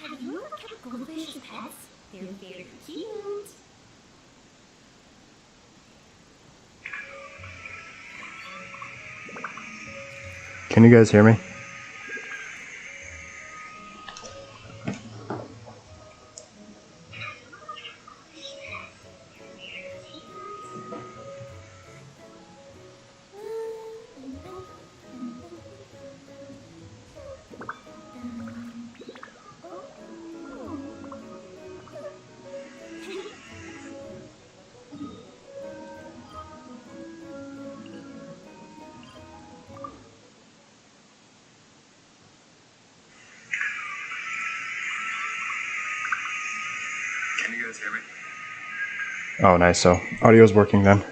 Have you ever kept goldfish as pets? They're very cute. Can you guys hear me? Can you guys hear me? Oh, nice. So audio's working then.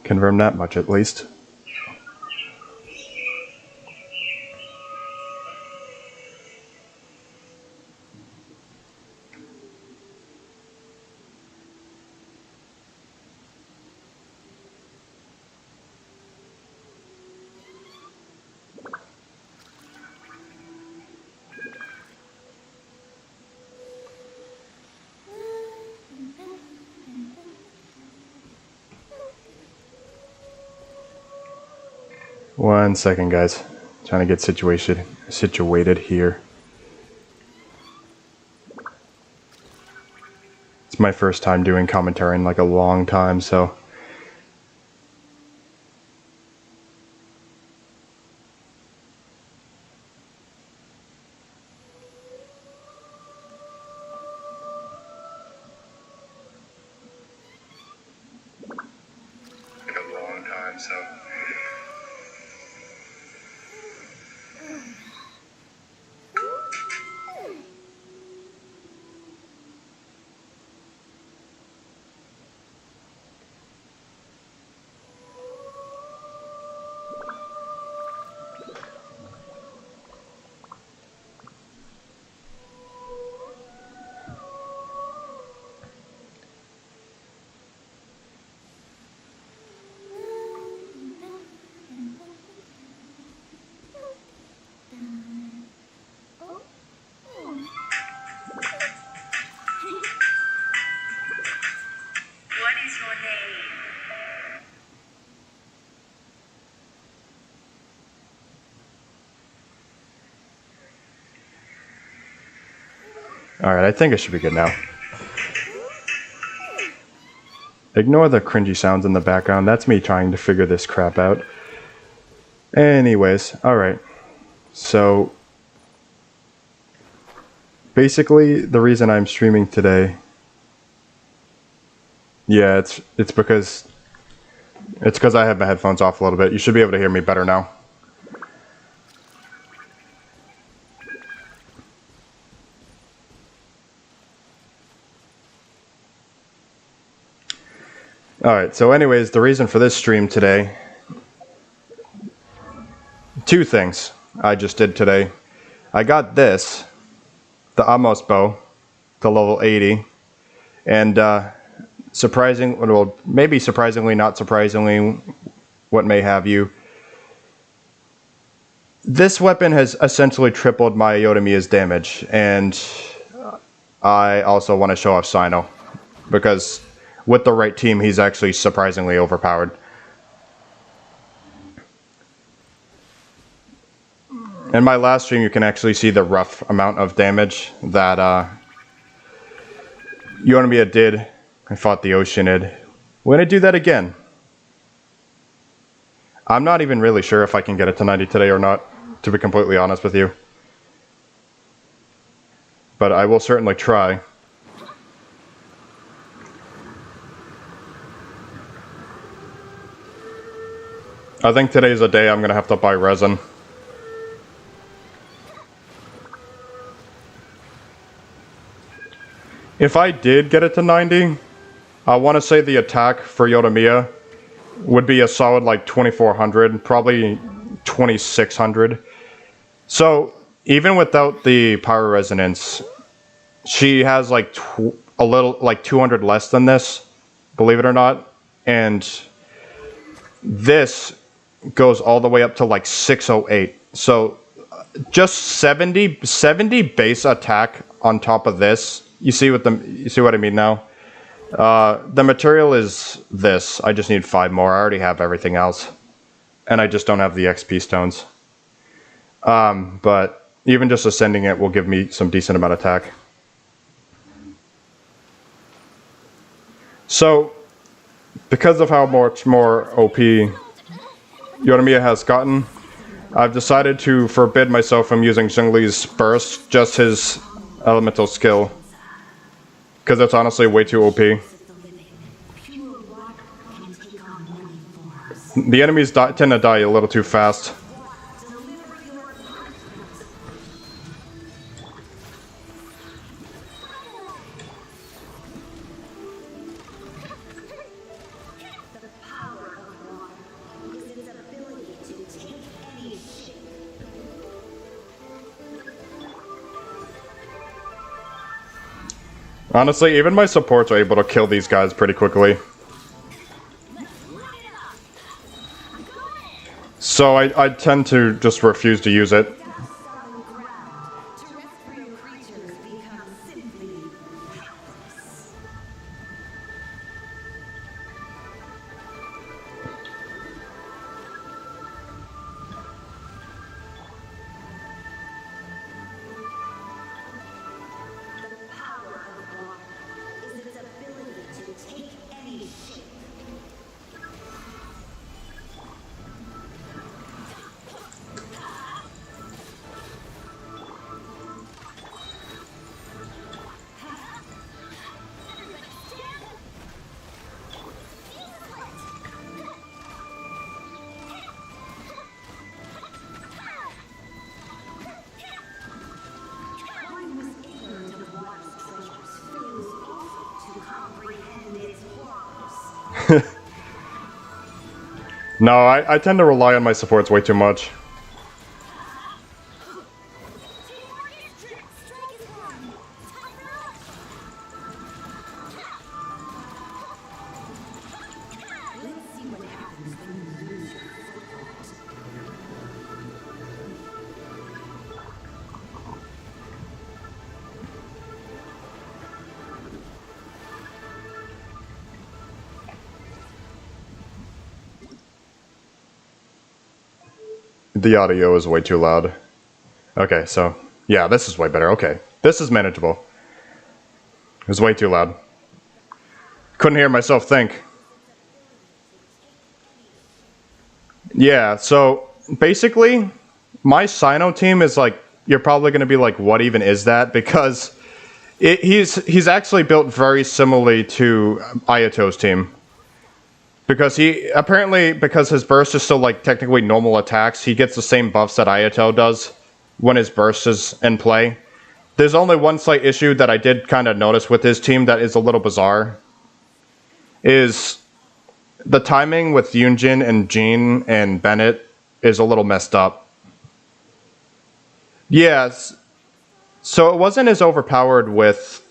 Confirm that much at least. One second, guys. Trying to get situated here. It's my first time doing commentary in like a long time, so alright, I think it should be good now. Ignore the cringy sounds in the background. That's me trying to figure this crap out. Anyways, alright. So, basically, the reason I'm streaming today... Yeah, it's because I have my headphones off a little bit. You should be able to hear me better now. Alright, so anyways, the reason for this stream today, two things I just did today. I got this, the Amos bow, to level 80, and maybe surprisingly, not surprisingly, what may have you, this weapon has essentially tripled my Yodomia's damage, and I also want to show off Sino, because with the right team, he's actually surprisingly overpowered. In my last stream, you can actually see the rough amount of damage that Yodomia did. I fought the Oceanid. We're going to do that again. I'm not even really sure if I can get it to 90 today or not, to be completely honest with you. But I will certainly try. I think today's a day I'm going to have to buy resin. If I did get it to 90, I want to say the attack for Yodomia would be a solid like 2400, probably 2600. So even without the Pyro Resonance, she has like a little, like 200 less than this, believe it or not. And this goes all the way up to like 608. So just 70 base attack on top of this. You see what I mean now? The material is this. I just need 5 more. I already have everything else. And I just don't have the XP stones. But even just ascending it will give me some decent amount of attack. So, because of how much more OP Yodomia has gotten, I've decided to forbid myself from using Zhongli's burst, just his elemental skill. Because it's honestly way too OP. The enemies tend to die a little too fast. Honestly, even my supports are able to kill these guys pretty quickly. So I tend to just refuse to use it. No, I tend to rely on my supports way too much. The audio is way too loud. Okay, so, yeah, this is way better. Okay, this is manageable. It was way too loud. Couldn't hear myself think. Yeah, so, basically, my Sino team is like, you're probably going to be like, what even is that? Because he's actually built very similarly to Ayato's team. Because because his burst is still like technically normal attacks, he gets the same buffs that Ayato does when his burst is in play. There's only one slight issue that I did kind of notice with his team that is a little bizarre. Is the timing with Yunjin and Jean and Bennett is a little messed up. Yes. So it wasn't as overpowered with...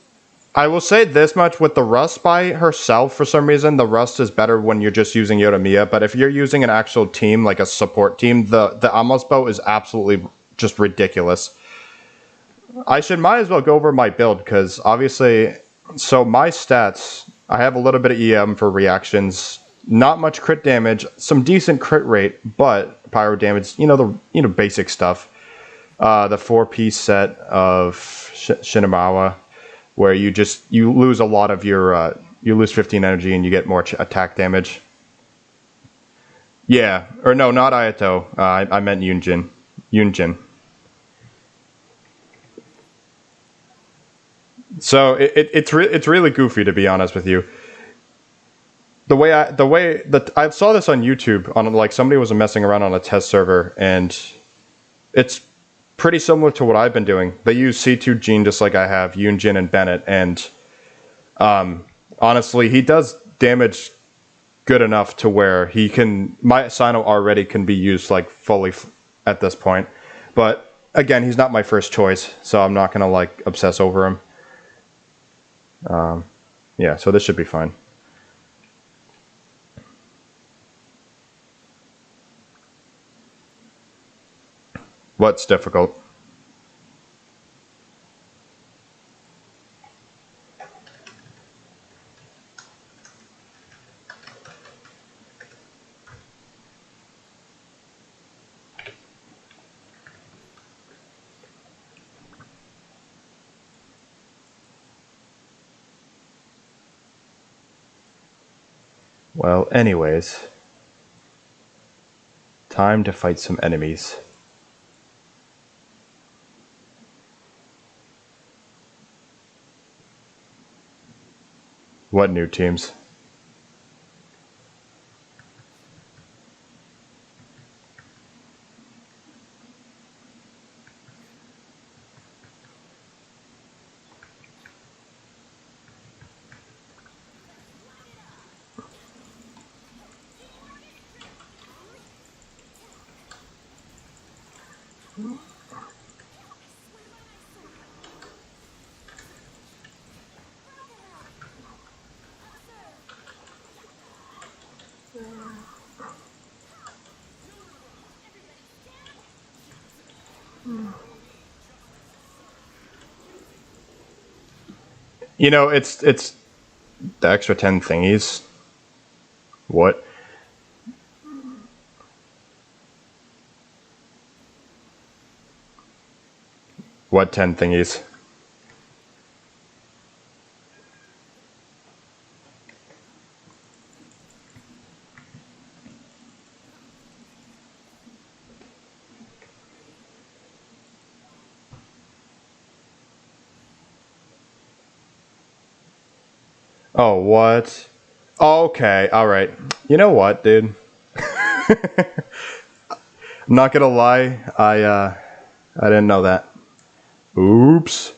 I will say this much, with the Rust by herself, for some reason, the Rust is better when you're just using Yodomia, but if you're using an actual team, like a support team, the Amos bow is absolutely just ridiculous. Might as well go over my build, because obviously, so my stats, I have a little bit of EM for reactions, not much crit damage, some decent crit rate, but pyro damage, the basic stuff. The 4-piece set of Shinamawa, where you lose a lot of your, you lose 15 energy and you get more attack damage. Yeah, or no, not Ayato. I meant Yunjin. So it's really goofy, to be honest with you. I saw this on YouTube on, like, somebody was messing around on a test server, and it's pretty similar to what I've been doing. They use C2 Jean just like I have, Yunjin and Bennett, and honestly, he does damage good enough to where my Sino already can be used like fully at this point. But again, he's not my first choice, so I'm not gonna like obsess over him. Yeah, so this should be fine. What's difficult? Well, anyways. Time to fight some enemies. What new teams? You know, it's the extra 10 thingies. What? What 10 thingies? Oh, what? Okay, alright. You know what, dude? I'm not gonna lie, I didn't know that. Oops.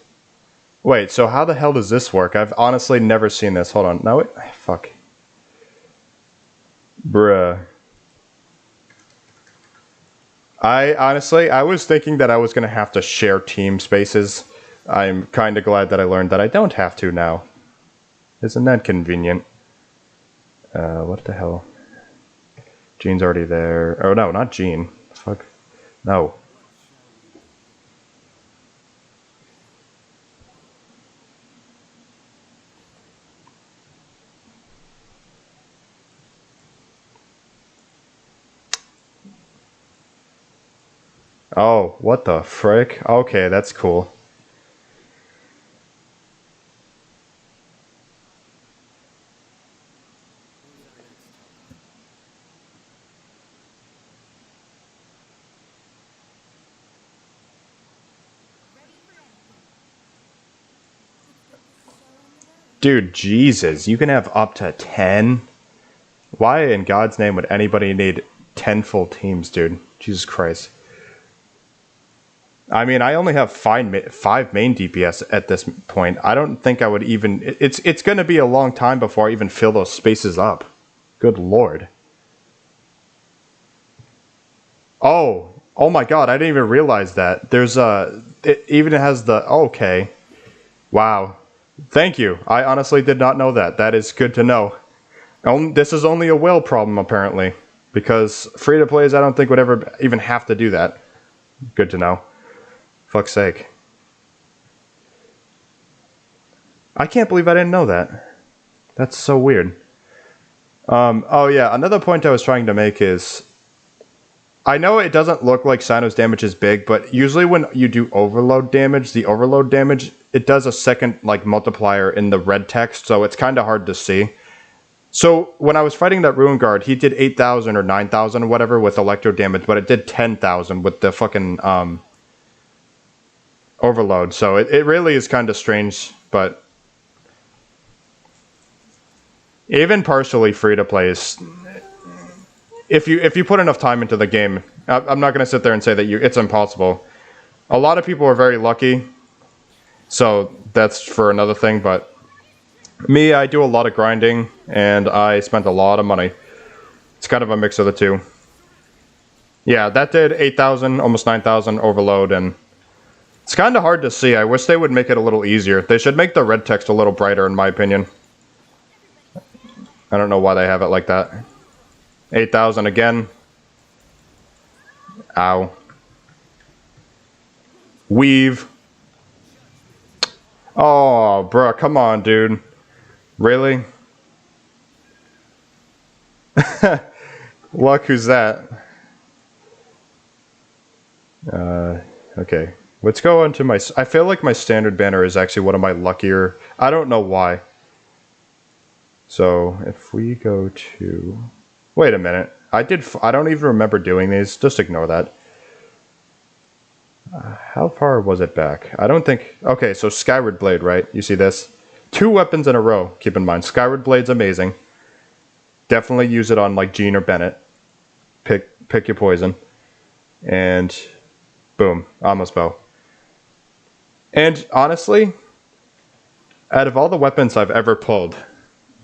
Wait, so how the hell does this work? I've honestly never seen this. Hold on. No, wait. Fuck. Bruh. I was thinking that I was gonna have to share team spaces. I'm kinda glad that I learned that I don't have to now. Isn't that convenient? What the hell? Jean's already there. Oh no, not Jean. Fuck. No. Oh, what the frick? Okay, that's cool. Dude, Jesus, you can have up to 10? Why in God's name would anybody need 10 full teams, dude? Jesus Christ. I mean, I only have five main DPS at this point. I don't think I would even... It's going to be a long time before I even fill those spaces up. Good lord. Oh my god, I didn't even realize that. There's it even has the... Okay. Wow. Thank you. I honestly did not know that. That is good to know. This is only a whale problem, apparently. Because free-to-plays, I don't think would ever even have to do that. Good to know. Fuck's sake. I can't believe I didn't know that. That's so weird. Oh yeah, another point I was trying to make is... I know it doesn't look like Sino's damage is big, but usually when you do overload damage, the overload damage, it does a second, like, multiplier in the red text, so it's kind of hard to see. So, when I was fighting that Ruin Guard, he did 8,000 or 9,000 or whatever with electro damage, but it did 10,000 with the fucking, overload. So, it really is kind of strange, but... Even partially free-to-play is... If you put enough time into the game, I'm not going to sit there and say that it's impossible. A lot of people are very lucky, so that's for another thing, but... Me, I do a lot of grinding, and I spent a lot of money. It's kind of a mix of the two. Yeah, that did 8,000, almost 9,000 overload, and it's kind of hard to see. I wish they would make it a little easier. They should make the red text a little brighter, in my opinion. I don't know why they have it like that. 8,000 again. Ow. Weave. Oh, bruh, come on, dude. Really? Luck, who's that? Okay. Let's go on to my... I feel like my standard banner is actually one of my luckier... I don't know why. So, if we go to... Wait a minute. I don't even remember doing these. Just ignore that. How far was it back? I don't think... Okay, so Skyward Blade, right? You see this? 2 weapons in a row, keep in mind. Skyward Blade's amazing. Definitely use it on, like, Jean or Bennett. Pick your poison. And... boom. Almost bow. And, honestly... out of all the weapons I've ever pulled...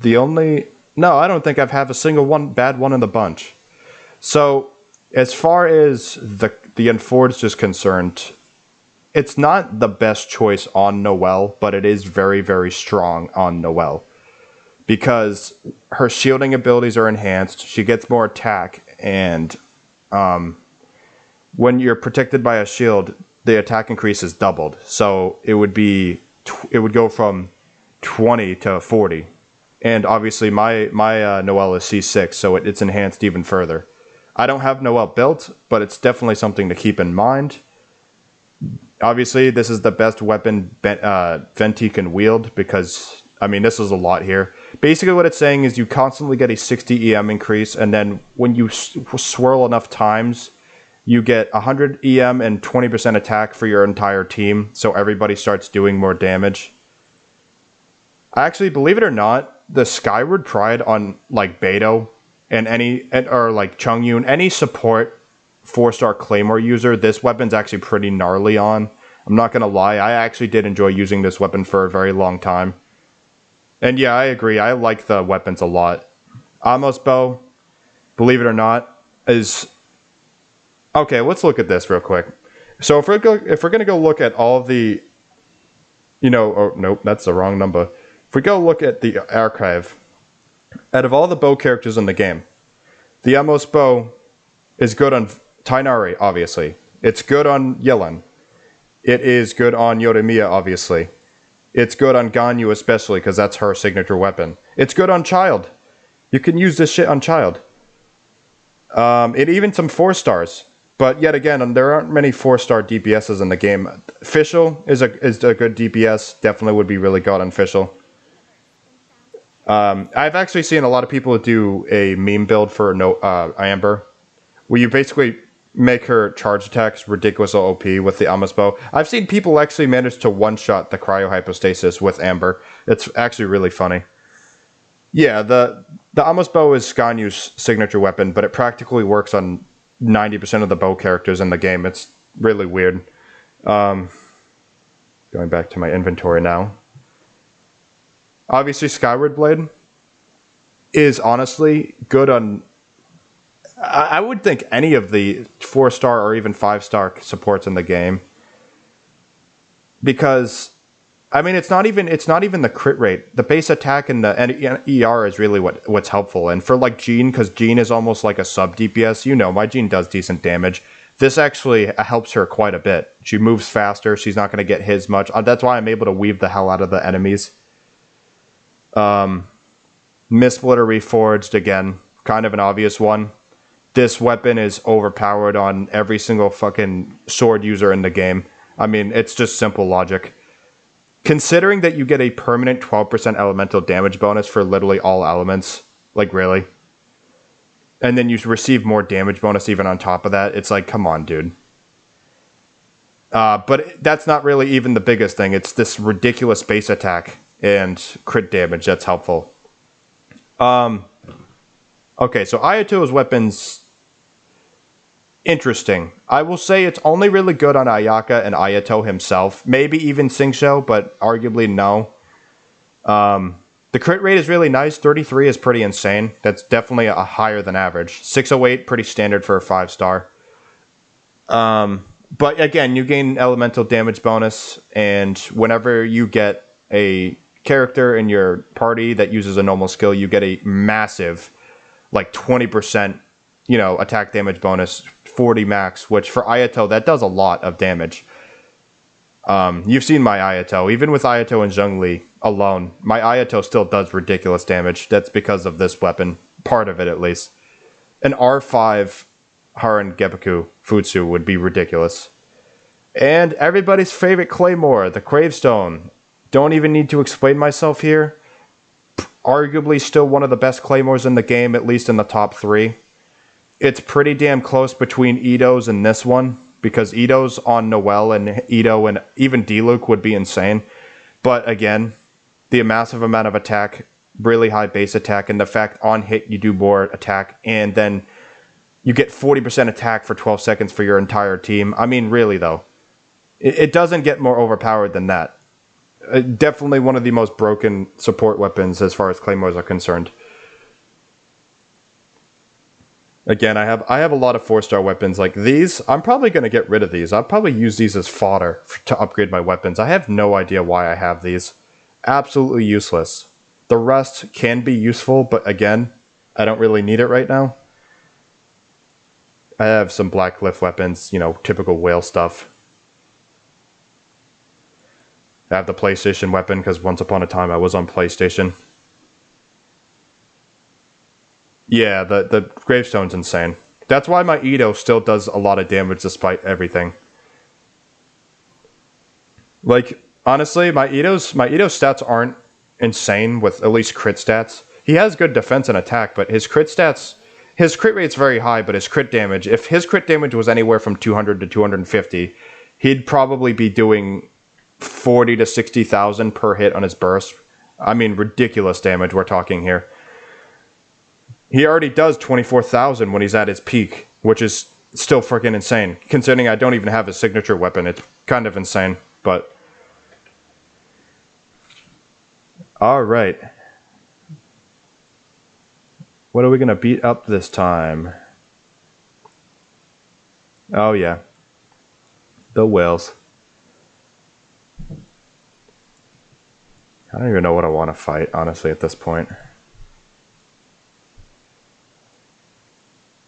the only... no, I don't think I've had a single bad one in the bunch. So... as far as the Enforged is concerned, it's not the best choice on Noelle, but it is very, very strong on Noelle. Because her shielding abilities are enhanced, she gets more attack, and when you're protected by a shield, the attack increase is doubled. So it would go from 20 to 40. And obviously my Noelle is C6, so it's enhanced even further. I don't have Noelle built, but it's definitely something to keep in mind. Obviously, this is the best weapon Venti can wield because, I mean, this is a lot here. Basically, what it's saying is you constantly get a 60 EM increase, and then when you swirl enough times, you get 100 EM and 20% attack for your entire team, so everybody starts doing more damage. Actually, believe it or not, the Skyward Pride on, like, Beidou, or like Chongyun, any support 4-star Claymore user, this weapon's actually pretty gnarly on. I'm not gonna lie, I actually did enjoy using this weapon for a very long time. And yeah, I agree, I like the weapons a lot. Amos Bow, believe it or not, is... okay, let's look at this real quick. So if we're gonna go look at all of the... oh, nope, that's the wrong number. If we go look at the archive... out of all the bow characters in the game, the Amos bow is good on Tainari, obviously. It's good on Yellen. It is good on Yodomiya, obviously. It's good on Ganyu, especially, because that's her signature weapon. It's good on Child. You can use this shit on Child. It even some 4-stars. But yet again, there aren't many 4-star DPSs in the game. Fischl is a good DPS. Definitely would be really good on Fischl. I've actually seen a lot of people do a meme build for Amber, where you basically make her charge attacks ridiculously OP with the Amos bow. I've seen people actually manage to one-shot the cryohypostasis with Amber. It's actually really funny. Yeah, the Amos bow is Ganyu's signature weapon, but it practically works on 90% of the bow characters in the game. It's really weird. Going back to my inventory now. Obviously, Skyward Blade is honestly good on... I would think any of the 4-star or even 5-star supports in the game. Because, I mean, it's not even the crit rate. The base attack and the ER is really what's helpful. And for, like, Jean, because Jean is almost like a sub-DPS, my Jean does decent damage. This actually helps her quite a bit. She moves faster. She's not going to get hit as much. That's why I'm able to weave the hell out of the enemies. Mistsplitter Reforged, again, kind of an obvious one. This weapon is overpowered on every single fucking sword user in the game. I mean, it's just simple logic. Considering that you get a permanent 12% elemental damage bonus for literally all elements, like really? And then you receive more damage bonus even on top of that, it's like, come on, dude. But that's not really even the biggest thing. It's this ridiculous base attack and crit damage that's helpful. Okay, so Ayato's weapons, interesting. I will say it's only really good on Ayaka and Ayato himself. Maybe even Xingqiu, but arguably no. The crit rate is really nice. 33 is pretty insane. That's definitely a higher than average. 608, pretty standard for a 5-star. But again, you gain elemental damage bonus, and whenever you get a character in your party that uses a normal skill, you get a massive, like 20%, attack damage bonus, 40 max, which for Ayato, that does a lot of damage. You've seen my Ayato. Even with Ayato and Zhongli alone, my Ayato still does ridiculous damage. That's because of this weapon. Part of it, at least. An R5 Haran Gebaku Futsu would be ridiculous. And everybody's favorite Claymore, the Gravestone. Don't even need to explain myself here. Arguably still one of the best Claymores in the game, at least in the top 3. It's pretty damn close between Ito's and this one, because Ito's on Noelle and Ito and even D-Luke would be insane. But again, the massive amount of attack, really high base attack, and the fact on hit you do more attack, and then you get 40% attack for 12 seconds for your entire team. I mean, really though, it doesn't get more overpowered than that. Definitely one of the most broken support weapons as far as Claymores are concerned. Again, I have a lot of 4-star weapons like these. I'm probably going to get rid of these. I'll probably use these as fodder to upgrade my weapons. I have no idea why I have these. Absolutely useless. The rest can be useful, but again, I don't really need it right now. I have some Black Cliff weapons, you know, typical whale stuff. I have the PlayStation weapon because once upon a time I was on PlayStation. Yeah, the Gravestone's insane. That's why my Ito still does a lot of damage despite everything. Like, honestly, my Ito's stats aren't insane with at least crit stats. He has good defense and attack, but his crit stats, his crit rate's very high, but his crit damage, if his crit damage was anywhere from 200 to 250, he'd probably be doing 40 to 60,000 per hit on his burst. I mean, ridiculous damage we're talking here. He already does 24,000 when he's at his peak, which is still freaking insane. Considering I don't even have his signature weapon, it's kind of insane, but... Alright. What are we going to beat up this time? Oh yeah. The whales. I don't even know what I want to fight, honestly, at this point.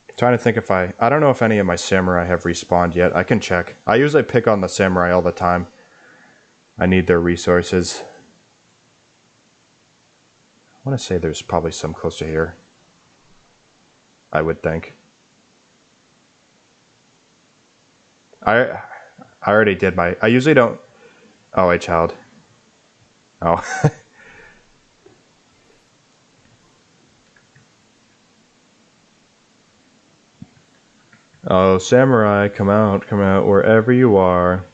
I'm trying to think if I don't know if any of my samurai have respawned yet. I can check. I usually pick on the samurai all the time. I need their resources. I want to say there's probably some close to here. I would think. I already did my... I usually don't... Oh, wait, child. Oh. Oh, samurai, come out, wherever you are.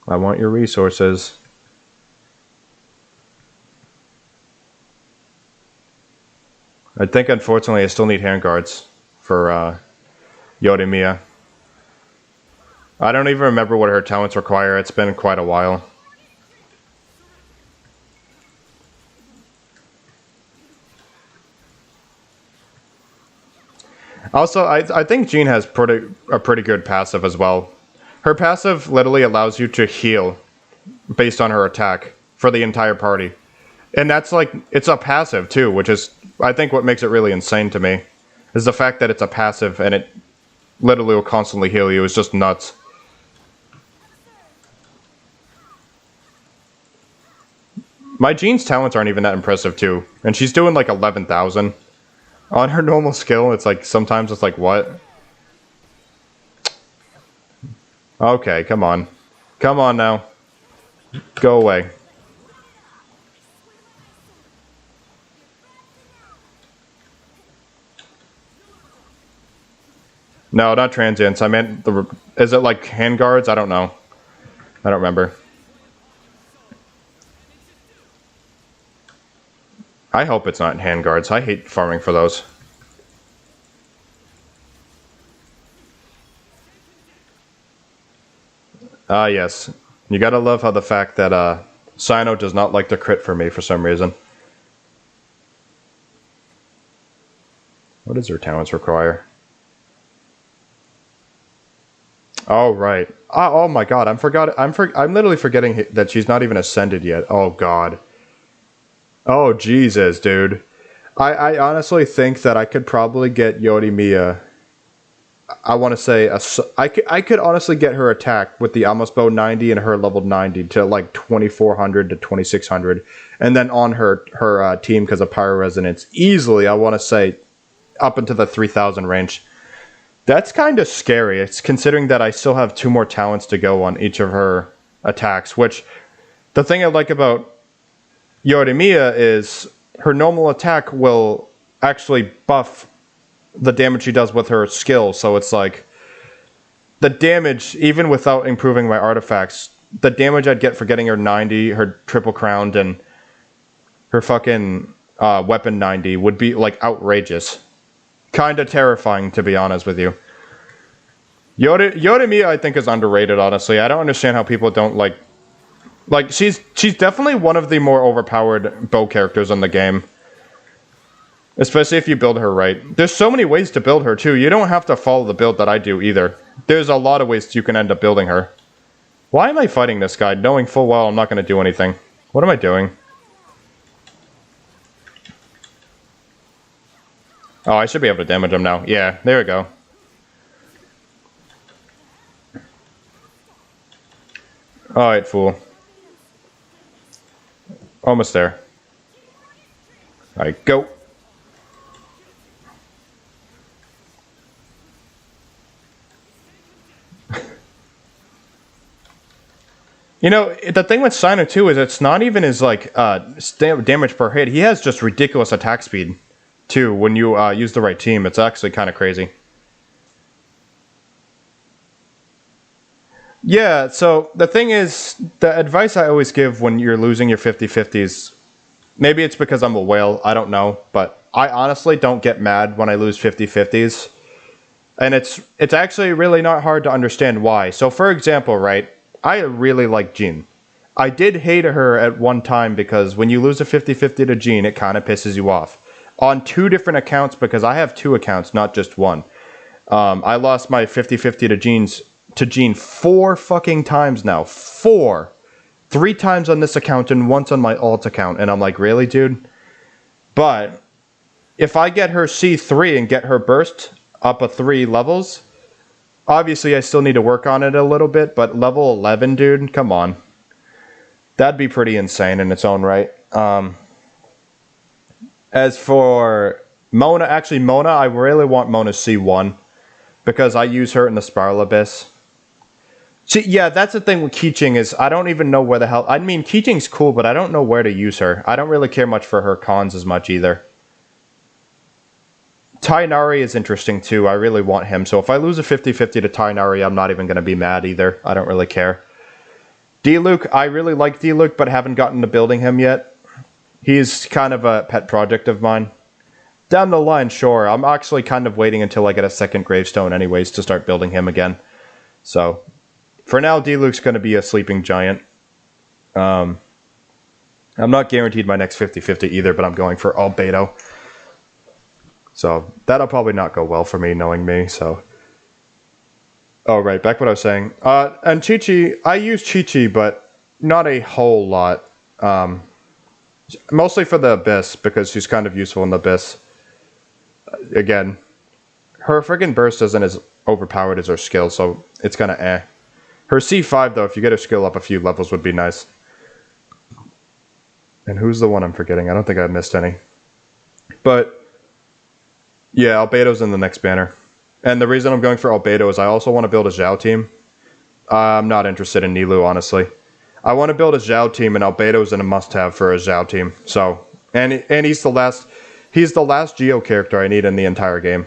I want your resources. I think, unfortunately, I still need handguards for Yodomia. I don't even remember what her talents require. It's been quite a while. Also, I think Jean has a pretty good passive as well. Her passive literally allows you to heal based on her attack for the entire party. And that's like, it's a passive too, which is, I think what makes it really insane to me, is the fact that it's a passive and it literally will constantly heal you. It's just nuts. My Jean's talents aren't even that impressive too, and she's doing like 11,000. On her normal skill, it's like, sometimes it's like, what? Okay, come on. Come on now. Go away. No, not transients. I meant the... Is it like handguards? I don't know. I don't remember. I hope it's not handguards. I hate farming for those. Ah, yes. You gotta love how the fact that Sino does not like to crit for me for some reason. What does her talents require? Oh, right. Oh my god, I'm literally forgetting that she's not even ascended yet. Oh god. Oh, Jesus, dude. I honestly think that I could probably get Yodomia. I want to say I could honestly get her attack with the almost bow 90 and her level 90 to like 2400 to 2600, and then on her team because of pyro resonance easily. I want to say up into the 3000 range. That's kind of scary. It's considering that I still have 2 more talents to go on each of her attacks. Which the thing I like about Yodomia is her normal attack will actually buff the damage she does with her skill, so it's like the damage, even without improving my artifacts, the damage I'd get for getting her 90, her triple crowned, and her fucking weapon 90 would be like outrageous. Kinda terrifying, to be honest with you. Yodomia, I think, is underrated, honestly. I don't understand how people don't like she's definitely one of the more overpowered bow characters in the game. Especially if you build her right. There's so many ways to build her, too. You don't have to follow the build that I do, either. There's a lot of ways you can end up building her. Why am I fighting this guy, knowing full well I'm not going to do anything? What am I doing? Oh, I should be able to damage him now. Yeah, there we go. Alright, fool. Almost there. Alright, go. You know, the thing with Sino too is it's not even his like damage per hit. He has just ridiculous attack speed too when you use the right team. It's actually kind of crazy. Yeah, so the thing is, the advice I always give when you're losing your 50-50s, maybe it's because I'm a whale, I don't know, but I honestly don't get mad when I lose 50-50s. And it's actually really not hard to understand why. So for example, right, I really like Jean. I did hate her at one time because when you lose a 50-50 to Jean, it kind of pisses you off. On 2 different accounts, because I have 2 accounts, not just one. I lost my 50-50 to Jean 4 fucking times now. 4. 3 times on this account and once on my alt account. And I'm like, really, dude? But if I get her C3 and get her burst up a 3 levels, obviously I still need to work on it a little bit, but level 11, dude, come on. That'd be pretty insane in its own right. As for Mona, actually Mona, I really want Mona C1 because I use her in the Spiral Abyss. See, yeah, that's the thing with Keeching is I don't even know where the hell... I mean, Keeching's cool, but I don't know where to use her. I don't really care much for her cons as much either. Tainari is interesting too. I really want him. So if I lose a 50-50 to Tainari, I'm not even going to be mad either. I don't really care. D-Luke, I really like D-Luke, but haven't gotten to building him yet. He's kind of a pet project of mine. Down the line, sure. I'm actually kind of waiting until I get a second gravestone anyways to start building him again. So... for now, D-Luke's going to be a sleeping giant. I'm not guaranteed my next 50-50 either, but I'm going for Albedo. So that'll probably not go well for me, knowing me, so... oh, right, back what I was saying. And Chi-Chi, I use Chi-Chi, but not a whole lot. Mostly for the Abyss, because she's kind of useful in the Abyss. Again, her friggin' burst isn't as overpowered as her skill, so it's kind of eh. Her C5, though, if you get her skill up a few levels, would be nice. And who's the one I'm forgetting? I don't think I missed any. But, yeah, Albedo's in the next banner. And the reason I'm going for Albedo is I also want to build a Zhao team. I'm not interested in Nilou, honestly. I want to build a Zhao team, and Albedo's in a must-have for a Zhao team. So, and he's the last Geo character I need in the entire game.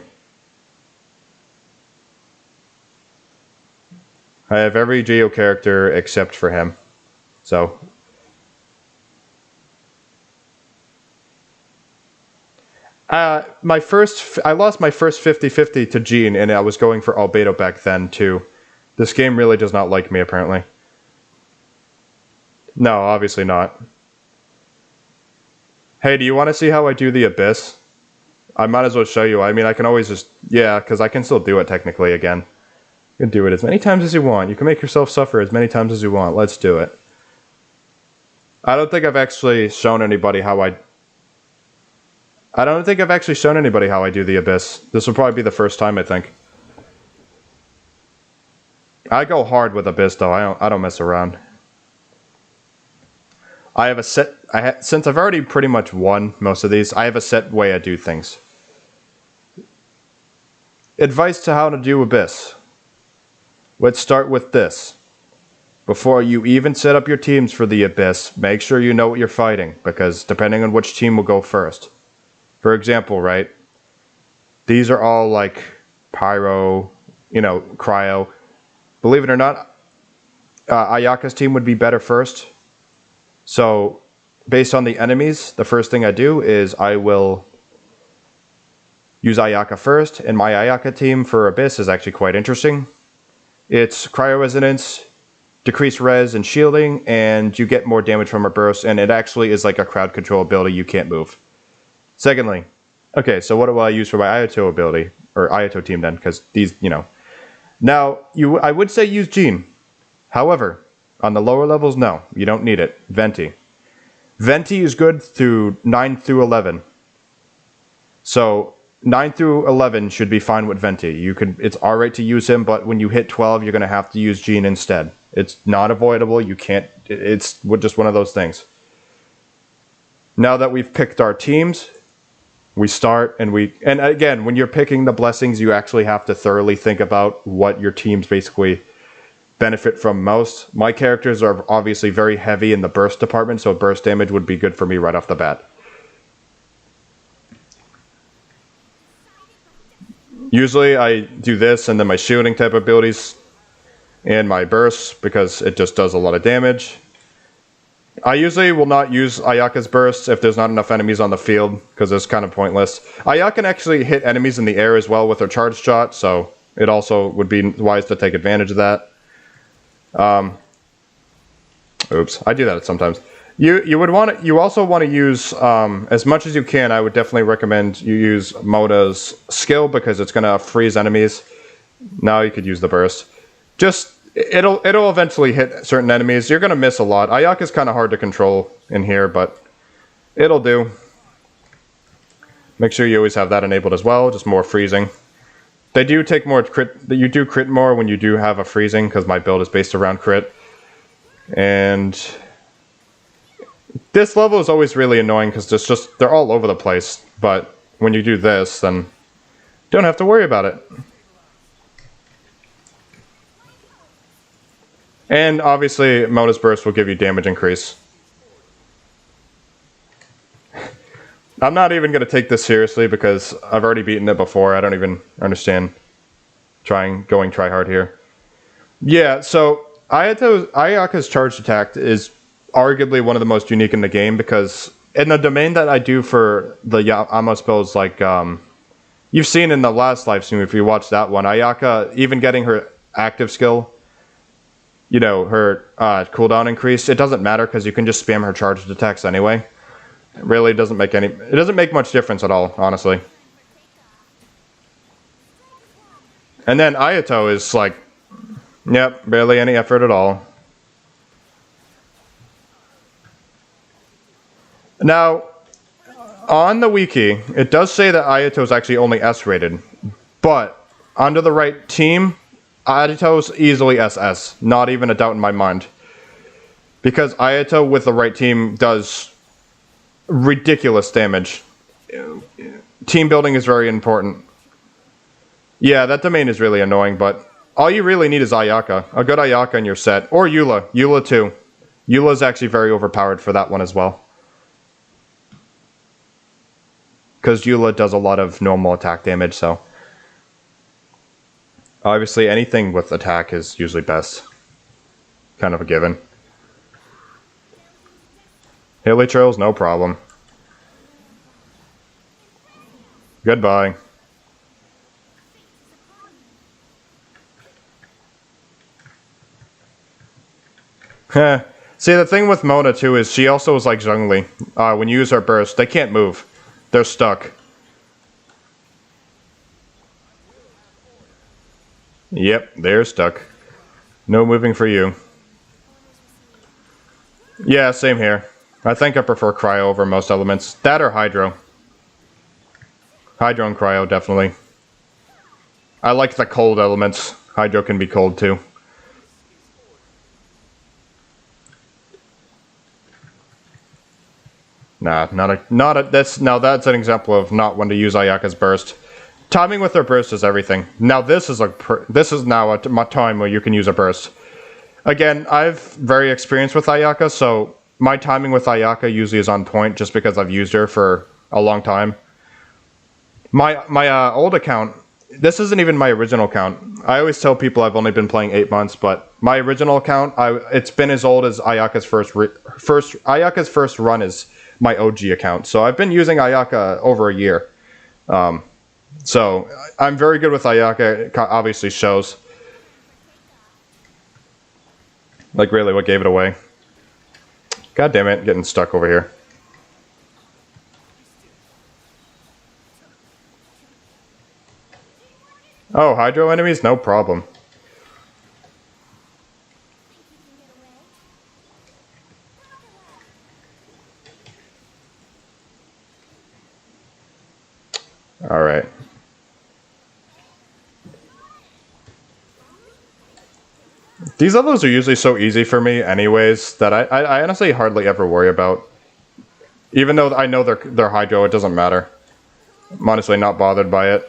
I have every Geo character except for him. So. I lost my first 50-50 to Jean, and I was going for Albedo back then, too. This game really does not like me, apparently. No, obviously not. Hey, do you want to see how I do the Abyss? I might as well show you. I mean, I can always just... yeah, because I can still do it technically again. You can do it as many times as you want. You can make yourself suffer as many times as you want. Let's do it. I don't think I've actually shown anybody how I do the Abyss. This will probably be the first time, I think. I go hard with Abyss though. I don't mess around. I have a set. Since I've already pretty much won most of these, I have a set way I do things. Advice to how to do Abyss. Let's start with this. Before you even set up your teams for the Abyss, make sure you know what you're fighting, because depending on which team will go first. For example, right? These are all like Pyro, Cryo. Believe it or not, Ayaka's team would be better first. So, based on the enemies, the first thing I do is I will use Ayaka first, and my Ayaka team for Abyss is actually quite interesting. It's Cryo Resonance, decreased res and shielding, and you get more damage from her burst, and it actually is like a crowd control ability, you can't move. Secondly, okay, so what do I use for my Ayato ability, or Ayato team then, because these, Now, I would say use Jean. However, on the lower levels, no, you don't need it. Venti. Venti is good through 9 through 11. So, 9 through 11 should be fine with Venti. It's alright to use him, but when you hit 12, you're going to have to use Jean instead. It's not avoidable, you can't, it's just one of those things. Now that we've picked our teams, we start and again, when you're picking the blessings, you actually have to thoroughly think about what your teams basically benefit from most. My characters are obviously very heavy in the burst department, so burst damage would be good for me right off the bat. Usually I do this and then my shielding type abilities and my burst because it just does a lot of damage. I usually will not use Ayaka's burst if there's not enough enemies on the field, because it's kind of pointless. Ayaka can actually hit enemies in the air as well with her charge shot, so it also would be wise to take advantage of that. Oops, I do that sometimes. You also want to use, as much as you can, I would definitely recommend you use Moda's skill, because it's going to freeze enemies. Now you could use the burst. It'll eventually hit certain enemies. You're going to miss a lot. Ayaka's kind of hard to control in here, but it'll do. Make sure you always have that enabled as well, just more freezing. They do take more crit. You do crit more when you do have a freezing, because my build is based around crit. And this level is always really annoying because they're all over the place. But when you do this, then you don't have to worry about it. And obviously, Moda's burst will give you damage increase. I'm not even going to take this seriously because I've already beaten it before. I don't even understand going try hard here. Yeah, so Ayaka's charged attack is arguably one of the most unique in the game, because in the domain that I do for the Amo spells, like you've seen in the last live stream, if you watched that one, Ayaka, even getting her active skill, her cooldown increase, it doesn't matter because you can just spam her charged attacks anyway. It really doesn't make much difference at all, honestly. And then Ayato is like, yep, barely any effort at all. Now, on the wiki, it does say that Ayato is actually only S rated, but under the right team, Ayato's easily SS, not even a doubt in my mind. Because Ayato with the right team does ridiculous damage. Team building is very important. Yeah, that domain is really annoying, but all you really need is Ayaka. A good Ayaka and you're set. Or Eula. Eula too. Eula's actually very overpowered for that one as well. Because Eula does a lot of normal attack damage, so obviously anything with attack is usually best. Kind of a given. Hilly trails, no problem. Goodbye. See, the thing with Moda too is she also is like Zhongli. When you use her burst, they can't move. They're stuck. Yep, they're stuck. No moving for you. Yeah, same here. I think I prefer Cryo over most elements. That or Hydro. Hydro and Cryo, definitely. I like the cold elements. Hydro can be cold too. Nah, that's an example of not when to use Ayaka's burst. Timing with her burst is everything. Now this is now a time where you can use a burst. Again, I've very experienced with Ayaka, so my timing with Ayaka usually is on point just because I've used her for a long time. My old account, this isn't even my original account. I always tell people I've only been playing 8 months, but my original account, it's been as old as Ayaka's Ayaka's first run is my OG account. So I've been using Ayaka over a year. So I'm very good with Ayaka. It obviously shows. Like really, what gave it away? God damn it, getting stuck over here. Oh, hydro enemies? No problem. Alright. These levels are usually so easy for me anyways that I honestly hardly ever worry about. Even though I know they're hydro, it doesn't matter. I'm honestly not bothered by it.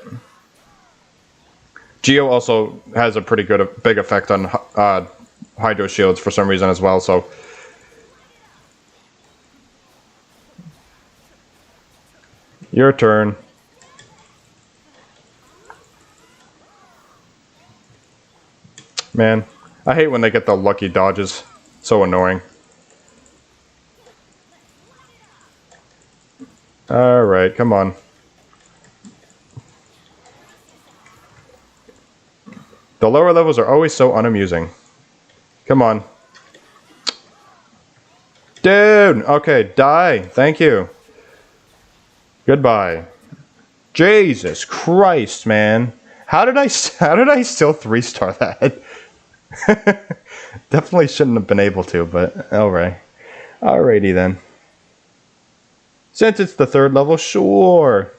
Geo also has a pretty big effect on hydro shields for some reason as well, so... Your turn. Man, I hate when they get the lucky dodges. So annoying. Alright, come on. The lower levels are always so unamusing. Come on. Dude! Okay, die. Thank you. Goodbye. Jesus Christ, man. How did I still 3-star that? Definitely shouldn't have been able to, but alright. Alrighty then. Since it's the 3rd level, sure.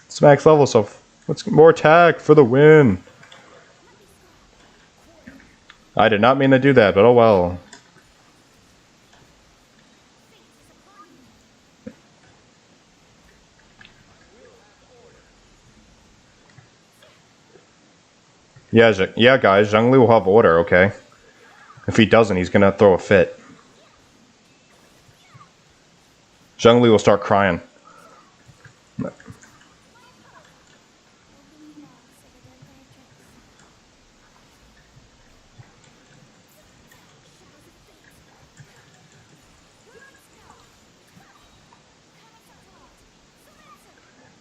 It's max level, so let's get more attack for the win. I did not mean to do that, but oh well. Yeah, guys, Zhongli will have order, okay? If he doesn't, he's gonna throw a fit. Zhongli will start crying.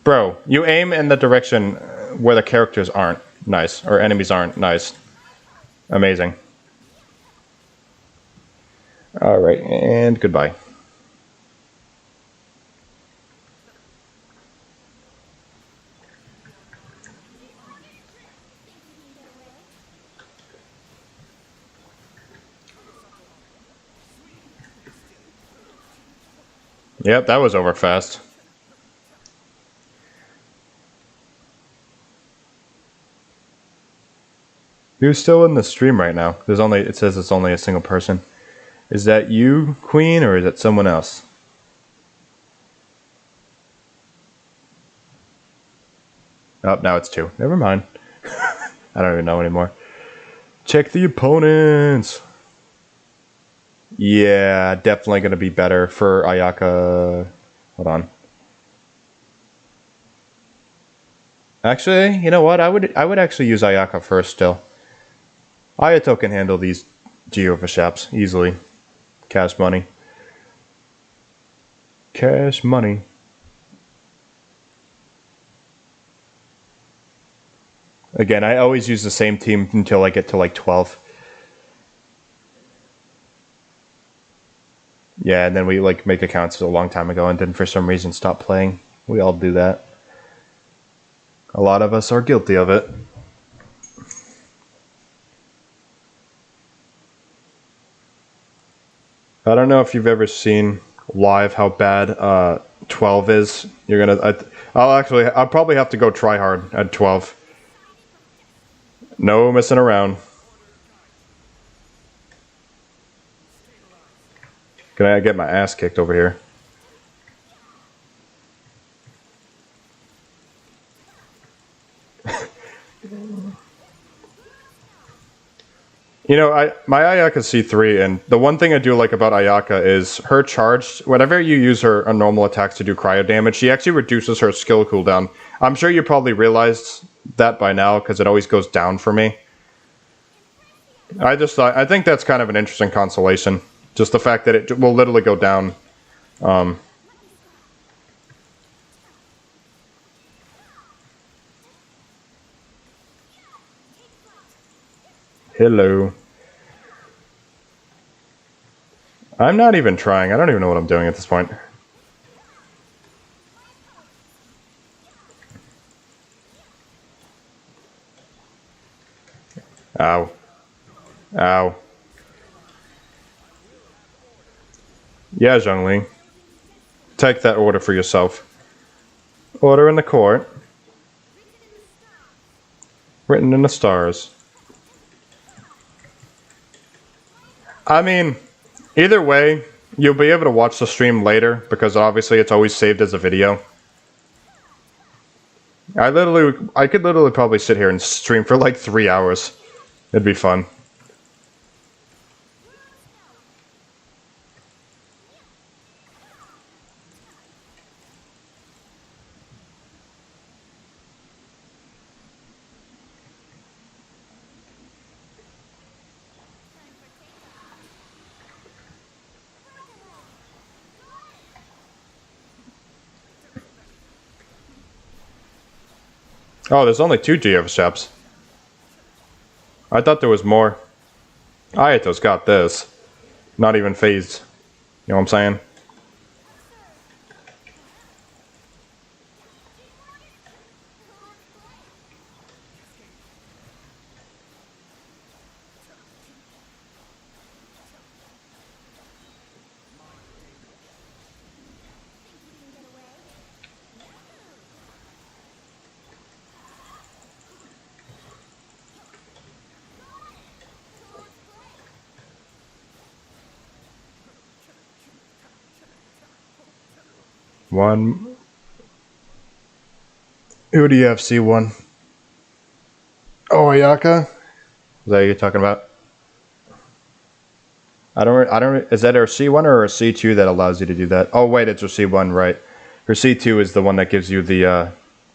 Bro, you aim in the direction where the characters aren't. Nice. Or enemies aren't. Nice. Amazing. Alright, and goodbye. Yep, that was over fast. Who's still in the stream right now? It says it's only a single person. Is that you, Queen, or is it someone else? Oh, now it's 2. Never mind. I don't even know anymore. Check the opponents. Yeah, definitely gonna be better for Ayaka. Hold on. Actually, you know what? I would actually use Ayaka first still. Ayato can handle these Geovashaps easily. Cash money. Cash money. Again, I always use the same team until I get to like 12. Yeah, and then we like make accounts a long time ago and then for some reason stop playing. We all do that. A lot of us are guilty of it. I don't know if you've ever seen live how bad 12 is. You're gonna. I'll probably have to go try hard at 12. No messing around. Can I get my ass kicked over here? You know, my Ayaka's C3, and the one thing I do like about Ayaka is her charge. Whenever you use her normal attacks to do cryo damage, she actually reduces her skill cooldown. I'm sure you probably realized that by now, because it always goes down for me. I think that's kind of an interesting consolation. Just the fact that it will literally go down. Hello. I'm not even trying. I don't even know what I'm doing at this point. Ow. Ow. Yeah, Zhongli. Take that order for yourself. Order in the court. Written in the stars. I mean, either way, you'll be able to watch the stream later, because obviously it's always saved as a video. I could literally probably sit here and stream for like 3 hours. It'd be fun. Oh, there's only 2 GF shops. I thought there was more. Ayato's got this. Not even phased. You know what I'm saying? One. Who do you have C1? Oh, Ayaka? Is that what you're talking about? I don't, is that her C1 or her C2 that allows you to do that? Oh wait, it's her C1, right. Her C2 is the one that gives you the,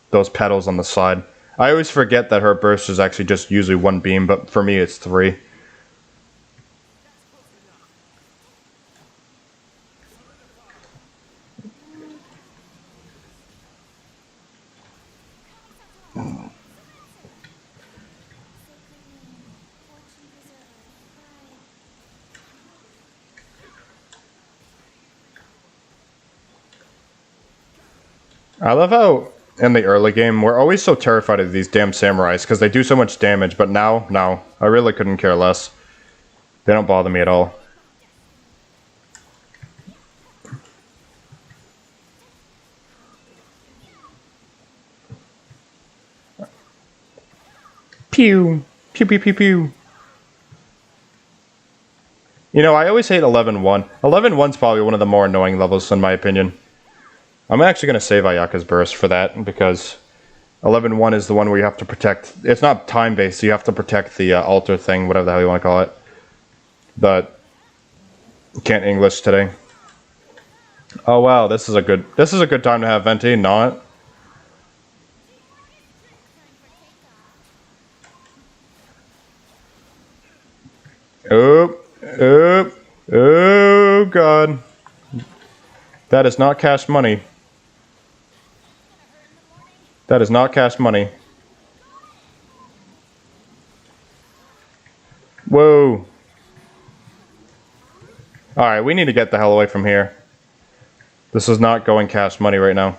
those petals on the side. I always forget that her burst is actually just usually 1 beam, but for me it's 3. I love how in the early game we're always so terrified of these damn samurais because they do so much damage, but now, no, I really couldn't care less. They don't bother me at all. Pew! Pew pew pew pew! You know, I always hate 11-1. 11-1's probably one of the more annoying levels in my opinion. I'm actually going to save Ayaka's burst for that, because 11-1 is the one where you have to protect... It's not time-based, so you have to protect the altar thing, whatever the hell you want to call it. But... can't English today. Oh wow, this is a good time to have Venti, not... Oh god. That is not cash money. That is not cash money. Whoa. Alright, we need to get the hell away from here. This is not going cash money right now.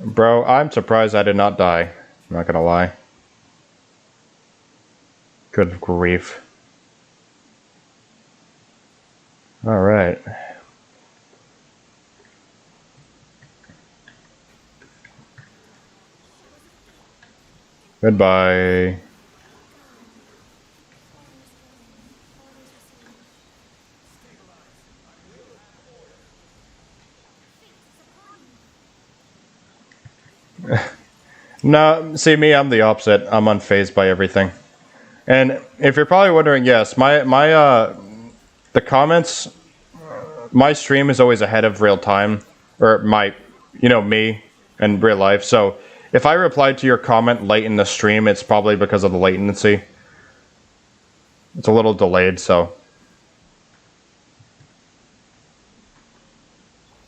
Bro, I'm surprised I did not die. I'm not gonna lie. Good grief. Alright. Goodbye. No, see me, I'm the opposite. I'm unfazed by everything. And if you're probably wondering, yes, the comments, my stream is always ahead of real time, or me in real life. So if I replied to your comment late in the stream, it's probably because of the latency. It's a little delayed, so.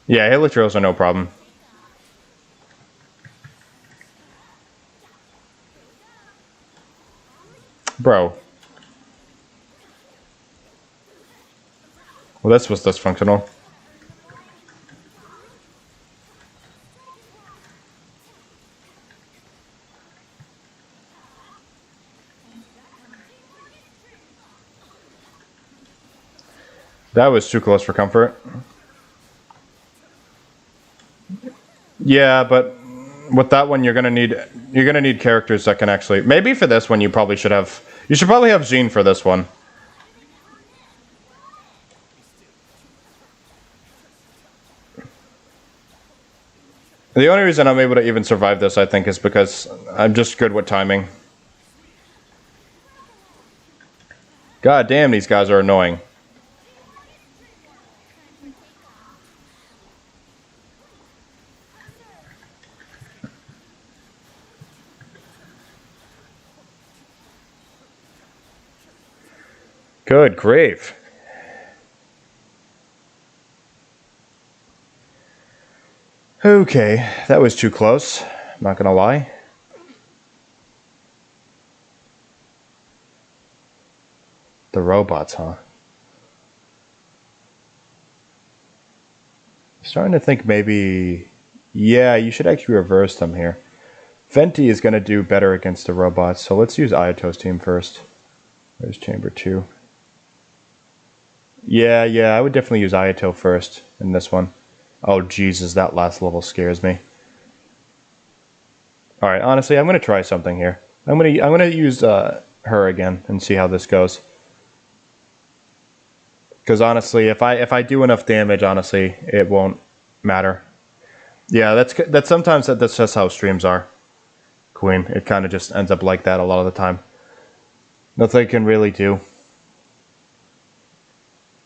Yeah, halo trails are no problem. Bro. Well, this was dysfunctional. That was too close for comfort. Yeah, but with that one, you're gonna need characters that can actually. Maybe for this one, you should probably have Jean for this one. The only reason I'm able to even survive this, I think, is because I'm just good with timing. God damn, these guys are annoying. Good grief. Okay, that was too close. Not gonna lie. The robots, huh? Starting to think maybe... Yeah, you should actually reverse them here. Venti is gonna do better against the robots, so let's use Ayato's team first. There's Chamber 2. Yeah, I would definitely use Ayato first in this one. Oh, Jesus, that last level scares me. Alright, honestly, I'm gonna try something here. I'm gonna use her again and see how this goes. Because honestly, if I do enough damage, honestly, it won't matter. Yeah, that's sometimes that's just how streams are. Queen, it kind of just ends up like that a lot of the time. Nothing I can really do.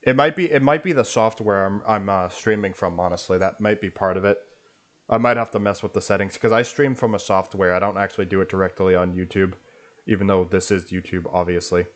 It might be the software I'm streaming from. Honestly, that might be part of it. I might have to mess with the settings because I stream from a software. I don't actually do it directly on YouTube, even though this is YouTube, obviously.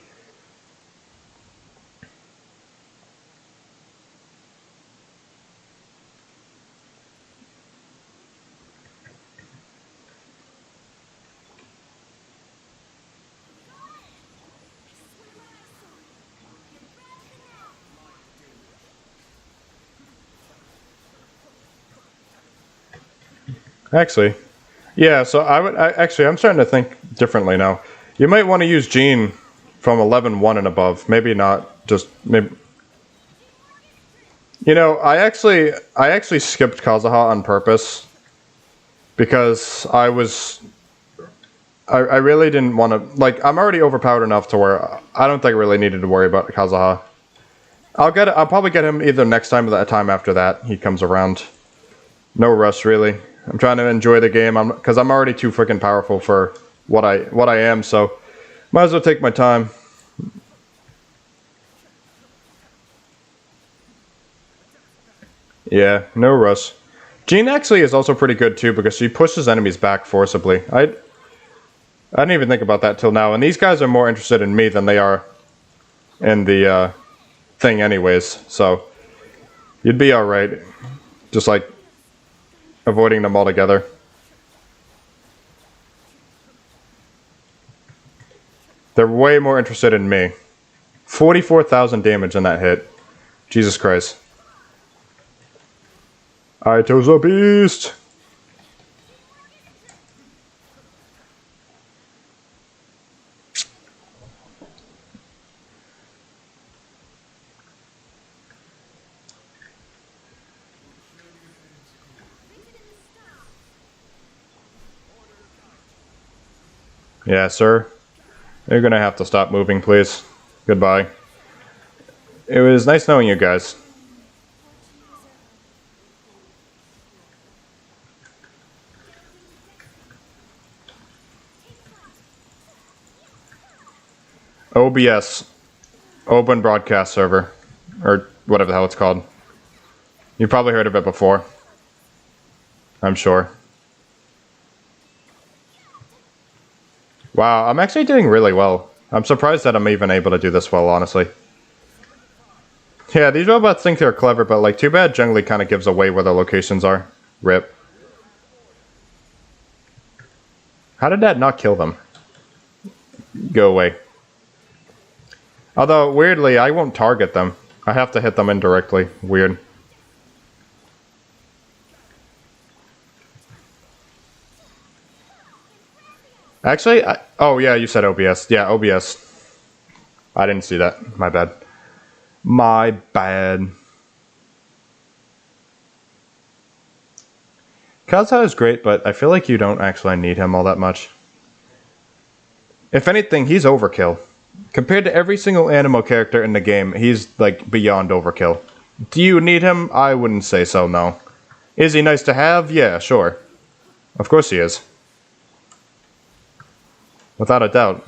Actually, yeah. So I'm starting to think differently now. You might want to use Jean from 11-1 and above. Maybe not. Just maybe. You know, I actually skipped Kazuha on purpose because I really didn't want to. Like, I'm already overpowered enough to where I don't think I really needed to worry about Kazuha. I'll probably get him either next time or the time after that he comes around. No rush, really. I'm trying to enjoy the game. Because I'm already too freaking powerful for what I am. So might as well take my time. Yeah, no rush. Jean actually is also pretty good too because she pushes enemies back forcibly. I didn't even think about that till now. And these guys are more interested in me than they are in the thing anyways. So you'd be alright. Just like avoiding them altogether. They're way more interested in me. 44,000 damage in that hit. Jesus Christ. Aito's a beast! Yeah, sir. You're gonna have to stop moving, please. Goodbye. It was nice knowing you guys. OBS. Open Broadcast Server. Or whatever the hell it's called. You probably heard of it before. I'm sure. Wow, I'm actually doing really well. I'm surprised that I'm even able to do this well, honestly. Yeah, these robots think they're clever, but like, too bad Zhengli kind of gives away where the locations are. RIP. How did that not kill them? Go away. Although, weirdly, I won't target them. I have to hit them indirectly. Weird. Actually, oh yeah, you said OBS. Yeah, OBS. I didn't see that. My bad. My bad. Kazuha is great, but I feel like you don't actually need him all that much. If anything, he's overkill. Compared to every single Animo character in the game, he's like beyond overkill. Do you need him? I wouldn't say so, no. Is he nice to have? Yeah, sure. Of course he is. Without a doubt.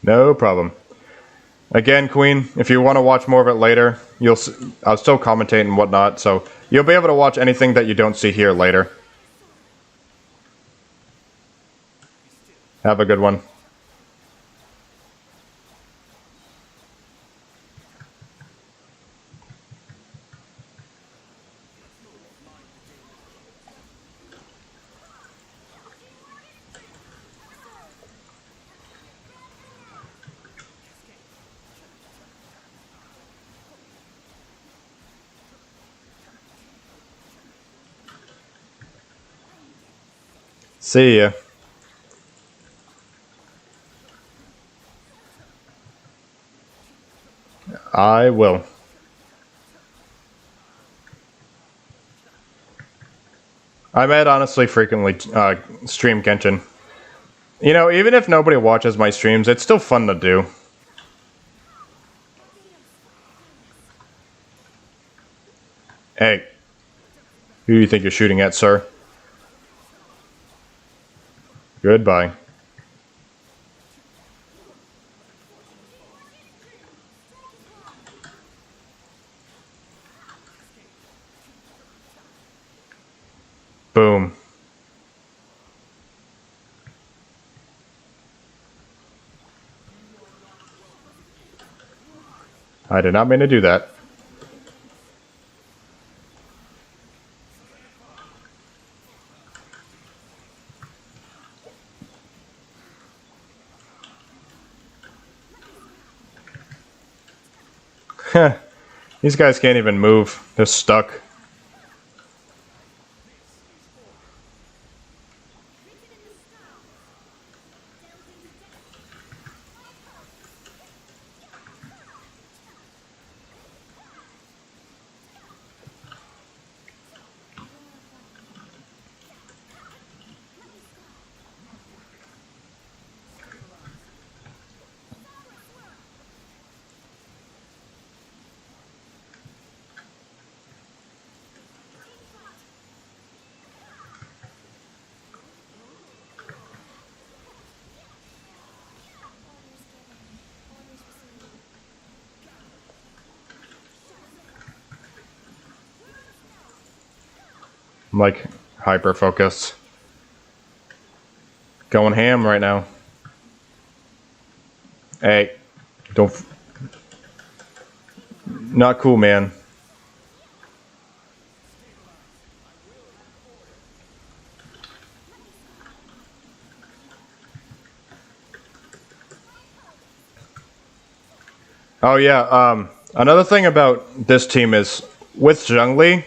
No problem. Again, Queen, if you want to watch more of it later, I'll still commentate and whatnot, so you'll be able to watch anything that you don't see here later. Have a good one. See ya. I will. I might honestly frequently stream Genshin. You know, even if nobody watches my streams, it's still fun to do. Hey. Who do you think you're shooting at, sir? Goodbye. Boom. I did not mean to do that. These guys can't even move. They're stuck. I'm like hyper focused. Going ham right now. Hey, don't. Not cool, man. Oh yeah, another thing about this team is, with Zhengli,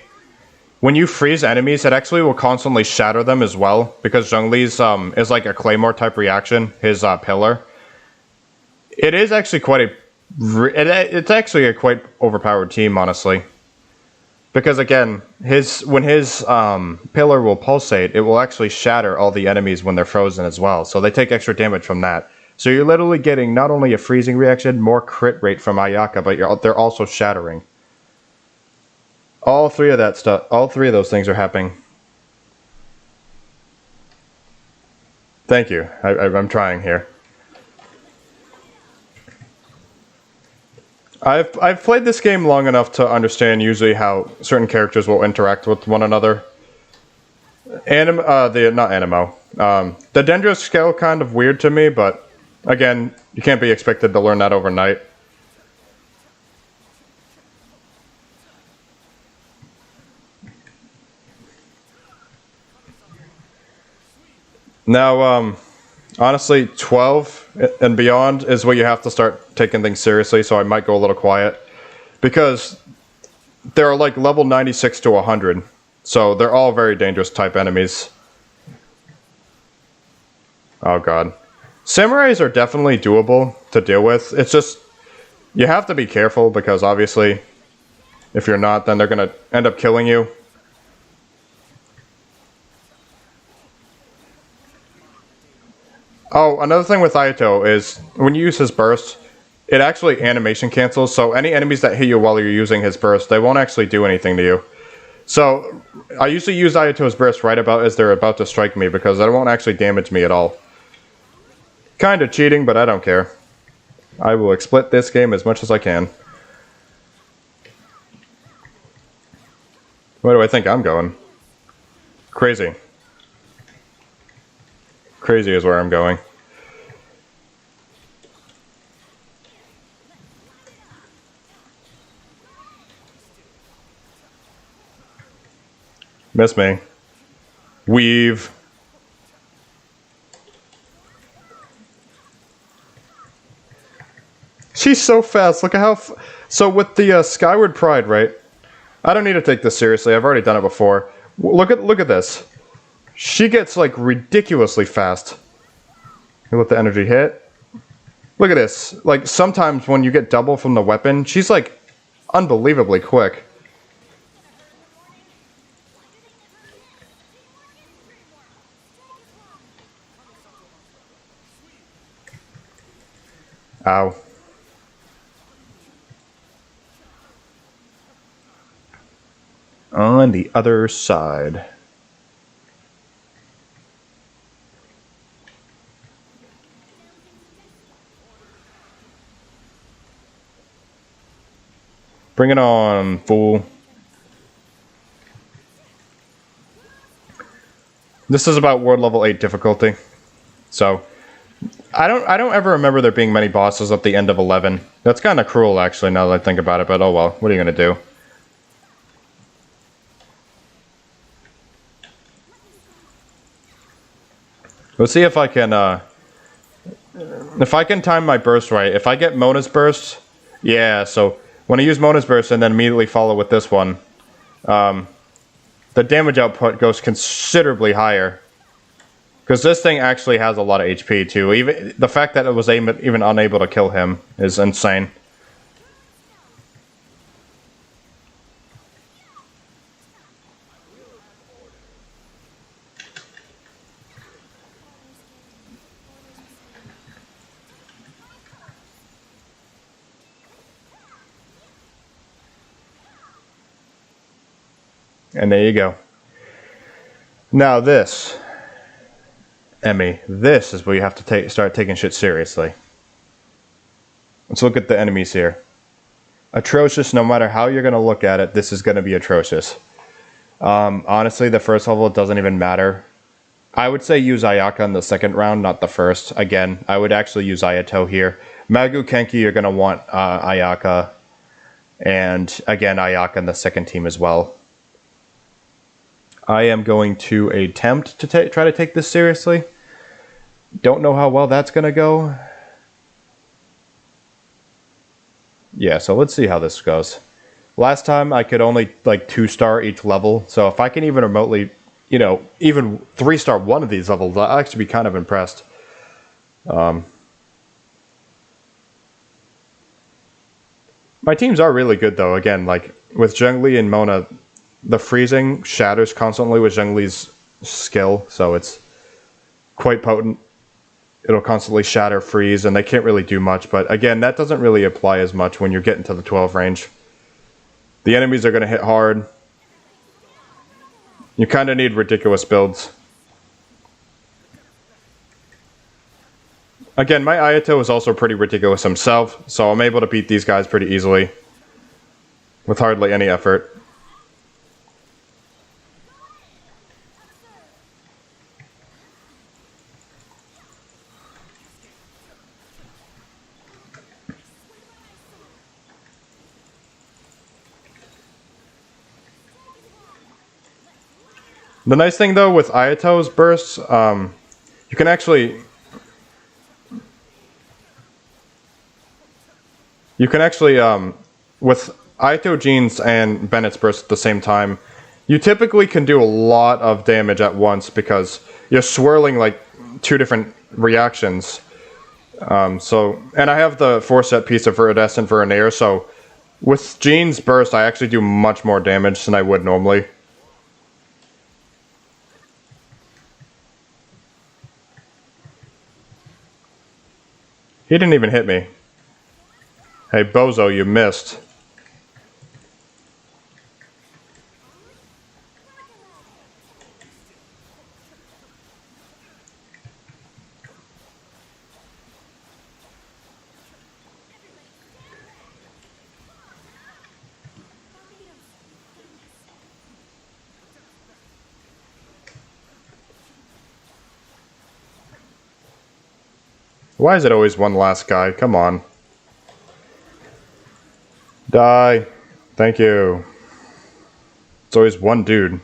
when you freeze enemies, it actually will constantly shatter them as well, because Zhengli's is like a claymore type reaction, his pillar. It is actually quite a It's actually a quite overpowered team, honestly. Because again, when his pillar will pulsate, it will actually shatter all the enemies when they're frozen as well. So they take extra damage from that. So you're literally getting not only a freezing reaction, more crit rate from Ayaka, but they're also shattering. All three of those things are happening. Thank you. I'm trying here. I've played this game long enough to understand usually how certain characters will interact with one another. The Dendro's scale kind of weird to me, but again, you can't be expected to learn that overnight. Now, honestly, 12 and beyond is where you have to start taking things seriously, so I might go a little quiet. Because they're like level 96 to 100, so they're all very dangerous type enemies. Oh god. Samurais are definitely doable to deal with. It's just, you have to be careful because obviously, if you're not, then they're going to end up killing you. Oh, another thing with Ayato is when you use his burst, it actually animation cancels, so any enemies that hit you while you're using his burst, they won't actually do anything to you. So, I usually use Ayato's burst right about as they're about to strike me because that won't actually damage me at all. Kinda cheating, but I don't care. I will exploit this game as much as I can. Where do I think I'm going? Crazy. Crazy is where I'm going. Miss me. Weave. She's so fast. Look at how... So with the Skyward Pride, right? I don't need to take this seriously. I've already done it before. Look at this. She gets like ridiculously fast. You let the energy hit. Look at this. Like sometimes when you get double from the weapon, she's like unbelievably quick. Ow. On the other side. Bring it on, fool. This is about world level 8 difficulty. So, I don't ever remember there being many bosses at the end of 11. That's kind of cruel, actually, now that I think about it, but oh well. What are you going to do? Let's see if I can time my burst right. If I get Mona's burst, yeah, so when I use Mona's burst and then immediately follow with this one, the damage output goes considerably higher. Because this thing actually has a lot of HP too. Even the fact that it was even unable to kill him is insane. And there you go. Now this, Emmy, this is where you have to start taking shit seriously. Let's look at the enemies here. Atrocious, no matter how you're going to look at it, this is going to be atrocious. Honestly, the first level doesn't even matter. I would say use Ayaka in the second round, not the first. Again, I would actually use Ayato here. Magu Kenki, you're going to want Ayaka. And again, Ayaka in the second team as well. I am going to attempt to try to take this seriously. Don't know how well that's going to go. Yeah, so let's see how this goes. Last time I could only like 2-star each level, so if I can even remotely, you know, even 3-star one of these levels, I'll actually be kind of impressed. My teams are really good though. Again, like with Zhengli and Mona, the freezing shatters constantly with Zhengli's skill, so it's quite potent. It'll constantly shatter, freeze, and they can't really do much. But again, that doesn't really apply as much when you're getting to the 12 range. The enemies are going to hit hard. You kind of need ridiculous builds. Again, my Ayato is also pretty ridiculous himself, so I'm able to beat these guys pretty easily with hardly any effort. The nice thing though with Ayato's bursts, you can actually with Ayato Jeans and Bennett's burst at the same time, you typically can do a lot of damage at once because you're swirling like two different reactions. And I have the 4-set piece of Viridescent Verinaire, so with Jean's burst I actually do much more damage than I would normally. He didn't even hit me. Hey, Bozo, you missed. Why is it always one last guy? Come on. Die. Thank you. It's always one dude.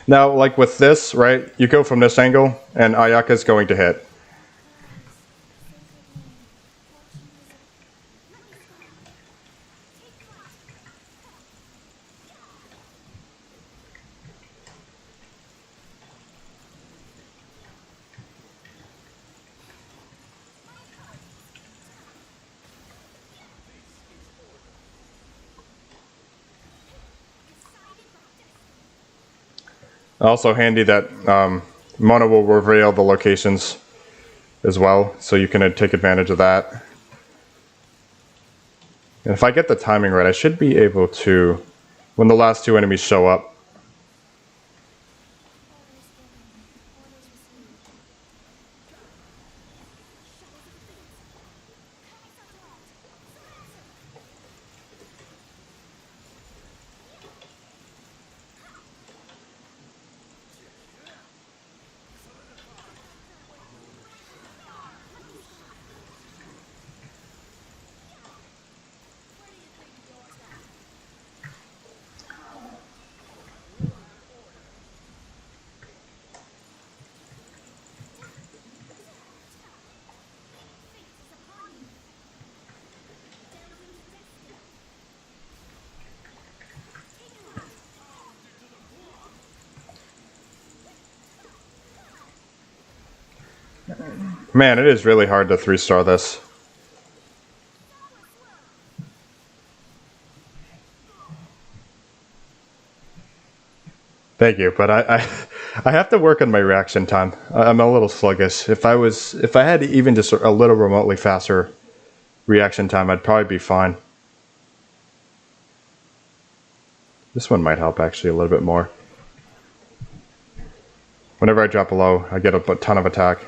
Now, like with this, right, you go from this angle, and Ayaka's going to hit. Also handy that Mona will reveal the locations as well, so you can take advantage of that. And if I get the timing right, I should be able to, when the last two enemies show up. Man, it is really hard to 3-star this. Thank you, but I have to work on my reaction time. I'm a little sluggish. If I had even just a little remotely faster reaction time, I'd probably be fine. This one might help actually a little bit more. Whenever I drop below, I get a ton of attack.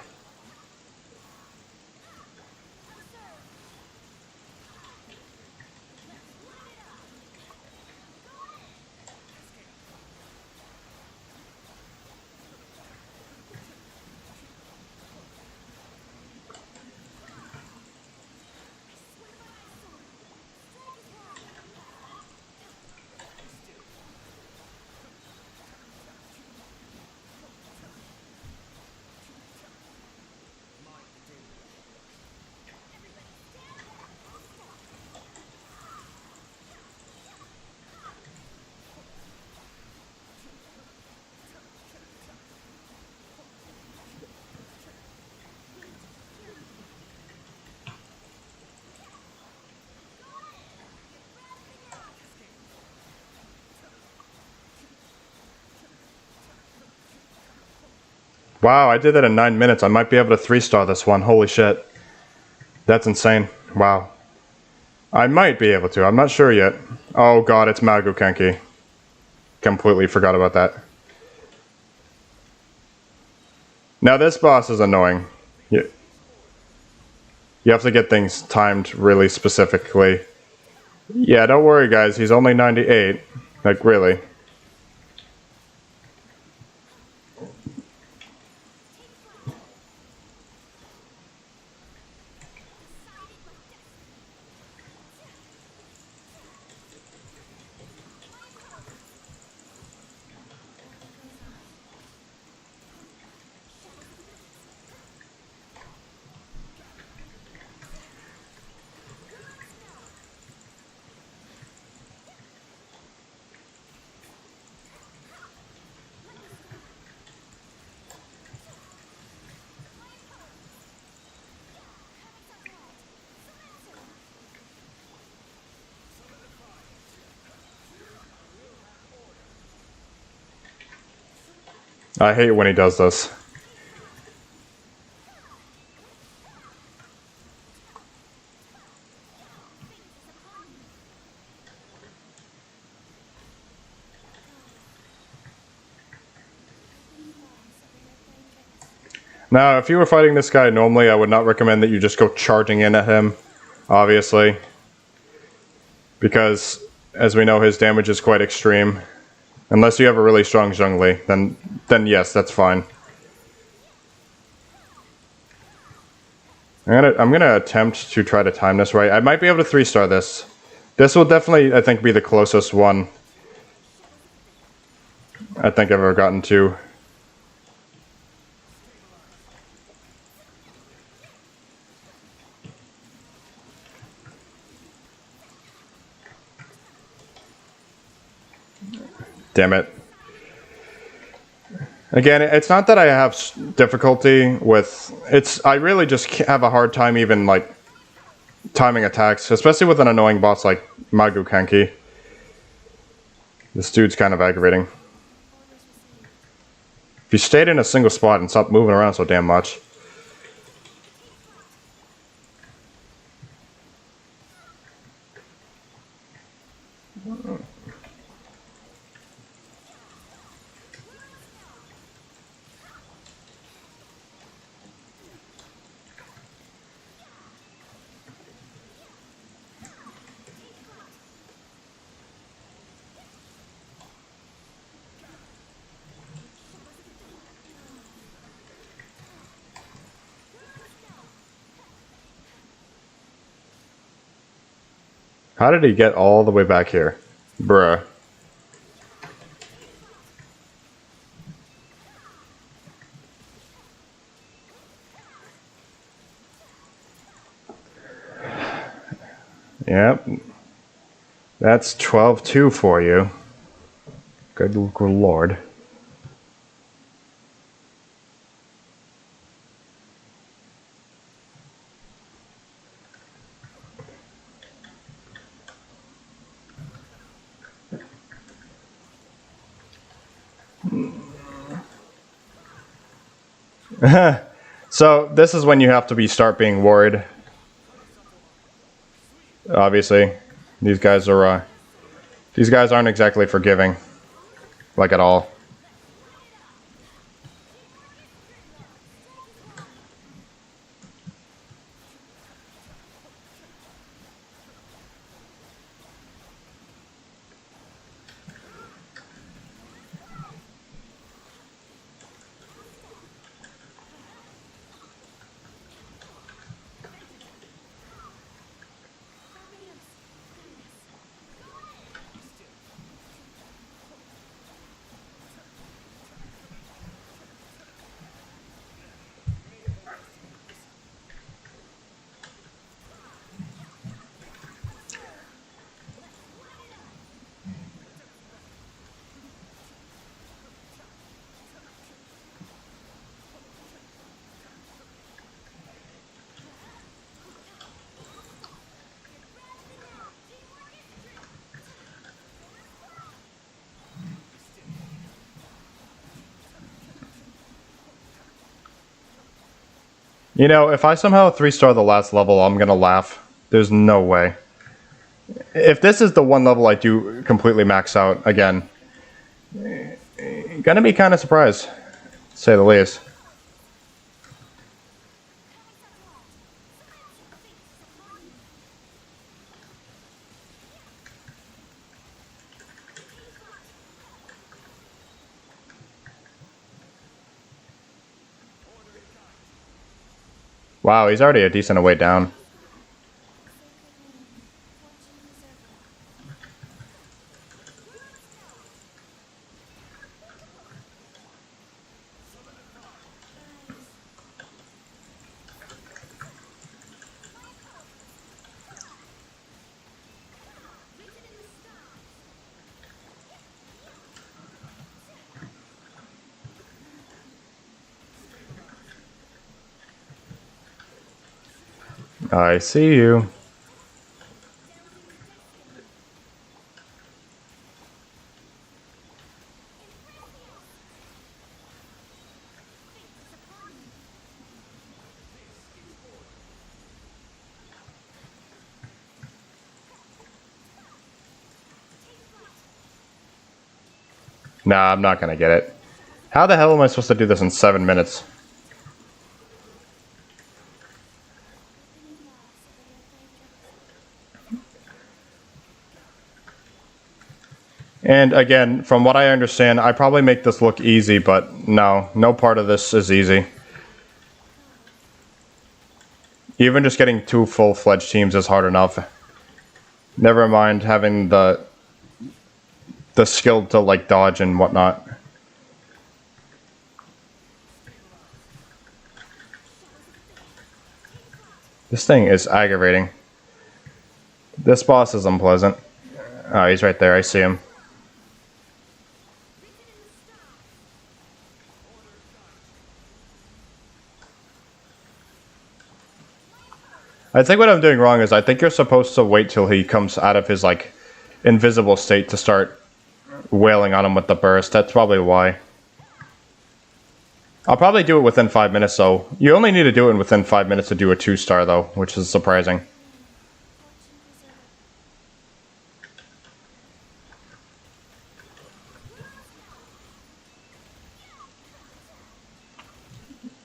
Wow, I did that in 9 minutes. I might be able to 3-star this one. Holy shit. That's insane. Wow. I might be able to. I'm not sure yet. Oh god, it's Magukenki. Completely forgot about that. Now this boss is annoying. You have to get things timed really specifically. Yeah, don't worry guys, he's only 98. Like, really. I hate when he does this. Now, if you were fighting this guy normally, I would not recommend that you just go charging in at him, obviously. Because, as we know, his damage is quite extreme. Unless you have a really strong Zhongli, then yes, that's fine. I'm gonna attempt to try to time this right. I might be able to 3-star this. This will definitely, I think, be the closest one I think I've ever gotten to. Damn it. Again, it's not that I have difficulty with... I really just have a hard time even, like, timing attacks. Especially with an annoying boss like Magukenki. This dude's kind of aggravating. If you stayed in a single spot and stopped moving around so damn much... How did he get all the way back here? Bruh. Yep. That's 12-2 for you. Good lord. So this is when you have to start being worried. Obviously, these guys aren't exactly forgiving, like at all. You know, if I somehow 3-star the last level, I'm gonna laugh. There's no way. If this is the one level I do completely max out again, gonna be kind of surprised, to say the least. Wow, he's already a decent way down. I see you. Nah, I'm not gonna get it. How the hell am I supposed to do this in 7 minutes? And again, from what I understand, I probably make this look easy, but no part of this is easy. Even just getting 2 full-fledged teams is hard enough. Never mind having the skill to, like, dodge and whatnot. This thing is aggravating. This boss is unpleasant. Oh, he's right there. I see him. I think what I'm doing wrong is I think you're supposed to wait till he comes out of his, like, invisible state to start wailing on him with the burst. That's probably why. I'll probably do it within 5 minutes, though. You only need to do it within 5 minutes to do a 2-star, though, which is surprising.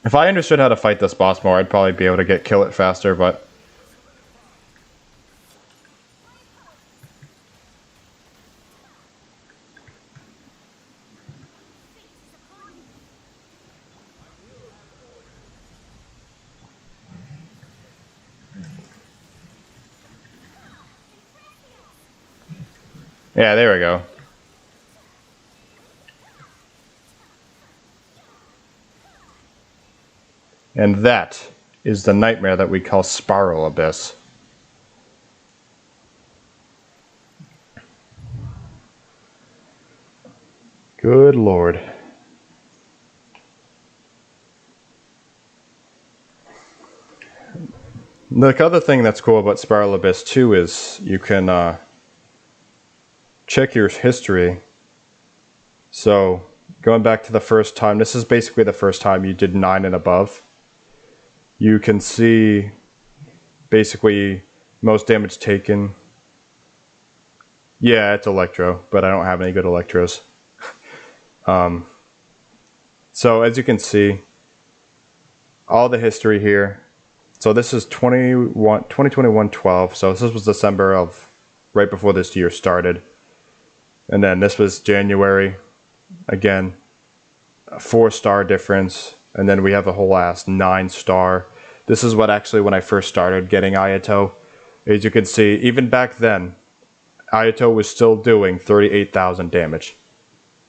If I understood how to fight this boss more, I'd probably be able to kill it faster, but... yeah, there we go. And that is the nightmare that we call Spiral Abyss. Good lord. The other thing that's cool about Spiral Abyss 2 is you can check your history. So, going back to the first time, this is basically the first time you did 9 and above. You can see basically most damage taken. Yeah, it's Electro, but I don't have any good Electros. So as you can see, all the history here. So this is 2021-12, so this was December of right before this year started. And then this was January, again, a 4-star difference. And then we have a whole ass 9-star. This is what actually when I first started getting Ayato. As you can see, even back then, Ayato was still doing 38,000 damage.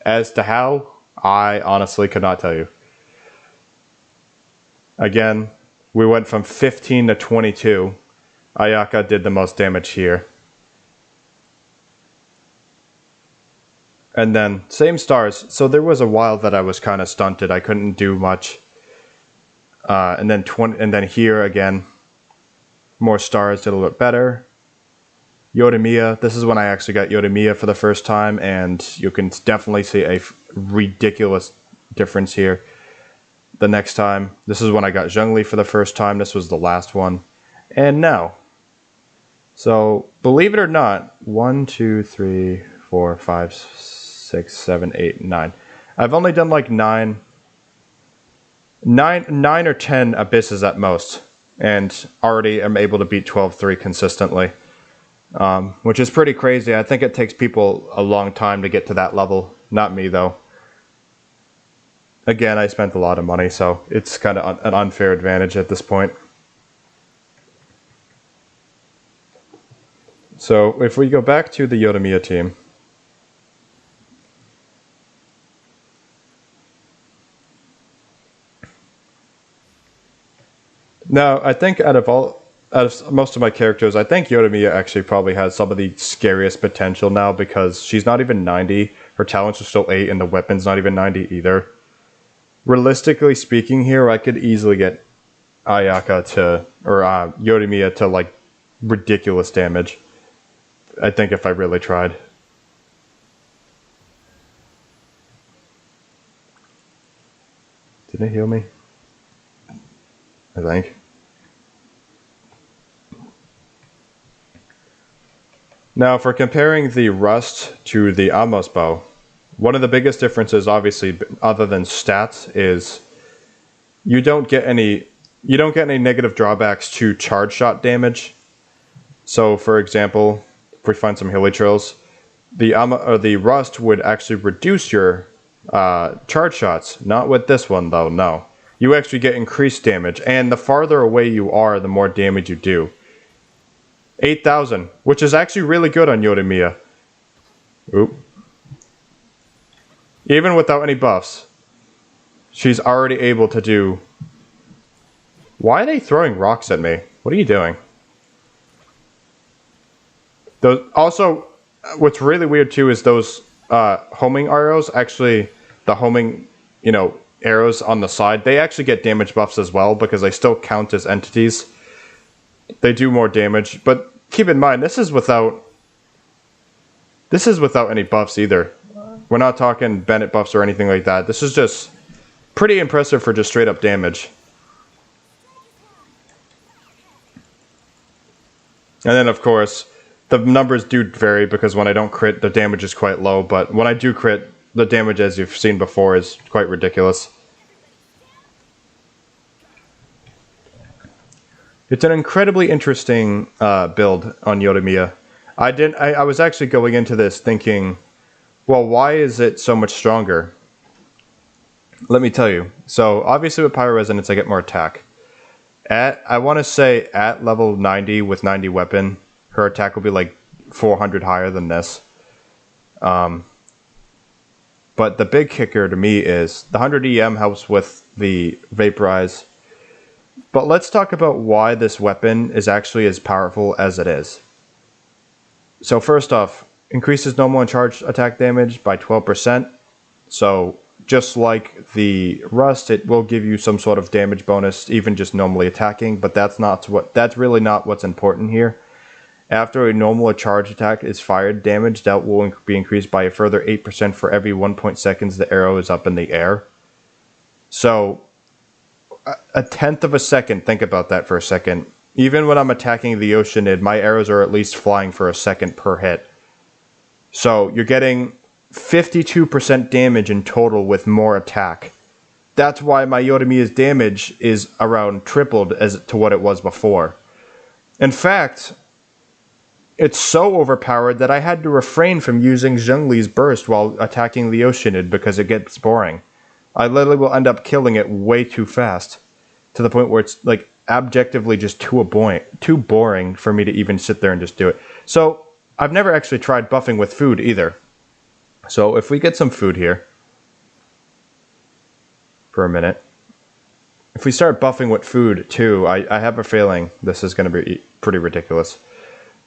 As to how, I honestly could not tell you. Again, we went from 15 to 22. Ayaka did the most damage here. And then, same stars. So there was a while that I was kind of stunted. I couldn't do much. And then here again, more stars, did a little bit better. Yodomia. This is when I actually got Yodomia for the first time, and you can definitely see a ridiculous difference here. the next time. This is when I got Zhongli for the first time. This was the last one. And now. So, believe it or not, 1, 2, 3, 4, 5, 6, 7, 8, 9. I've only done like 9 or 10 abysses at most. And already am able to beat 12-3 consistently. Which is pretty crazy. I think it takes people a long time to get to that level. Not me, though. Again, I spent a lot of money, so it's kind of an unfair advantage at this point. So, if we go back to the Yodomia team. Now, I think out of most of my characters, I think Yodomia actually probably has some of the scariest potential now because she's not even 90, her talents are still 8, and the weapon's not even 90 either. Realistically speaking here, I could easily get Ayaka to, or Yodomia to like ridiculous damage. I think if I really tried. Did it heal me? I think. Now, for comparing the Rust to the Amos bow, one of the biggest differences, obviously, other than stats, is you don't get any negative drawbacks to charge shot damage. So, for example, if we find some hilly trails, the Rust would actually reduce your charge shots. Not with this one, though. No, you actually get increased damage, and the farther away you are, the more damage you do. 8,000, which is actually really good on Yodomia. Oop. Even without any buffs, she's already able to do... Why are they throwing rocks at me? What are you doing? Also, what's really weird too is those homing arrows, actually, the homing, arrows on the side, they actually get damage buffs as well because they still count as entities. They do more damage, but keep in mind, this is without any buffs either. We're not talking Bennett buffs or anything like that. This is just pretty impressive for just straight up damage. And then, of course, the numbers do vary because when I don't crit, the damage is quite low. But when I do crit, the damage, as you've seen before, is quite ridiculous. It's an incredibly interesting build on Yodomia. I was actually going into this thinking, well, why is it so much stronger? Let me tell you. So, obviously with Pyro Resonance, I get more attack. I want to say at level 90 with 90 weapon, her attack will be like 400 higher than this. But the big kicker to me is the 100 EM helps with the Vaporize. But let's talk about why this weapon is actually as powerful as it is. So first off, increases normal and charged attack damage by 12%. So just like the Rust, it will give you some sort of damage bonus, even just normally attacking, but that's really not what's important here. After a normal or charged attack is fired, damage dealt will be increased by a further 8% for every 1 seconds the arrow is up in the air. So, a tenth of a second, think about that for a second. Even when I'm attacking the Oceanid, my arrows are at least flying for a second per hit. So, you're getting 52% damage in total with more attack. That's why my Yodomiya's damage is around tripled as to what it was before. In fact, it's so overpowered that I had to refrain from using Zhongli's burst while attacking the Oceanid because it gets boring. I literally will end up killing it way too fast, to the point where it's like objectively just too boring for me to even sit there and just do it. So I've never actually tried buffing with food either. So if we get some food here for a minute, if we start buffing with food too, I have a feeling this is going to be pretty ridiculous.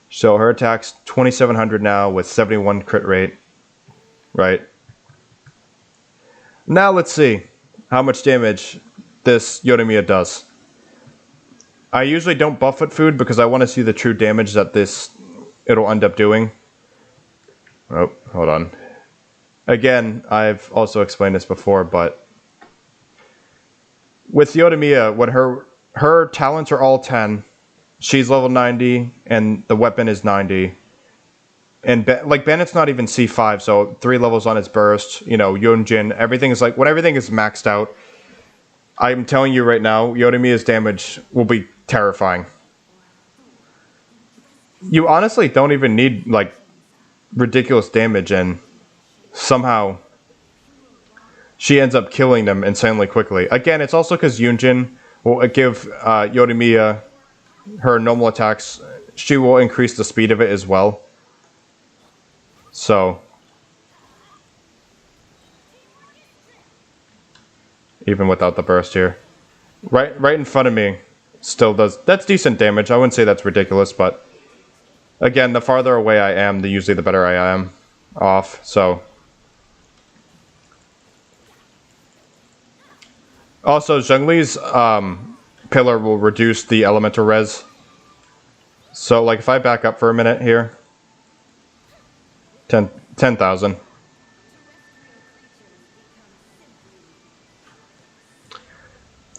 So her attack's 2700 now with 71 crit rate, right? Now let's see how much damage this Yodomiya does. I usually don't buff with food because I want to see the true damage that it'll end up doing. Oh, hold on. Again, I've also explained this before, but with Yodomiya, when her talents are all 10, she's level 90, and the weapon is 90. And like Bennett's not even C5, so 3 levels on its burst. You know, Yunjin, everything is like when everything is maxed out. I'm telling you right now, Yodomiya's damage will be terrifying. You honestly don't even need like ridiculous damage, and somehow she ends up killing them insanely quickly. Again, it's also because Yunjin will give Yodomiya her normal attacks. She will increase the speed of it as well. So, even without the burst here. Right in front of me still does... That's decent damage. I wouldn't say that's ridiculous, but... Again, the farther away I am, usually the better I am off, so... Also, Zhongli's pillar will reduce the elemental res. So, like, if I back up for a minute here... 10,000.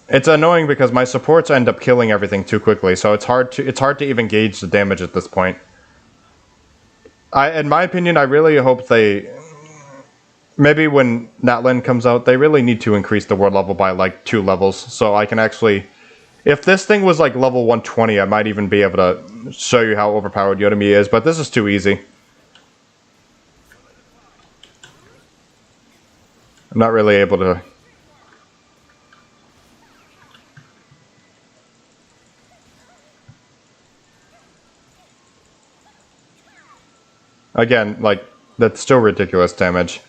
It's annoying because my supports end up killing everything too quickly, so it's hard to even gauge the damage at this point. In my opinion, I really hope they... Maybe when Natlan comes out, they really need to increase the world level by like 2 levels, so I can actually... If this thing was like level 120, I might even be able to show you how overpowered Yodomiya is, but this is too easy. I'm not really able to... Again, like, that's still ridiculous damage.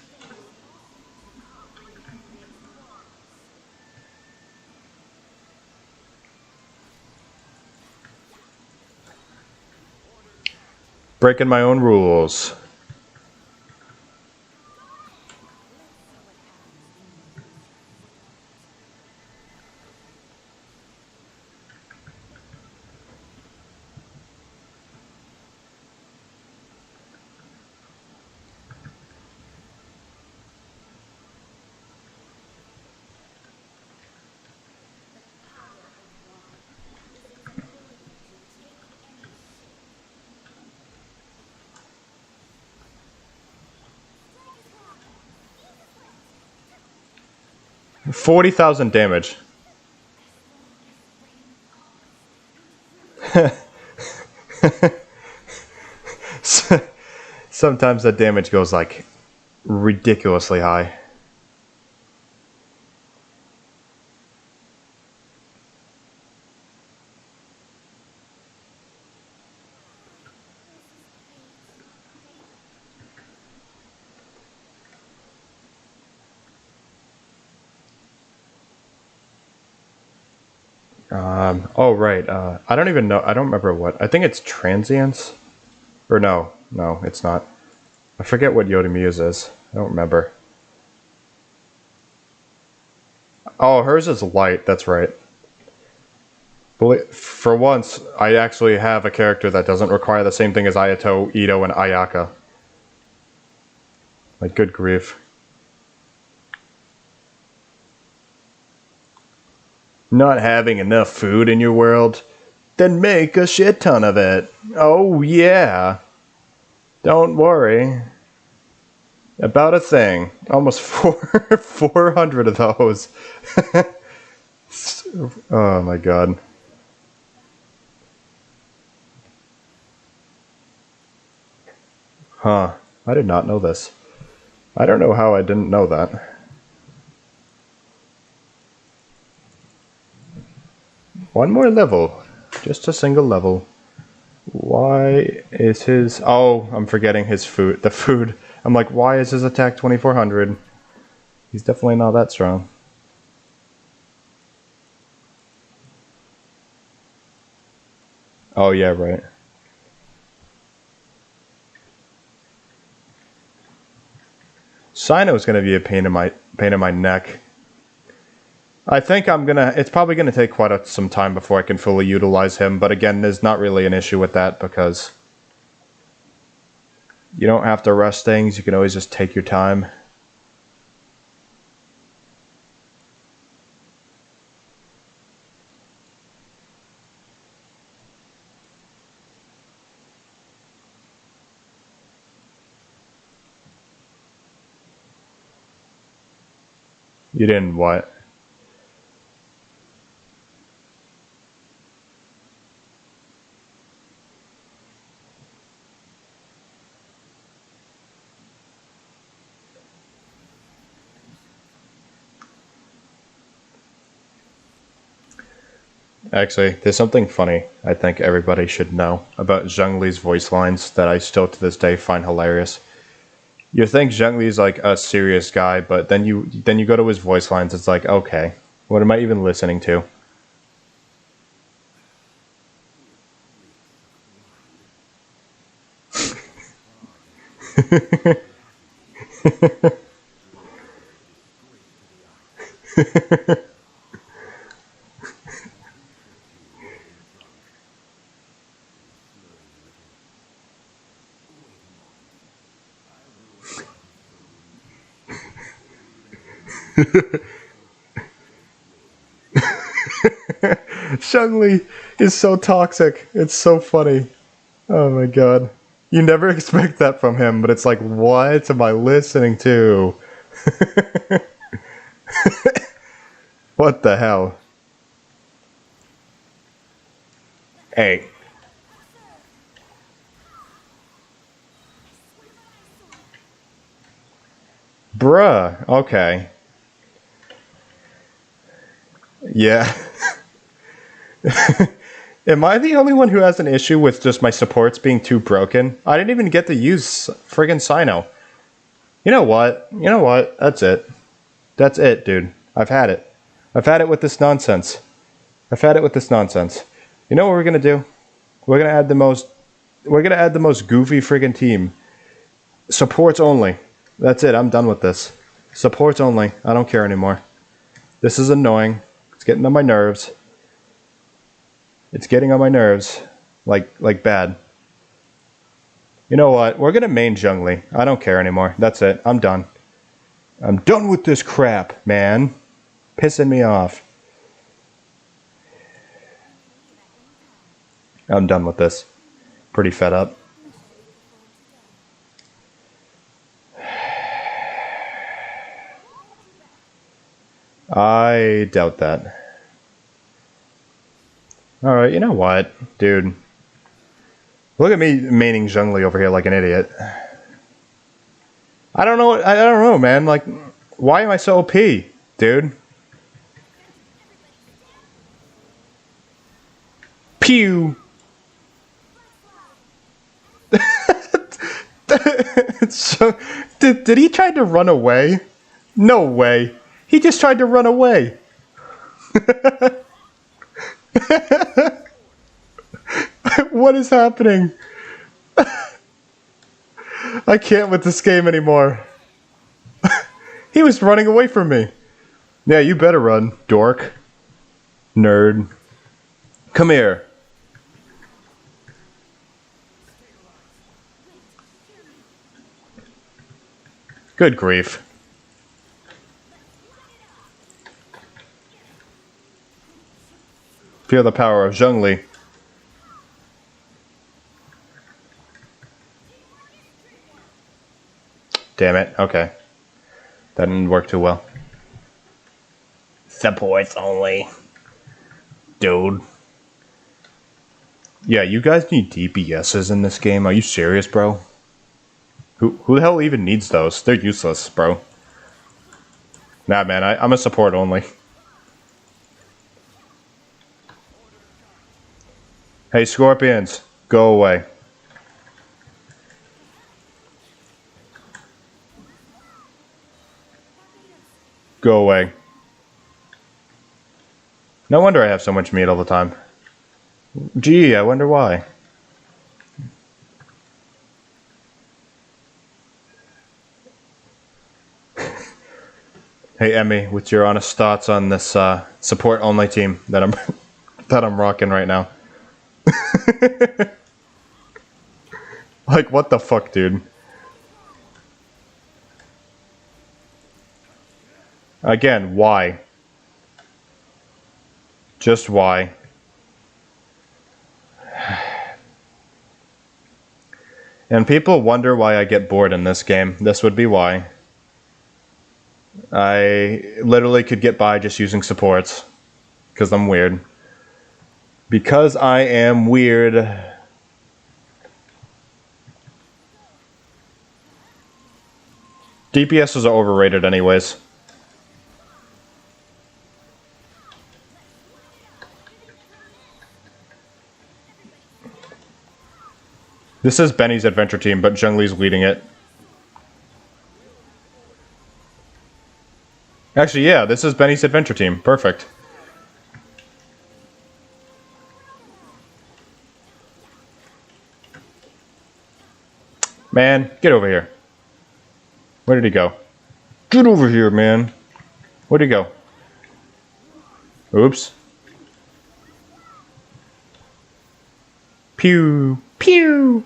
Breaking my own rules. $40,000 damage. Sometimes that damage goes like ridiculously high. Oh right, I don't even know, I don't remember what, I think it's transience? Or no, it's not. I forget what Yodomiya's is, I don't remember. Oh, hers is light, that's right. For once, I actually have a character that doesn't require the same thing as Ayato, Ito, and Ayaka. Like, good grief. Not having enough food in your world? Then make a shit ton of it. Oh yeah. Don't worry. About a thing. Almost 400 of those. Oh my god. Huh. I did not know this. I don't know how I didn't know that. One more level. Just a single level. Why is his... Oh, I'm forgetting his food. The food. I'm like, why is his attack 2400? He's definitely not that strong. Oh yeah, right. Sino's gonna be a pain in my neck. I think it's probably gonna take quite some time before I can fully utilize him, but again, there's not really an issue with that because you don't have to rush things, you can always just take your time. You didn't what? Actually, there's something funny I think everybody should know about Zhongli's voice lines that I still to this day find hilarious. You think Zhongli's like a serious guy, but then you go to his voice lines, it's like, okay, what am I even listening to? Zhongli is so toxic. It's so funny. Oh my god. You never expect that from him, but it's like, what am I listening to? What the hell? Hey. Bruh. Okay. Yeah. Am I the only one who has an issue with just my supports being too broken? I didn't even get to use friggin' Sino. You know what? You know what? That's it. That's it, dude. I've had it. I've had it with this nonsense. I've had it with this nonsense. You know what we're gonna do? We're gonna add the most goofy friggin' team. Supports only. That's it. I'm done with this. Supports only. I don't care anymore. This is annoying. It's getting on my nerves. It's getting on my nerves. Like bad. You know what? We're gonna main Zhongli. I don't care anymore. That's it. I'm done. I'm done with this crap, man. Pissing me off. I'm done with this. Pretty fed up. I doubt that. Alright, you know what, dude? Look at me maining Zhongli over here like an idiot. I don't know, man. Like, why am I so OP, dude? Pew! So, did he try to run away? No way. He just tried to run away. What is happening? I can't with this game anymore. He was running away from me. Yeah, you better run, dork. Nerd. Come here. Good grief. Feel the power of Zhongli. Damn it. Okay. That didn't work too well. Supports only. Dude. Yeah, you guys need DPSs in this game. Are you serious, bro? Who the hell even needs those? They're useless, bro. Nah, man, I'm a support only. Hey, Scorpions, go away. Go away. No wonder I have so much meat all the time. Gee, I wonder why. Hey, Emmy, what's your honest thoughts on this support-only team that I'm that I'm rocking right now? Like, what the fuck, dude? Again, why? Just why? And people wonder why I get bored in this game. This would be why. I literally could get by just using supports. Because I'm weird. Because I am weird. DPSs are overrated anyways. This is Benny's adventure team, but Zhongli's leading it. Actually, yeah, this is Benny's adventure team. Perfect. Man, get over here. Where did he go? Get over here, man. Where'd he go? Oops. Pew. Pew.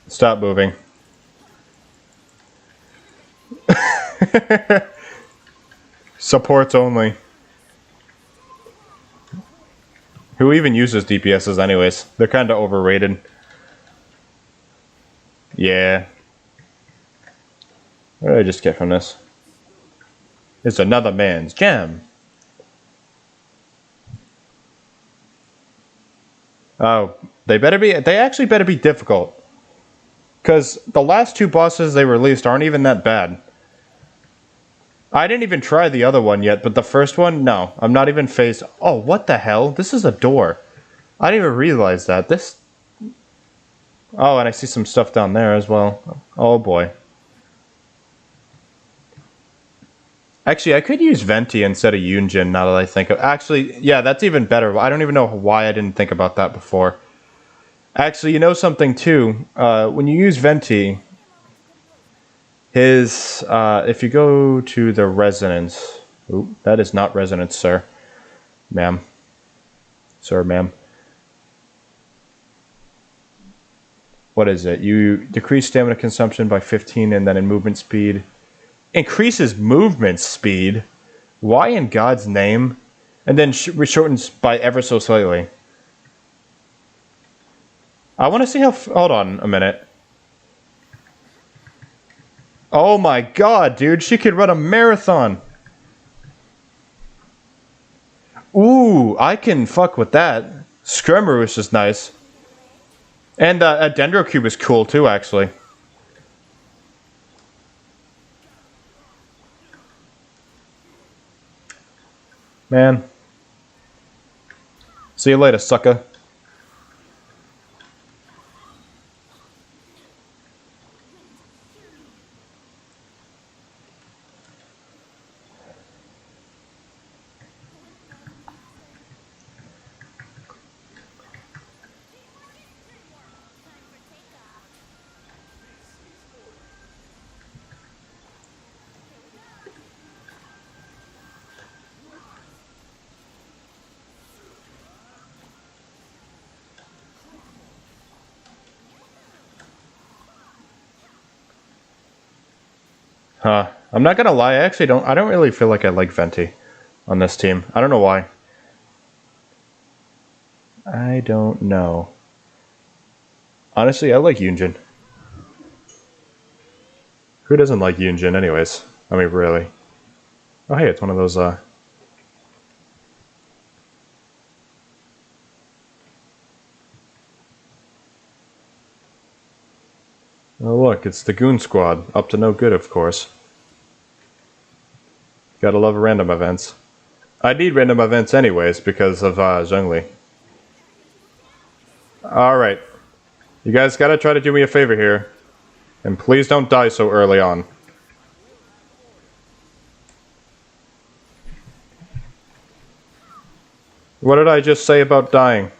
Stop moving. Supports only. Who even uses DPSs anyways? They're kind of overrated. Yeah. What did I just get from this? It's another man's gem. Oh, they actually better be difficult. Because the last two bosses they released aren't even that bad. I didn't even try the other one yet, but the first one, no. I'm not even phased. Oh, what the hell? This is a door. I didn't even realize that. This... Oh, and I see some stuff down there as well. Oh, boy. Actually, I could use Venti instead of Yunjin now that I think of... Actually, yeah, that's even better. I don't even know why I didn't think about that before. Actually, you know something, too? When you use Venti... if you go to the resonance... Ooh, that is not resonance, sir. Ma'am. Sir, ma'am. What is it? You decrease stamina consumption by 15 and then in movement speed. Increases movement speed? Why in God's name? And then shortens by ever so slightly. I want to see how... Hold on a minute. Oh my god, dude. She could run a marathon. Ooh, I can fuck with that. Skirmish is nice. And a Dendrocube is cool too, actually. Man. See you later, sucker. Huh. I'm not gonna lie, I don't really feel like I like Venti on this team. I don't know why. I don't know. Honestly, I like Yunjin. Who doesn't like Yunjin anyways? I mean, really. Oh hey, it's one of those, Oh look, it's the Goon Squad. Up to no good, of course. Gotta love random events. I need random events anyways because of Zhongli. Alright. You guys gotta try to do me a favor here. And please don't die so early on. What did I just say about dying?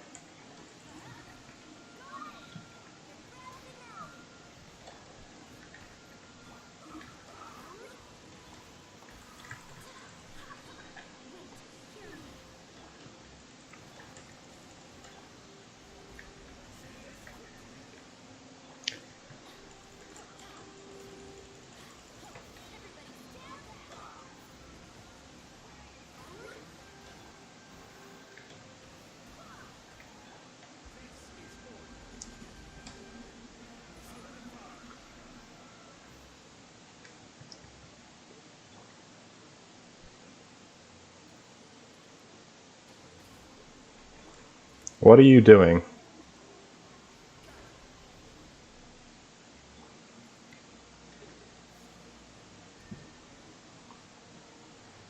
What are you doing?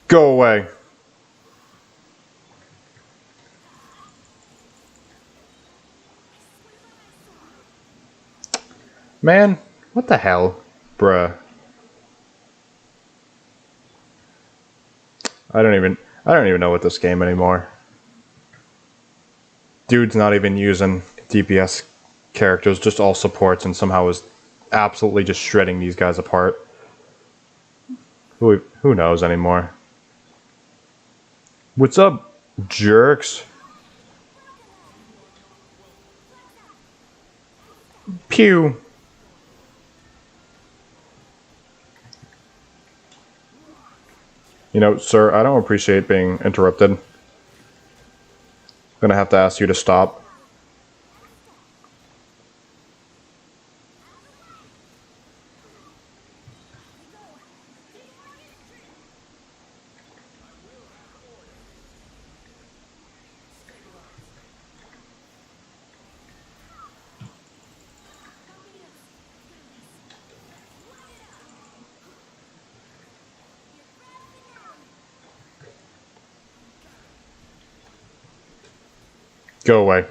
Go away. Man, what the hell? Bruh. I don't even know what this game anymore. Dude's not even using DPS characters, just all supports, and somehow is absolutely just shredding these guys apart. Who knows anymore? What's up, jerks? Pew. You know, sir, I don't appreciate being interrupted. I'm gonna have to ask you to stop. Go away.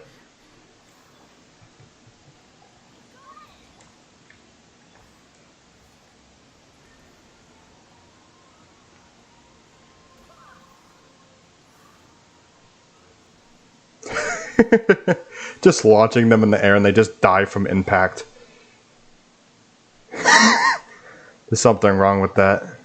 Just launching them in the air and they just die from impact. There's something wrong with that.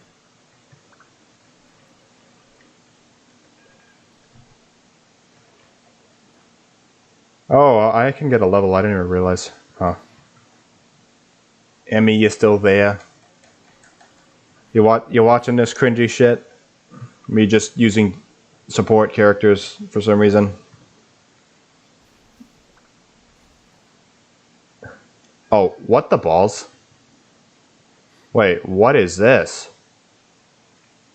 Oh, I can get a level. I didn't even realize. Huh. Emmy, you still there? You watching this cringy shit? Me just using support characters for some reason. Oh, what the balls? Wait, what is this?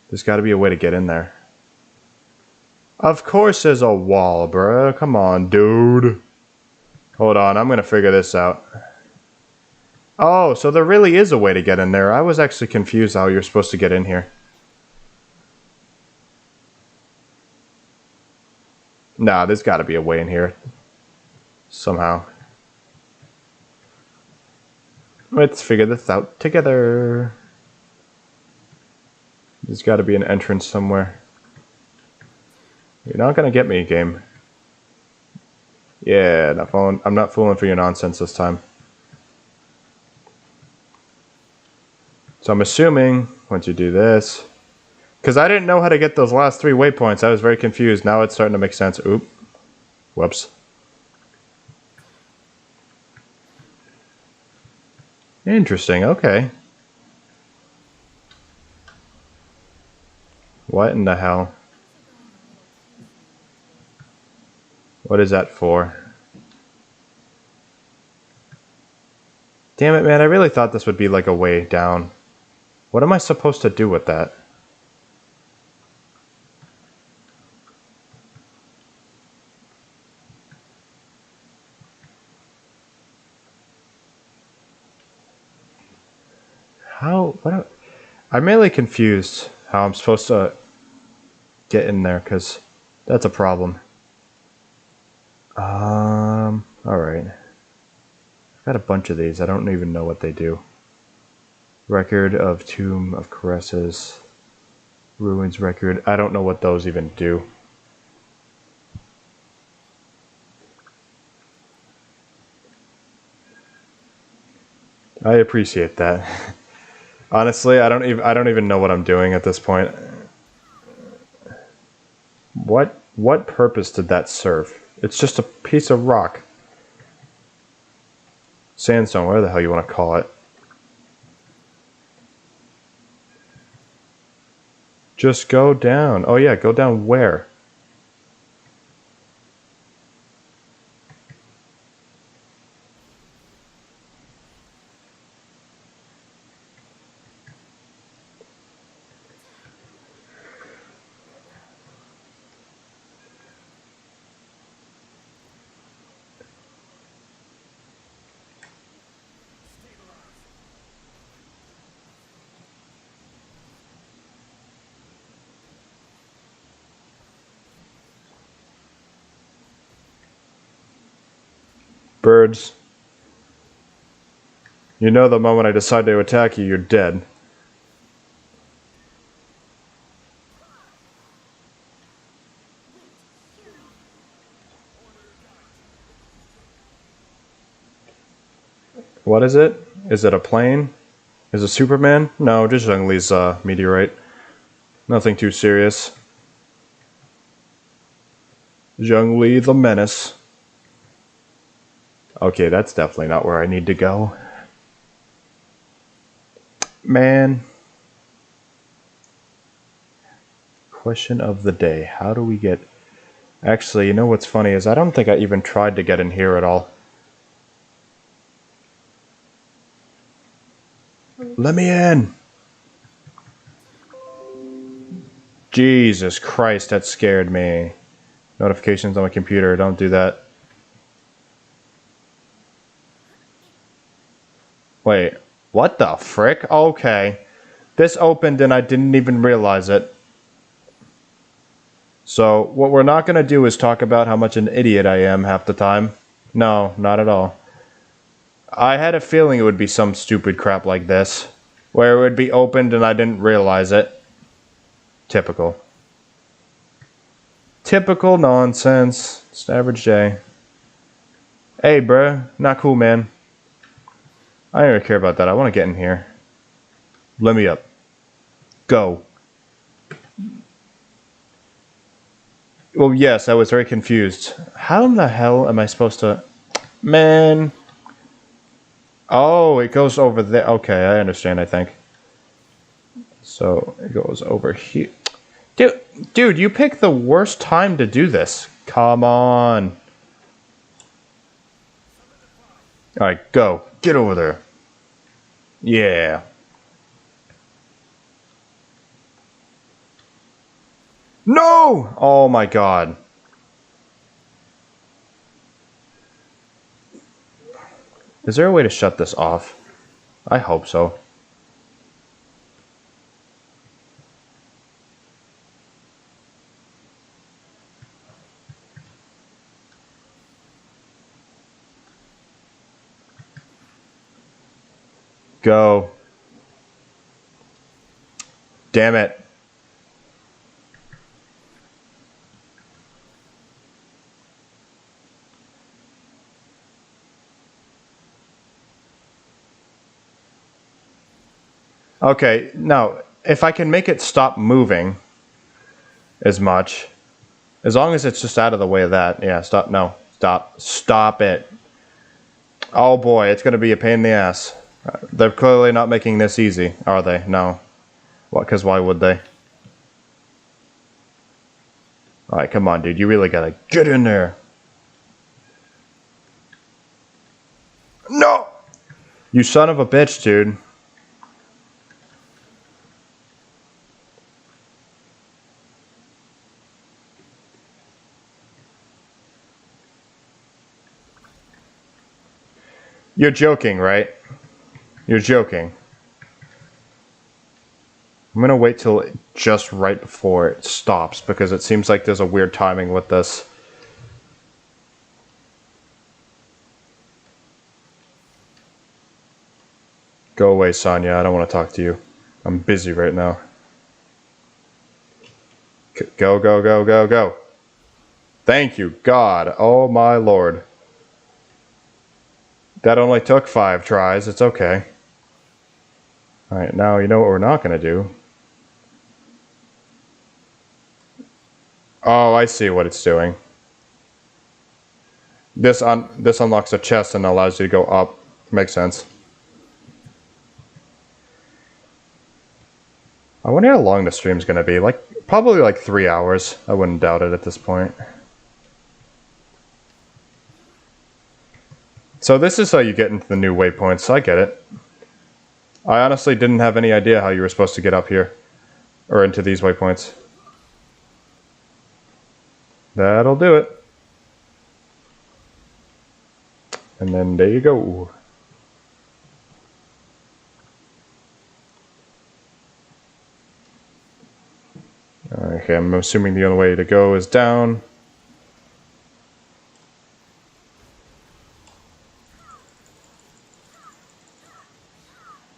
There's got to be a way to get in there. Of course there's a wall, bruh. Come on, dude. Hold on, I'm gonna figure this out. Oh, so there really is a way to get in there. I was actually confused how you're supposed to get in here. Nah, there's got to be a way in here. Somehow. Let's figure this out together. There's got to be an entrance somewhere. You're not gonna get me, game. Yeah, I'm not fooling for your nonsense this time. So I'm assuming once you do this, because I didn't know how to get those last 3 waypoints, I was very confused. Now it's starting to make sense. Oop. Whoops. Interesting, okay. What in the hell? What is that for? Damn it, man, I really thought this would be like a way down. What am I supposed to do with that? I'm really confused how I'm supposed to get in there, because that's a problem. Alright. I've got a bunch of these. I don't even know what they do. Record of Tomb of Caresses. Ruins record. I don't know what those even do. I appreciate that. Honestly, I don't even know what I'm doing at this point. What purpose did that serve? It's just a piece of rock. Sandstone, whatever the hell you want to call it. Just go down. Oh yeah, go down where? Birds. You know the moment I decide to attack you, you're dead. What is it? Is it a plane? Is it Superman? No, just Zhongli's meteorite. Nothing too serious. Zhongli the Menace. Okay, that's definitely not where I need to go. Man. Question of the day. How do we get... Actually, you know what's funny is I don't think I even tried to get in here at all. Let me in! Jesus Christ, that scared me. Notifications on my computer, don't do that. Wait, what the frick? Okay. This opened and I didn't even realize it. So, what we're not going to do is talk about how much an idiot I am half the time. No, not at all. I had a feeling it would be some stupid crap like this, where it would be opened and I didn't realize it. Typical. Typical nonsense. Just average day. Hey, bruh. Not cool, man. I don't even care about that. I want to get in here. Let me up. Go. Well, yes, I was very confused. How in the hell am I supposed to... Man. Oh, it goes over there. Okay, I understand, I think. So, it goes over here. Dude, you picked the worst time to do this. Come on. Alright, go. Get over there. Yeah. No! Oh my god. Is there a way to shut this off? I hope so. Go. Damn it. Okay, now, if I can make it stop moving as much, as long as it's just out of the way of that. Yeah, stop. No, stop. Stop it. Oh boy, it's going to be a pain in the ass. They're clearly not making this easy, are they? No. What? Because why would they? Alright, come on, dude. You really gotta get in there. No! You son of a bitch, dude. You're joking, right? You're joking. I'm gonna wait till just right before it stops because it seems like there's a weird timing with this. Go away, Sonya. I don't want to talk to you. I'm busy right now. Go, go, go, go, go. Thank you, God. Oh my lord. That only took 5 tries. It's okay. Alright, now you know what we're not gonna do. Oh, I see what it's doing. This unlocks a chest and allows you to go up. Makes sense. I wonder how long the stream's gonna be. Probably like 3 hours. I wouldn't doubt it at this point. So this is how you get into the new waypoints. I get it. I honestly didn't have any idea how you were supposed to get up here. Or into these waypoints. That'll do it. And then there you go. Okay, I'm assuming the only way to go is down.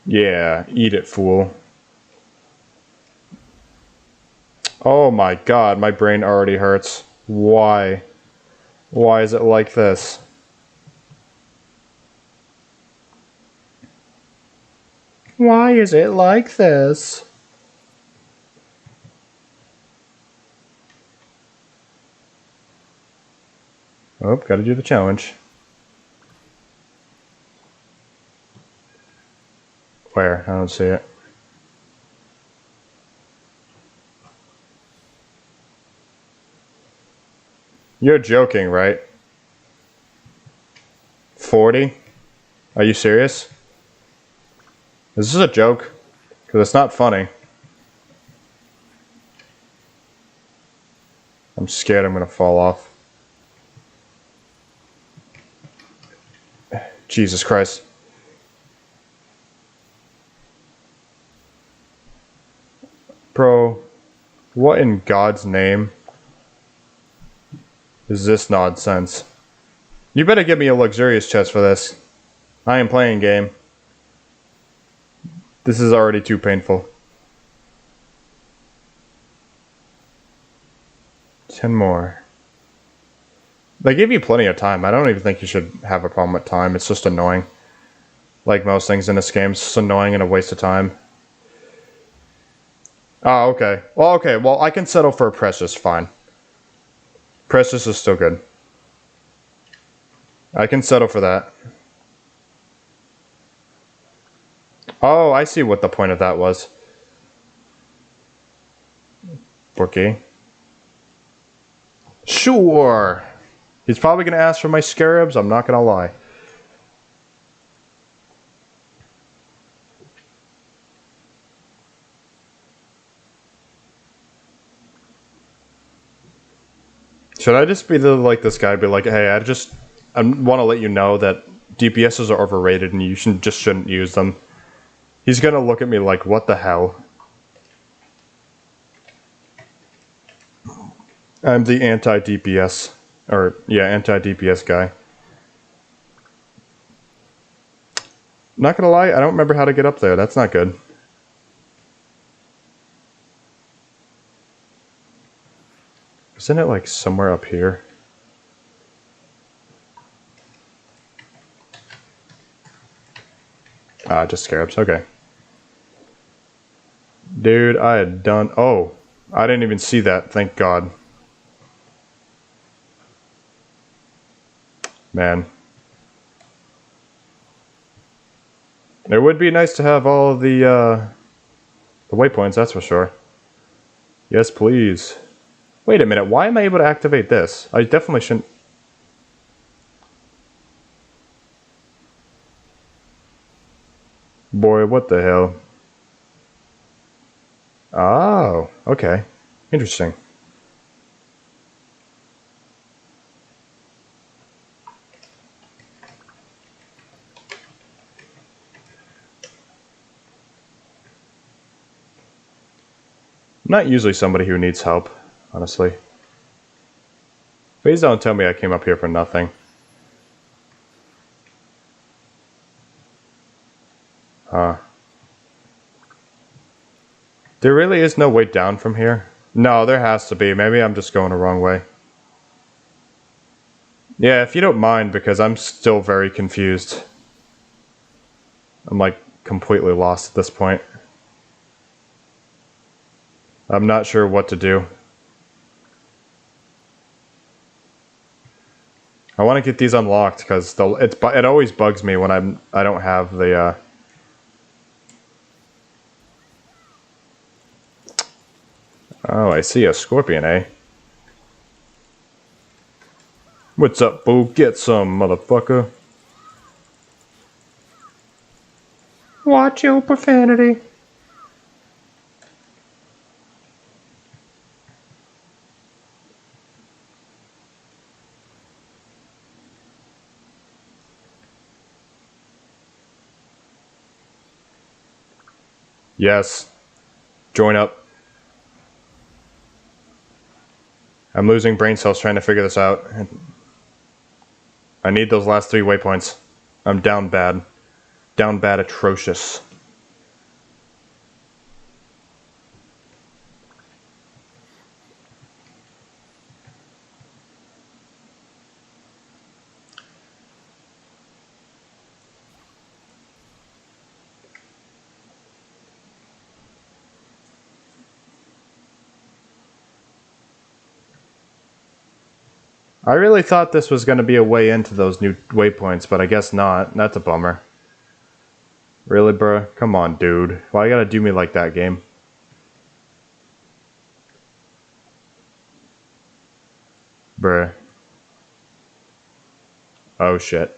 Yeah, eat it, fool. Oh my god, my brain already hurts. Why? Why is it like this? Why is it like this? Oh, gotta do the challenge. Where? I don't see it. You're joking, right? 40? Are you serious? Is this a joke? Because it's not funny. I'm scared I'm gonna fall off. Jesus Christ. Bro, what in God's name is this nonsense? You better give me a luxurious chest for this. I am playing game. This is already too painful. 10 more. They give you plenty of time. I don't even think you should have a problem with time. It's just annoying. Like most things in this game, it's just annoying and a waste of time. Oh, okay. Well, okay. Well, I can settle for a Precious, fine. Precious is still good. I can settle for that. Oh, I see what the point of that was. Okay. Sure. He's probably going to ask for my scarabs, I'm not going to lie. Should I just be like this guy, be like, hey, I want to let you know that DPSs are overrated and you shouldn't use them. He's going to look at me like, what the hell? I'm the anti-DPS, or yeah, anti-DPS guy. Not gonna lie, I don't remember how to get up there. That's not good. Isn't it like somewhere up here? Ah, just scarabs. Okay. Dude, I had done... Oh, I didn't even see that. Thank God. Man. It would be nice to have all of the waypoints, that's for sure. Yes, please. Wait a minute, why am I able to activate this? I definitely shouldn't... Boy, what the hell? Oh, okay. Interesting. I'm not usually somebody who needs help, honestly. Please don't tell me I came up here for nothing. There really is no way down from here? No, there has to be. Maybe I'm just going the wrong way. Yeah, if you don't mind, because I'm still very confused. I'm like completely lost at this point. I'm not sure what to do. I want to get these unlocked because it always bugs me when I don't have the Oh, I see a scorpion, eh? What's up, boo? Get some, motherfucker. Watch your profanity. Yes. Join up. I'm losing brain cells trying to figure this out. I need those last 3 waypoints. I'm down bad. Down bad atrocious. I really thought this was going to be a way into those new waypoints, but I guess not. That's a bummer. Really, bruh? Come on, dude. Why you gotta do me like that, game? Bruh. Oh, shit.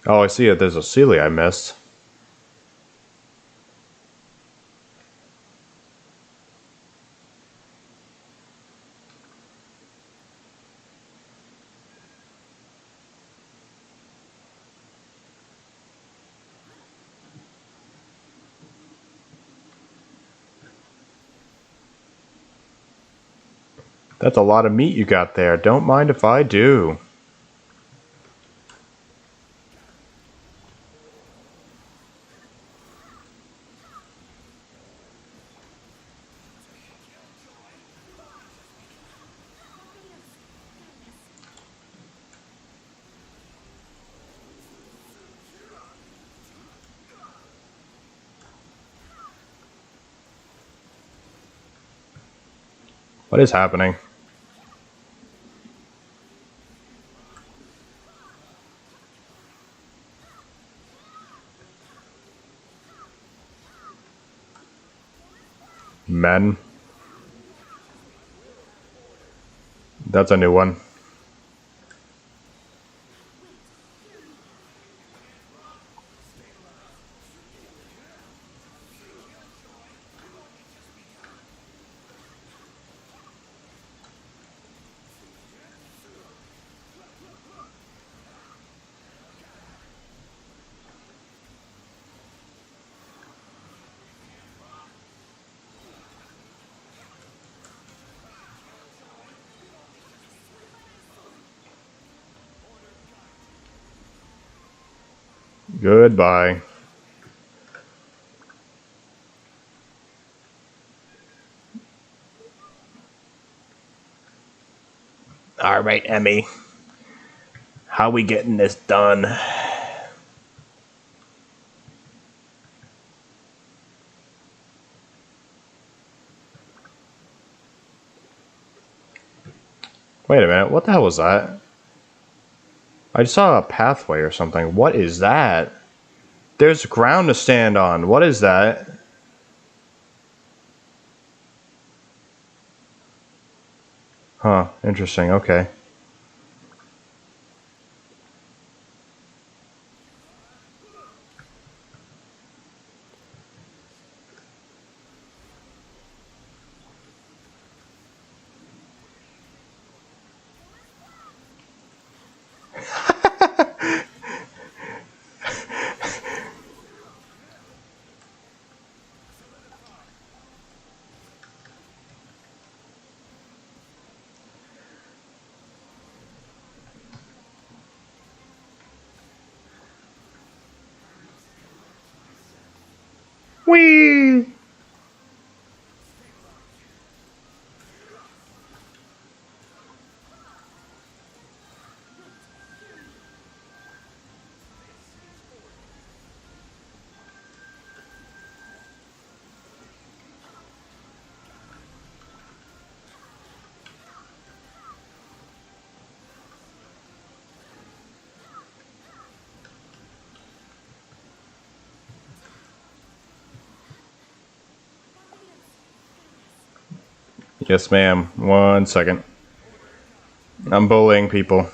Oh, I see it. There's a Sealy I missed. That's a lot of meat you got there. Don't mind if I do. What is happening? Men. That's a new one. Goodbye. All right, Emmy. How we getting this done? Wait a minute. What the hell was that? I saw a pathway or something. What is that? There's ground to stand on. What is that? Huh. Interesting. Okay. Whee! Yes, ma'am. 1 second. I'm bullying people.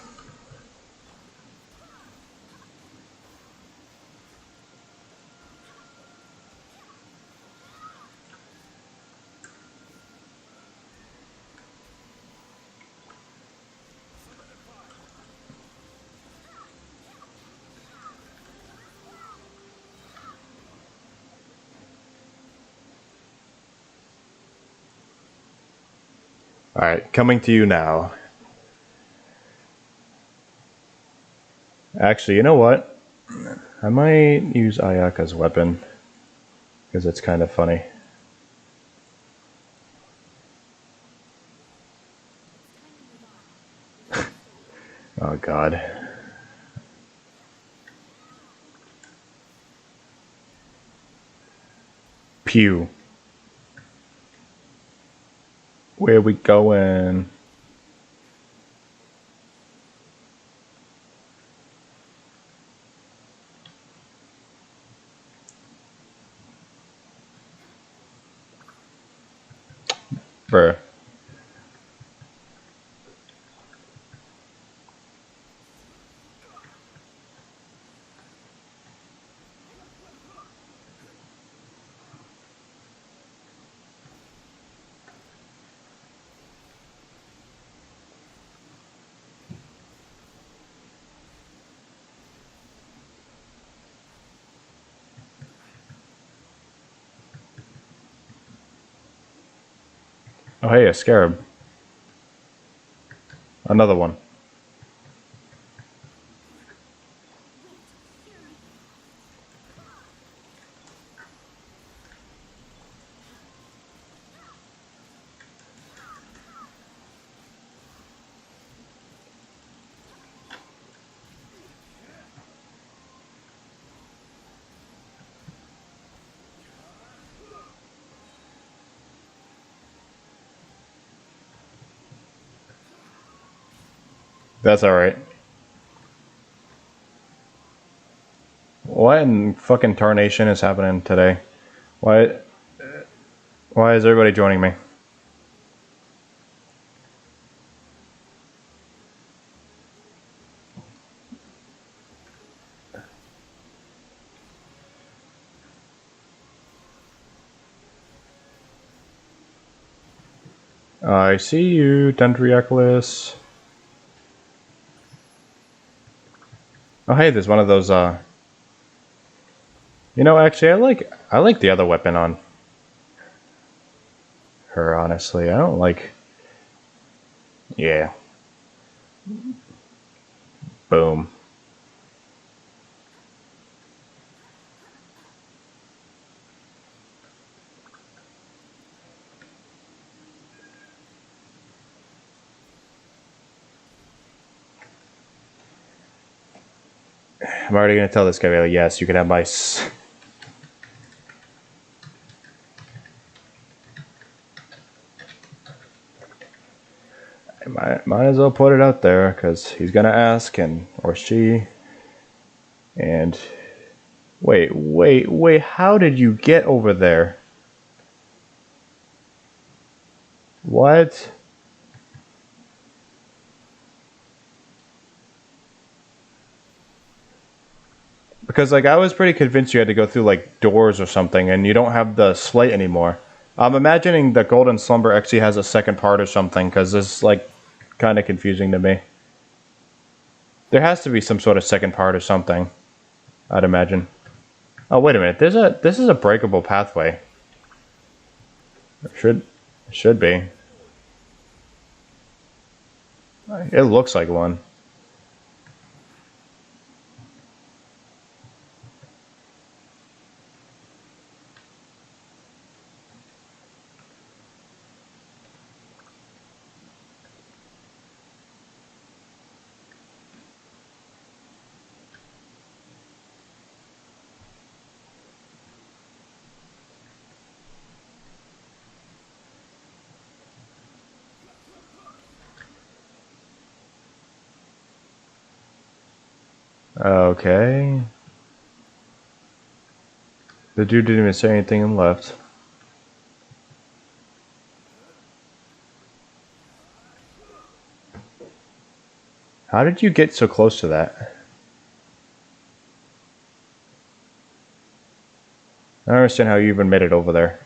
Alright, coming to you now. Actually, you know what? I might use Ayaka's weapon. Because it's kind of funny. Oh god. Pew. Where we going? Bruh. Oh hey, a scarab. Another one. That's alright. What in fucking tarnation is happening today? Why is everybody joining me? I see you, Dendriaclus. Oh hey, there's one of those you know, actually I like the other weapon on her, honestly. I don't like. Yeah. Boom. I'm already gonna tell this guy, like, yes, you can have my might as well put it out there, because he's gonna ask, and or she. And wait, how did you get over there? What? Because like I was pretty convinced you had to go through like doors or something, and you don't have the slate anymore. I'm imagining the Golden Slumber actually has a second part or something, because this is like kind of confusing to me. There has to be some sort of second part or something, I'd imagine. Oh wait a minute, this is a breakable pathway. Should be. It looks like one. Okay. The dude didn't even say anything and left. How did you get so close to that? I don't understand how you even made it over there.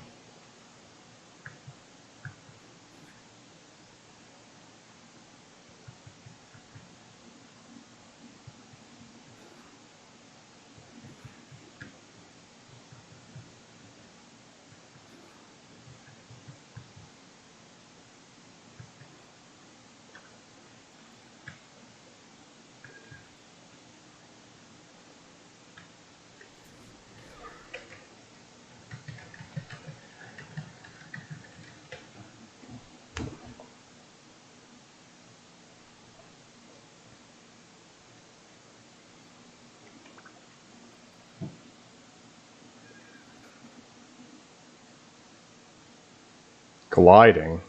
Gliding.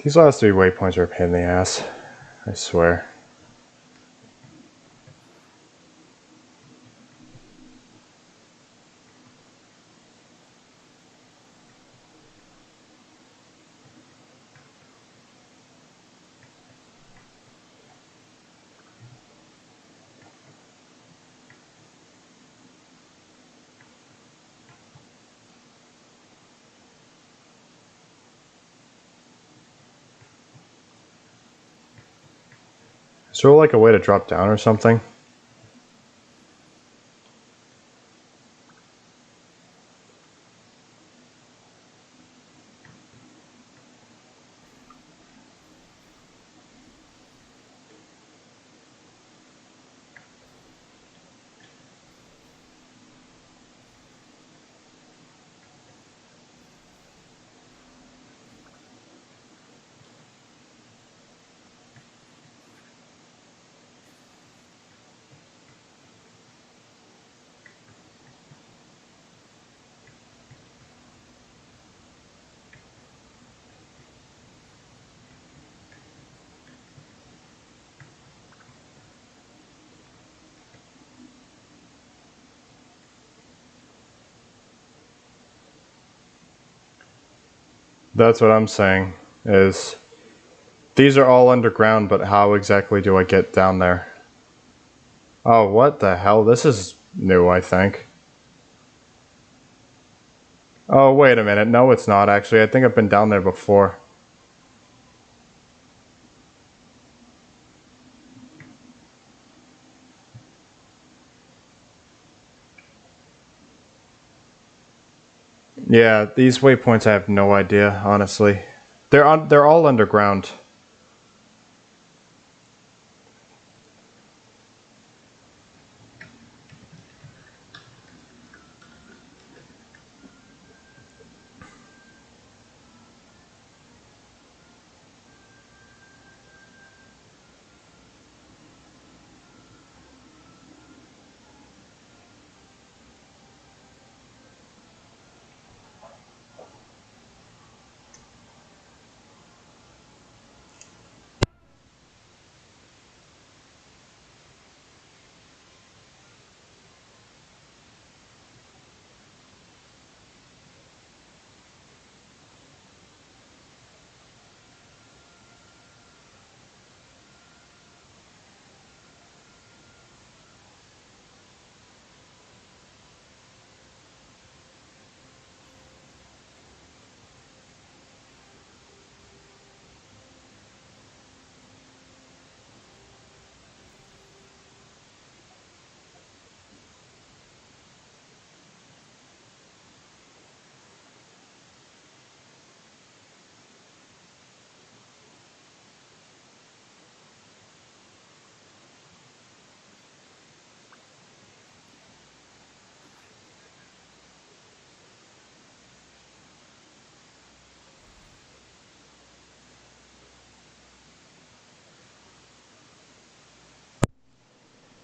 These last 3 waypoints are a pain in the ass. I swear. Is there like a way to drop down or something? That's what I'm saying, is these are all underground, but how exactly do I get down there? Oh, what the hell? This is new, I think. Oh, wait a minute. No, it's not, actually. I think I've been down there before. Yeah, these waypoints I have no idea, honestly. They're all underground.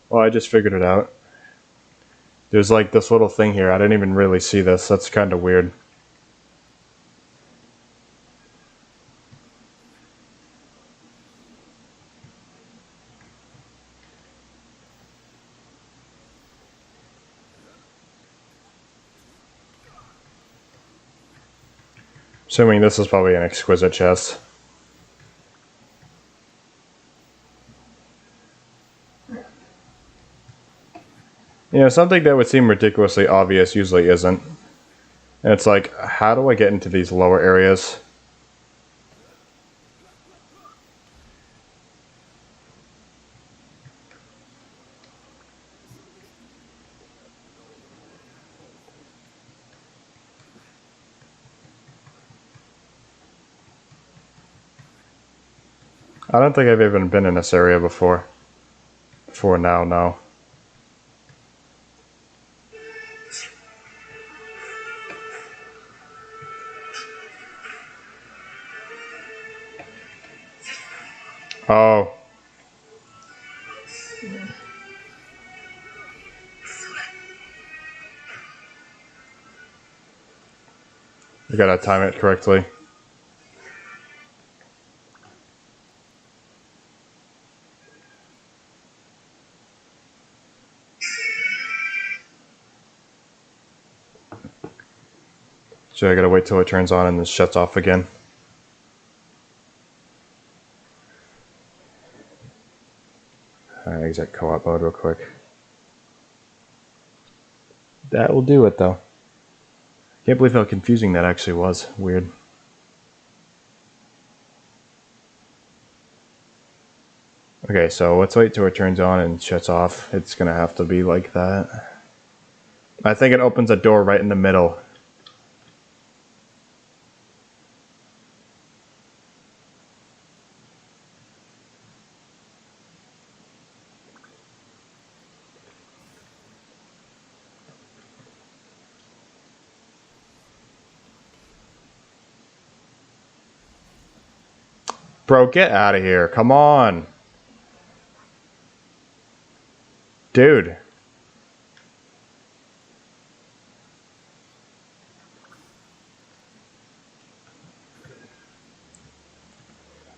Well, I just figured it out. There's like this little thing here. I didn't even really see this. That's kind of weird. Assuming this is probably an exquisite chest. You know, something that would seem ridiculously obvious usually isn't. And it's like, how do I get into these lower areas? I don't think I've even been in this area before. Before now, no. Oh. You gotta time it correctly. So I gotta wait till it turns on and then shuts off again. Alright, exit co-op mode real quick. That will do it though. Can't believe how confusing that actually was. Weird. Okay, so let's wait till it turns on and shuts off. It's gonna have to be like that. I think it opens a door right in the middle. Bro, get out of here. Come on. Dude.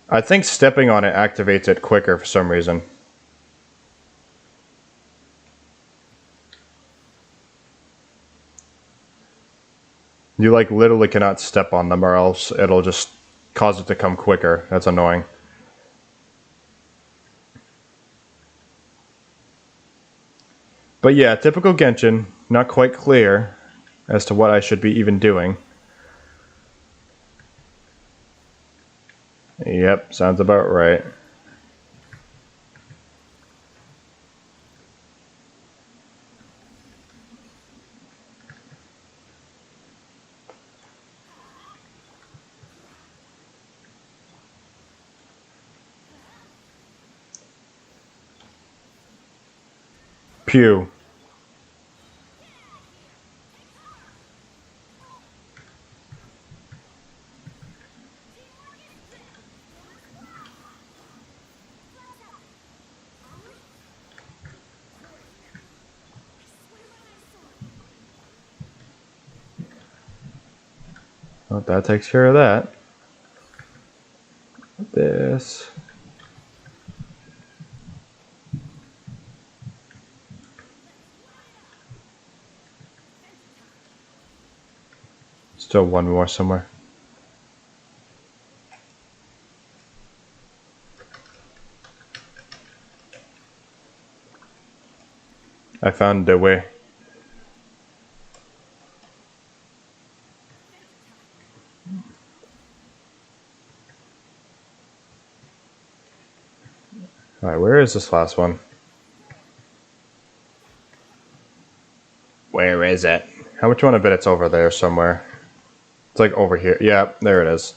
I think stepping on it activates it quicker for some reason. You like literally cannot step on them or else it'll just cause it to come quicker. That's annoying. But yeah, typical Genshin, not quite clear as to what I should be even doing. Yep, sounds about right. Pew. Well, that takes care of that. This. Still one more somewhere. I found the way. Alright, where is this last one? Where is it? How much one? I bet it's over there somewhere. It's like over here. Yeah, there it is.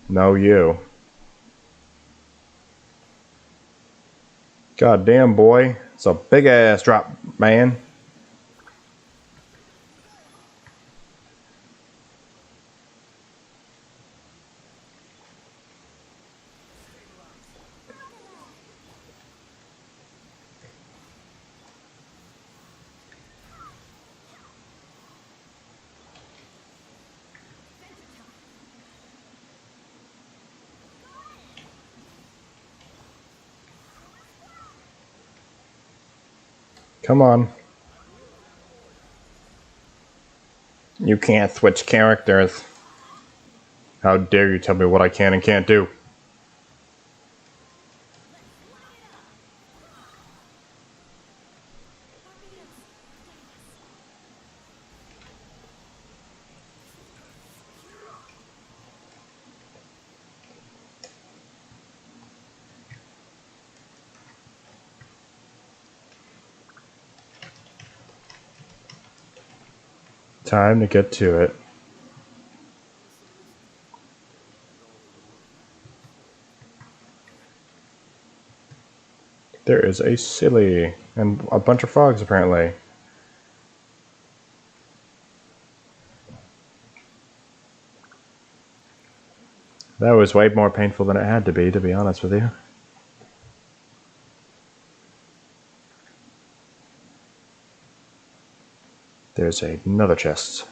No, you. God damn, boy. It's a big ass drop, man. Come on. You can't switch characters. How dare you tell me what I can and can't do? Time to get to it. There is a silly and a bunch of frogs apparently. That was way more painful than it had to be honest with you. There's another chest.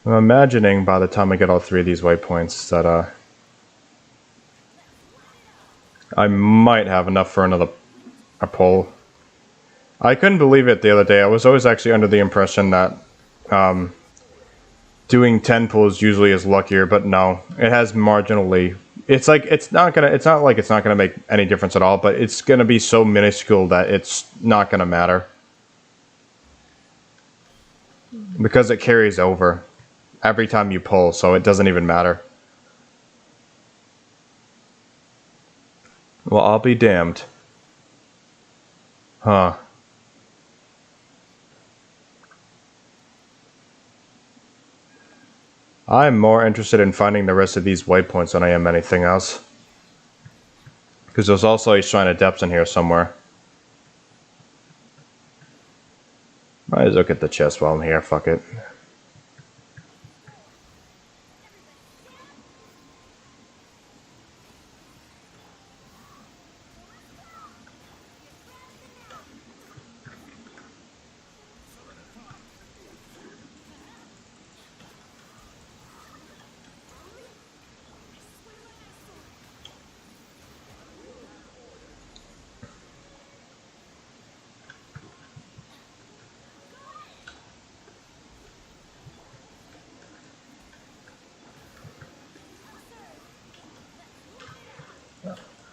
I'm imagining by the time I get all three of these waypoints that I might have enough for a pull. I couldn't believe it the other day. I was always actually under the impression that doing 10 pulls usually is luckier, but no, it has marginally. It's like it's not gonna make any difference at all, but it's gonna be so minuscule that it's not gonna matter because it carries over every time you pull, so it doesn't even matter. Well, I'll be damned. Huh. I'm more interested in finding the rest of these waypoints than I am anything else. Because there's also a Shrine of Depths in here somewhere. Might as well get the chest while I'm here, fuck it.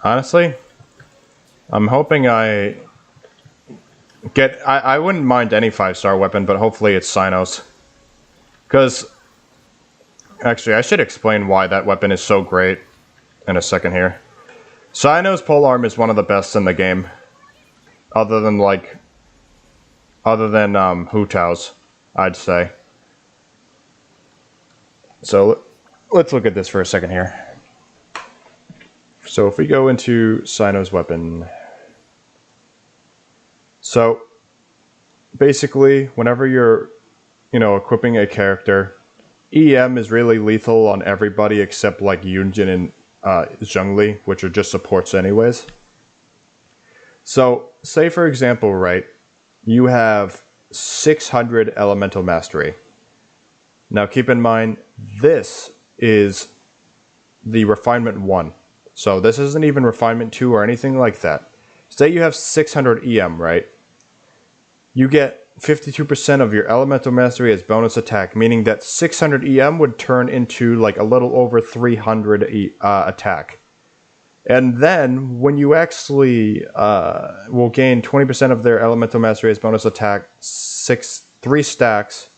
Honestly, I'm hoping I wouldn't mind any 5-star weapon, but hopefully it's Cynos. Because, actually, I should explain why that weapon is so great in a second here. Cynos polearm is one of the best in the game. Other than Hu Tao's, I'd say. So, let's look at this for a second here. So if we go into Cyno's weapon. So basically, whenever you're, equipping a character, EM is really lethal on everybody except like Yunjin and Zhongli, which are just supports anyways. So say for example, right, you have 600 elemental mastery. Now keep in mind, this is the refinement 1. So this isn't even refinement 2 or anything like that. Say you have 600 EM, right? You get 52% of your elemental mastery as bonus attack, meaning that 600 EM would turn into like a little over 300 attack. And then when you actually will gain 20% of their elemental mastery as bonus attack, 3 stacks.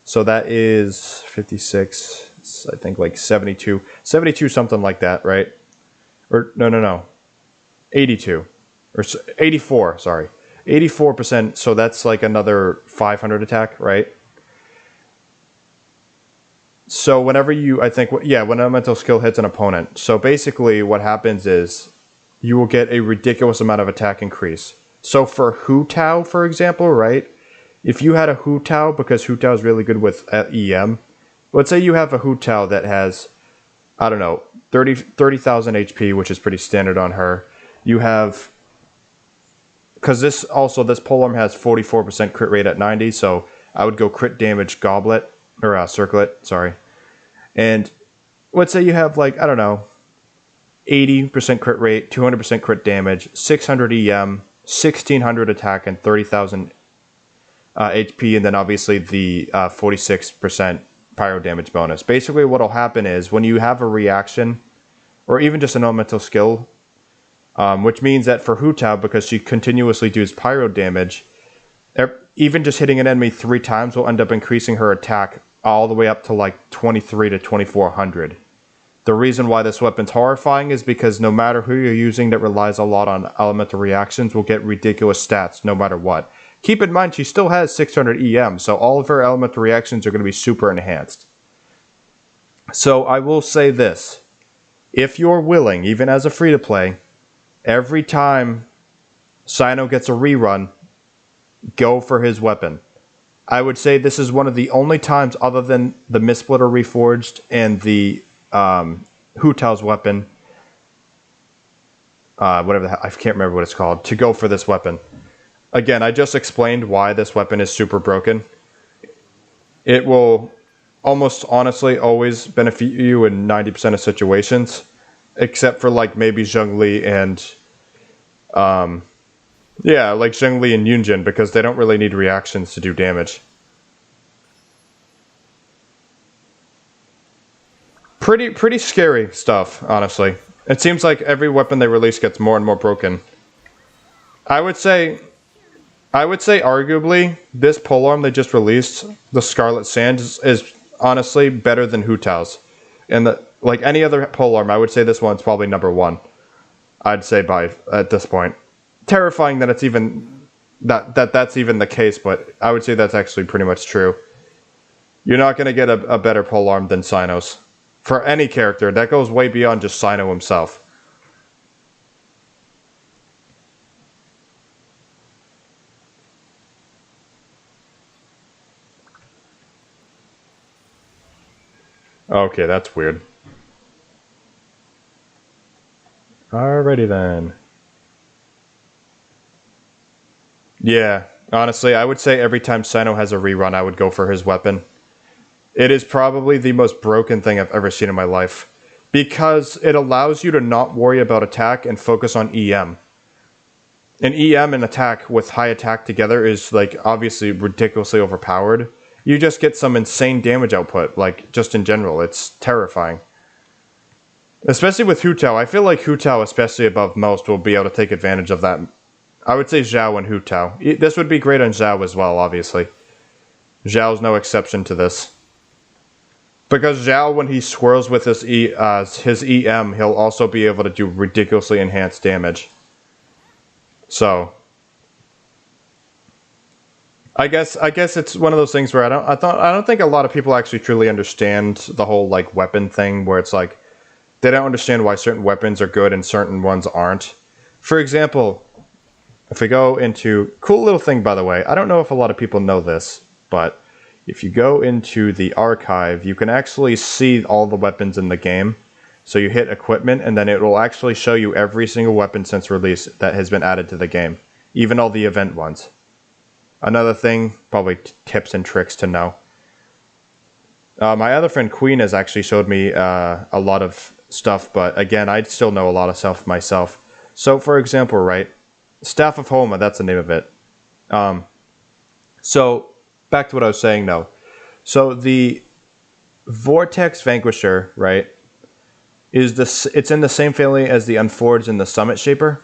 So that is 56, I think like 72 something like that, right? Or no, 82 or 84. Sorry, 84%. So that's like another 500 attack, right? So whenever you, when elemental skill hits an opponent, so basically what happens is you will get a ridiculous amount of attack increase. So for Hu Tao, for example, right? If you had a Hu Tao, because Hu Tao is really good with EM, let's say you have a Hu Tao that has, I don't know, 30,000 HP, which is pretty standard on her. You have because this polearm has 44% crit rate at 90, so I would go crit damage goblet, or circlet, sorry. And let's say you have like, I don't know, 80% crit rate, 200% crit damage, 600 EM, 1600 attack, and 30,000 HP, and then obviously the 46% pyro damage bonus. Basically what will happen is when you have a reaction, or even just an elemental skill, which means that for Hu Tao, because she continuously does pyro damage, even just hitting an enemy 3 times will end up increasing her attack all the way up to like 23 to 2400. The reason why this weapon's horrifying is because no matter who you're using that relies a lot on elemental reactions will get ridiculous stats no matter what. Keep in mind she still has 600 EM, so all of her elemental reactions are going to be super enhanced. So I will say this. If you're willing, even as a free-to-play, every time Sino gets a rerun, go for his weapon. I would say this is one of the only times, other than the Mistsplitter Reforged and the Hu Tao's weapon, whatever the hell, I can't remember what it's called, to go for this weapon. Again, I just explained why this weapon is super broken. It will almost honestly always benefit you in 90% of situations, except for like maybe Zhongli and yeah, like Zhongli and Yunjin, because they don't really need reactions to do damage. Pretty scary stuff, honestly. It seems like every weapon they release gets more and more broken. I would say arguably this polearm they just released, the Scarlet Sand, is honestly better than Hu Tao's. And like any other polearm, I would say this one's probably number 1. I'd say at this point. Terrifying that it's even that's even the case, but I would say that's actually pretty much true. You're not going to get a better polearm than Sino's. For any character, that goes way beyond just Sino himself. Okay, that's weird. Alrighty then. Yeah, honestly, I would say every time Sino has a rerun, I would go for his weapon. It is probably the most broken thing I've ever seen in my life, because it allows you to not worry about attack and focus on EM. And EM and attack with high attack together is like obviously ridiculously overpowered. You just get some insane damage output, like just in general. It's terrifying. Especially with Hu Tao. I feel like Hu Tao, especially above most, will be able to take advantage of that. I would say Zhao and Hu Tao. This would be great on Zhao as well, obviously. Zhao's no exception to this. Because Zhao, when he swirls with his EM, he'll also be able to do ridiculously enhanced damage. So, I guess it's one of those things where I don't think a lot of people actually truly understand the whole like weapon thing, where it's like they don't understand why certain weapons are good and certain ones aren't. For example, if we go into cool little thing, by the way, I don't know if a lot of people know this, but if you go into the archive, you can actually see all the weapons in the game. So you hit equipment, and then it will actually show you every single weapon since release that has been added to the game, even all the event ones. Another thing, probably tips and tricks to know. My other friend Queen has actually showed me a lot of stuff, but again, I still know a lot of stuff myself. So, for example, right, Staff of Homa, that's the name of it. So, back to what I was saying, though. So, the Vortex Vanquisher, right, it's in the same family as the Unforged and the Summit Shaper.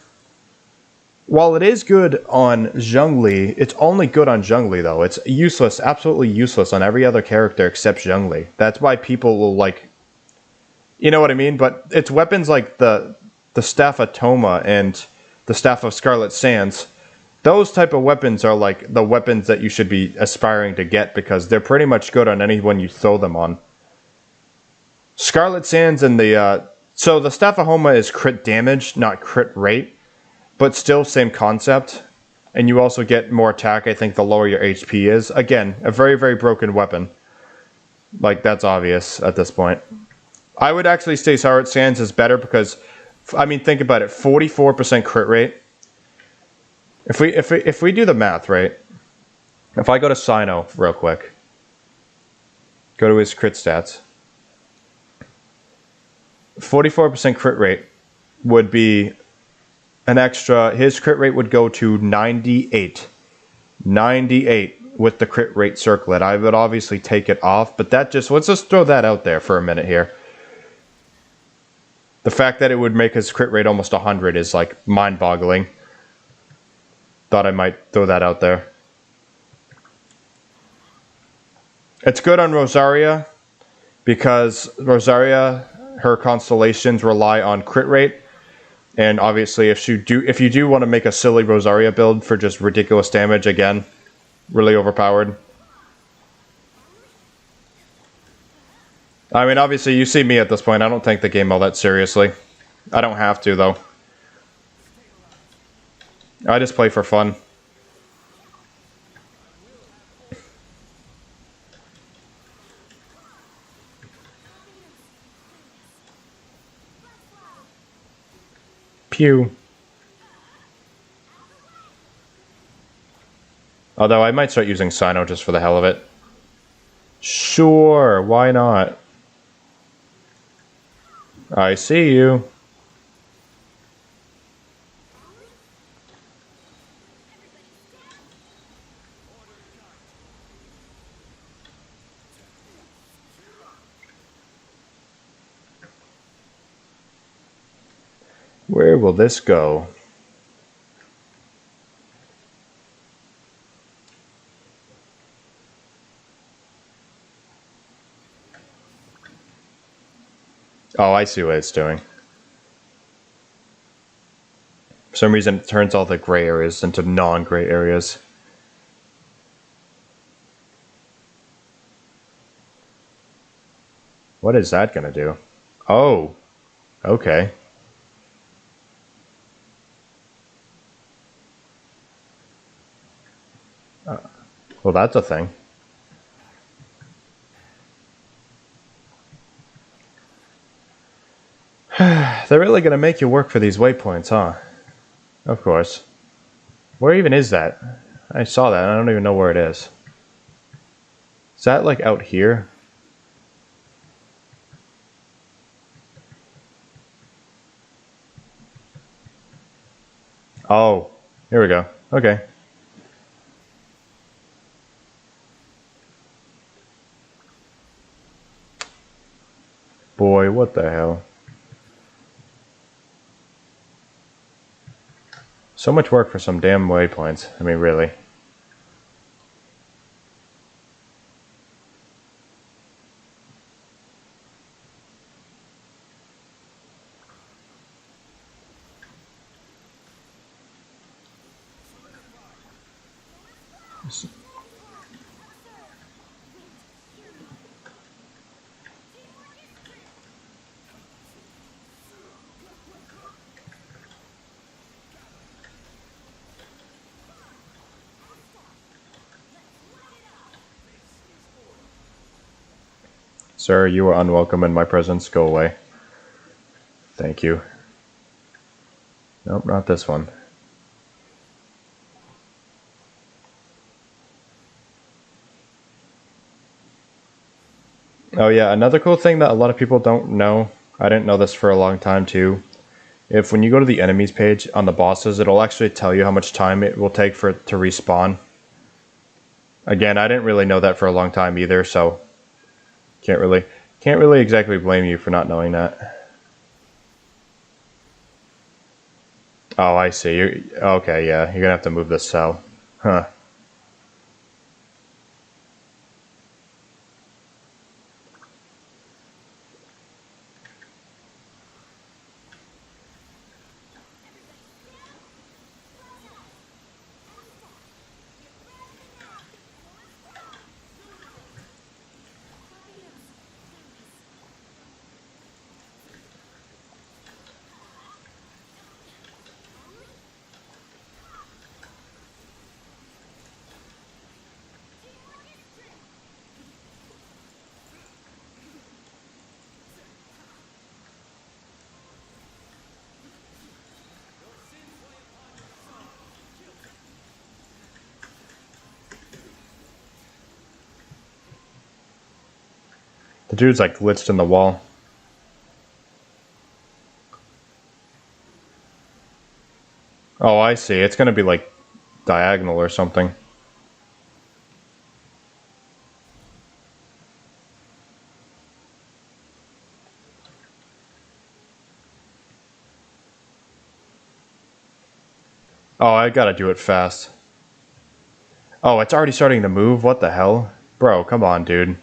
While it is good on Zhongli, it's only good on Zhongli, though. It's useless, absolutely useless on every other character except Zhongli. That's why people will, like... You know what I mean? But it's weapons like the Staff of Toma and the Staff of Scarlet Sands. Those type of weapons are like the weapons that you should be aspiring to get, because they're pretty much good on anyone you throw them on. Scarlet Sands and the... So the Staff of Homa is crit damage, not crit rate. But still, same concept. And you also get more attack, I think, the lower your HP is. Again, a very, very broken weapon. Like, that's obvious at this point. I would actually say Scarlet Sands is better because, I mean, think about it. 44% crit rate. If we do the math, right? If I go to Sino real quick, go to his crit stats. 44% crit rate would be an extra. His crit rate would go to 98. 98 with the crit rate circlet. I would obviously take it off, but that just, let's just throw that out there for a minute here. The fact that it would make his crit rate almost 100 is like mind-boggling. Thought I might throw that out there. It's good on Rosaria because Rosaria, her constellations rely on crit rate, and obviously if you do want to make a silly Rosaria build for just ridiculous damage, again, really overpowered. I mean, obviously you see me at this point. I don't take the game all that seriously. I don't have to though. I just play for fun. Pew. Although I might start using Sino just for the hell of it. Sure, why not? I see you. Where will this go? Oh, I see what it's doing. For some reason, it turns all the gray areas into non-gray areas. What is that gonna do? Oh, okay. Well, that's a thing. They're really gonna make you work for these waypoints, huh? Of course. Where even is that? I saw that, and I don't even know where it is. Is that, like, out here? Oh, here we go. Okay. Boy, what the hell? So much work for some damn waypoints. I mean, really. Sir, you are unwelcome in my presence. Go away. Thank you. Nope, not this one. Oh yeah, another cool thing that a lot of people don't know, I didn't know this for a long time too, if when you go to the enemies page on the bosses, it'll actually tell you how much time it will take for it to respawn. Again, I didn't really know that for a long time either, so can't really exactly blame you for not knowing that. Oh, I see. Okay, yeah, you're gonna have to move this cell. Huh. The dude's like glitched in the wall. Oh, I see. It's gonna be like diagonal or something. Oh, I gotta do it fast. Oh, it's already starting to move? What the hell? Bro, come on, dude.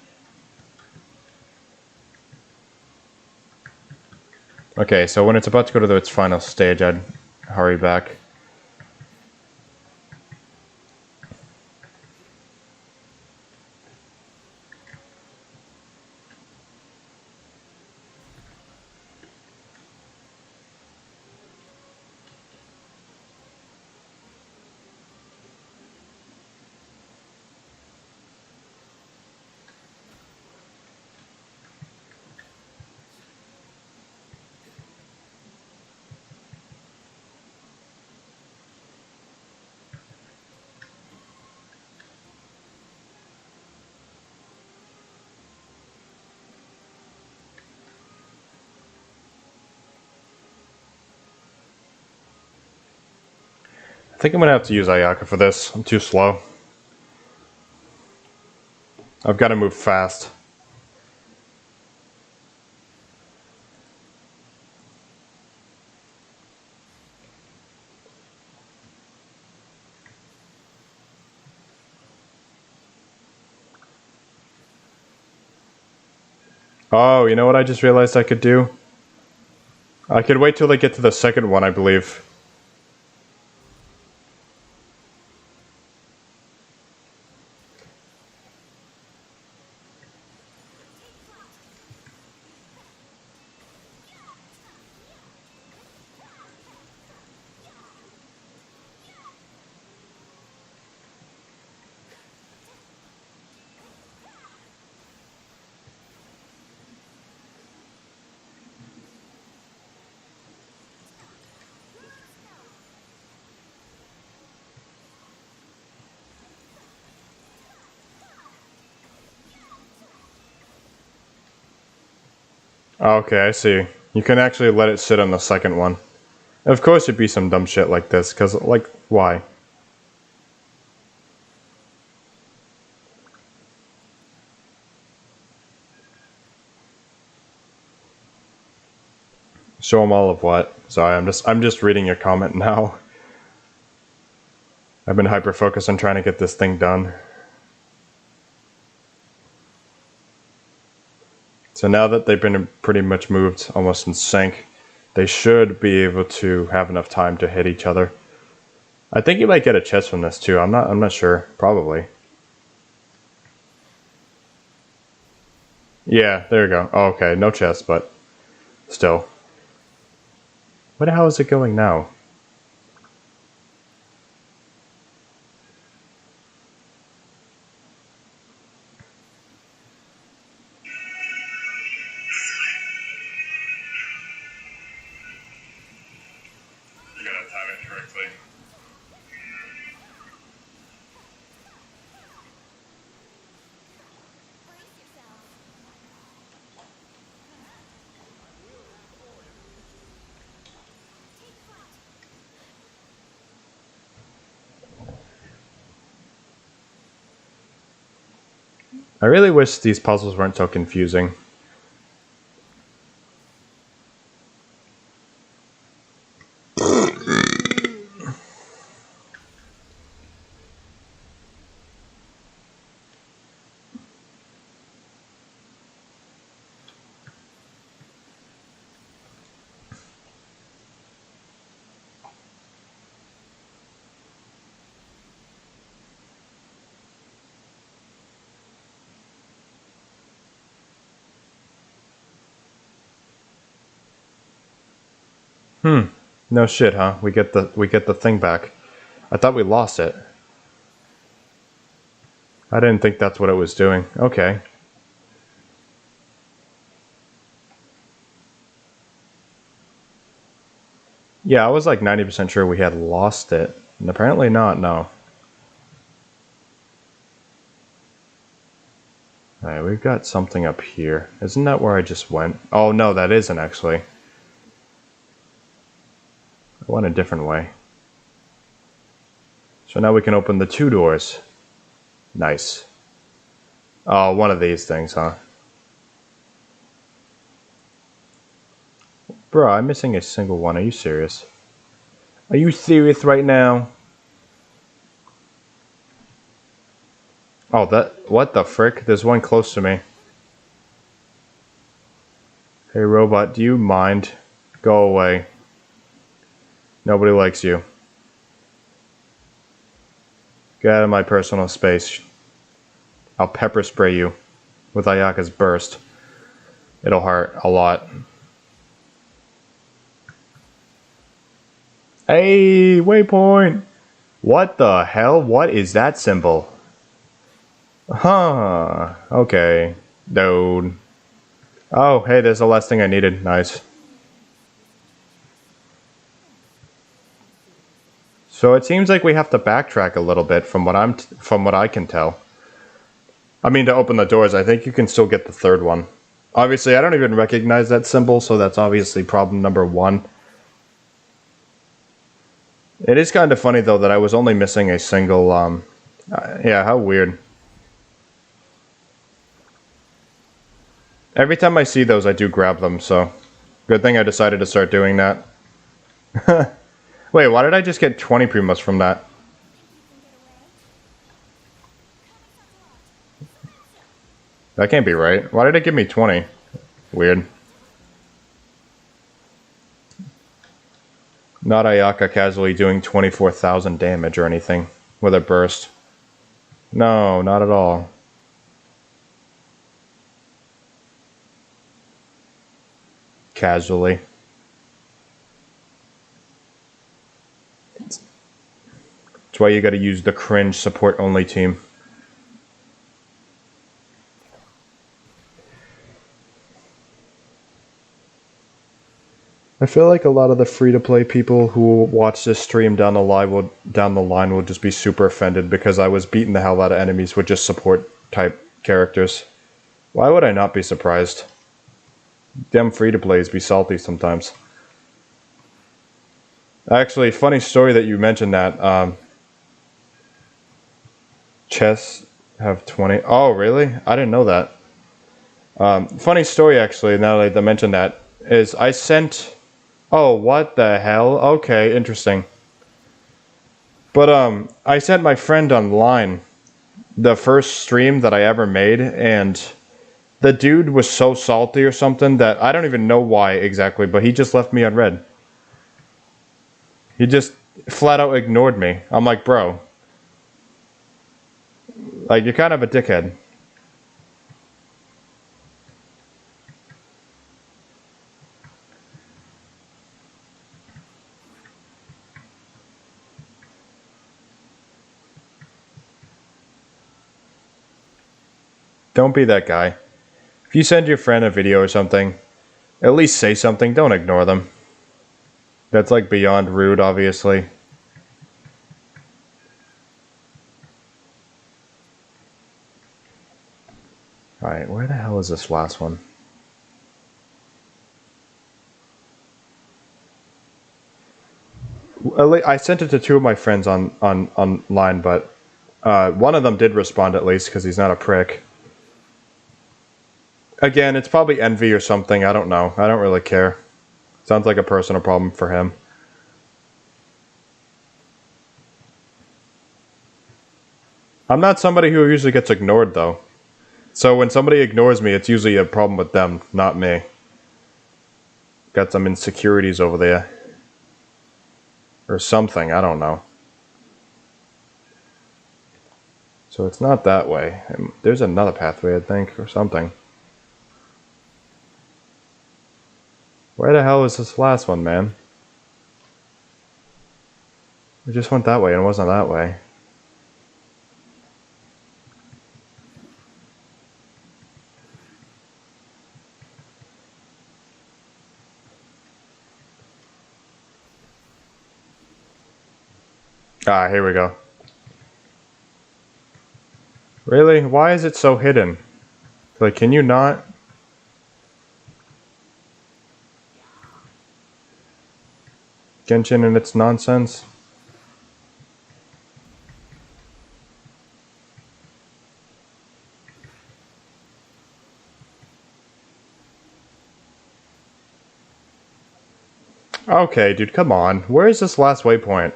Okay, so when it's about to go to its final stage, I'd hurry back. I think I'm gonna have to use Ayaka for this. I'm too slow. I've got to move fast. Oh, you know what I just realized I could do? I could wait till they get to the second one, I believe. Okay, I see. You can actually let it sit on the second one. Of course it'd be some dumb shit like this, cause, like, why? Show them all of what? Sorry, I'm just reading your comment now. I've been hyper focused on trying to get this thing done. So now that they've been pretty much moved almost in sync, they should be able to have enough time to hit each other. I think you might get a chest from this too. I'm not sure. Probably. Yeah, there you go. Oh, okay, no chest, but still. Where the hell is it going now? You gotta time it correctly. I really wish these puzzles weren't so confusing. No shit, huh? We get the thing back. I thought we lost it. I didn't think that's what it was doing. Okay. Yeah, I was like 90% sure we had lost it. And apparently not, no. Alright, we've got something up here. Isn't that where I just went? Oh no, that isn't actually. I went a different way. So now we can open the 2 doors. Nice. Oh, one of these things, huh? Bro, I'm missing a single one. Are you serious? Are you serious right now? Oh, that... What the frick? There's one close to me. Hey, robot, do you mind? Go away. Nobody likes you. Get out of my personal space. I'll pepper spray you with Ayaka's burst. It'll hurt a lot. Hey, waypoint! What the hell? What is that symbol? Huh. Okay. Dude. Oh, hey, there's the last thing I needed. Nice. So it seems like we have to backtrack a little bit from what I can tell. I mean, to open the doors, I think you can still get the 3rd one. Obviously, I don't even recognize that symbol, so that's obviously problem number 1. It is kind of funny, though, that I was only missing a single, yeah, how weird. Every time I see those, I do grab them, so... Good thing I decided to start doing that. Wait, why did I just get 20 Primas from that? That can't be right. Why did it give me 20? Weird. Not Ayaka casually doing 24,000 damage or anything with a burst. No, not at all. Casually. That's why you gotta use the cringe support only team. I feel like a lot of the free-to-play people who will watch this stream down the line will just be super offended because I was beating the hell out of enemies with just support type characters. Why would I not be surprised? Them free-to-plays be salty sometimes. Actually, funny story that you mentioned that. Chess have 20. Oh, really? I didn't know that. Funny story, actually, now that I mentioned that, is I sent... Oh, what the hell? Okay, interesting. But, I sent my friend online the first stream that I ever made, and the dude was so salty or something that I don't even know why exactly, but he just left me unread. He just flat out ignored me. I'm like, bro. Like, you're kind of a dickhead. Don't be that guy. If you send your friend a video or something, at least say something. Don't ignore them. That's like beyond rude, obviously. Alright, where the hell is this last one? I sent it to 2 of my friends online, but one of them did respond at least because he's not a prick. Again, it's probably envy or something. I don't know. I don't really care. Sounds like a personal problem for him. I'm not somebody who usually gets ignored, though. So when somebody ignores me, it's usually a problem with them, not me. Got some insecurities over there. Or something, I don't know. So it's not that way. There's another pathway, I think, or something. Where the hell is this last one, man? We just went that way and it wasn't that way. Ah, here we go. Really? Why is it so hidden? Like, can you not? Genshin and its nonsense. Okay, dude, come on. Where is this last waypoint?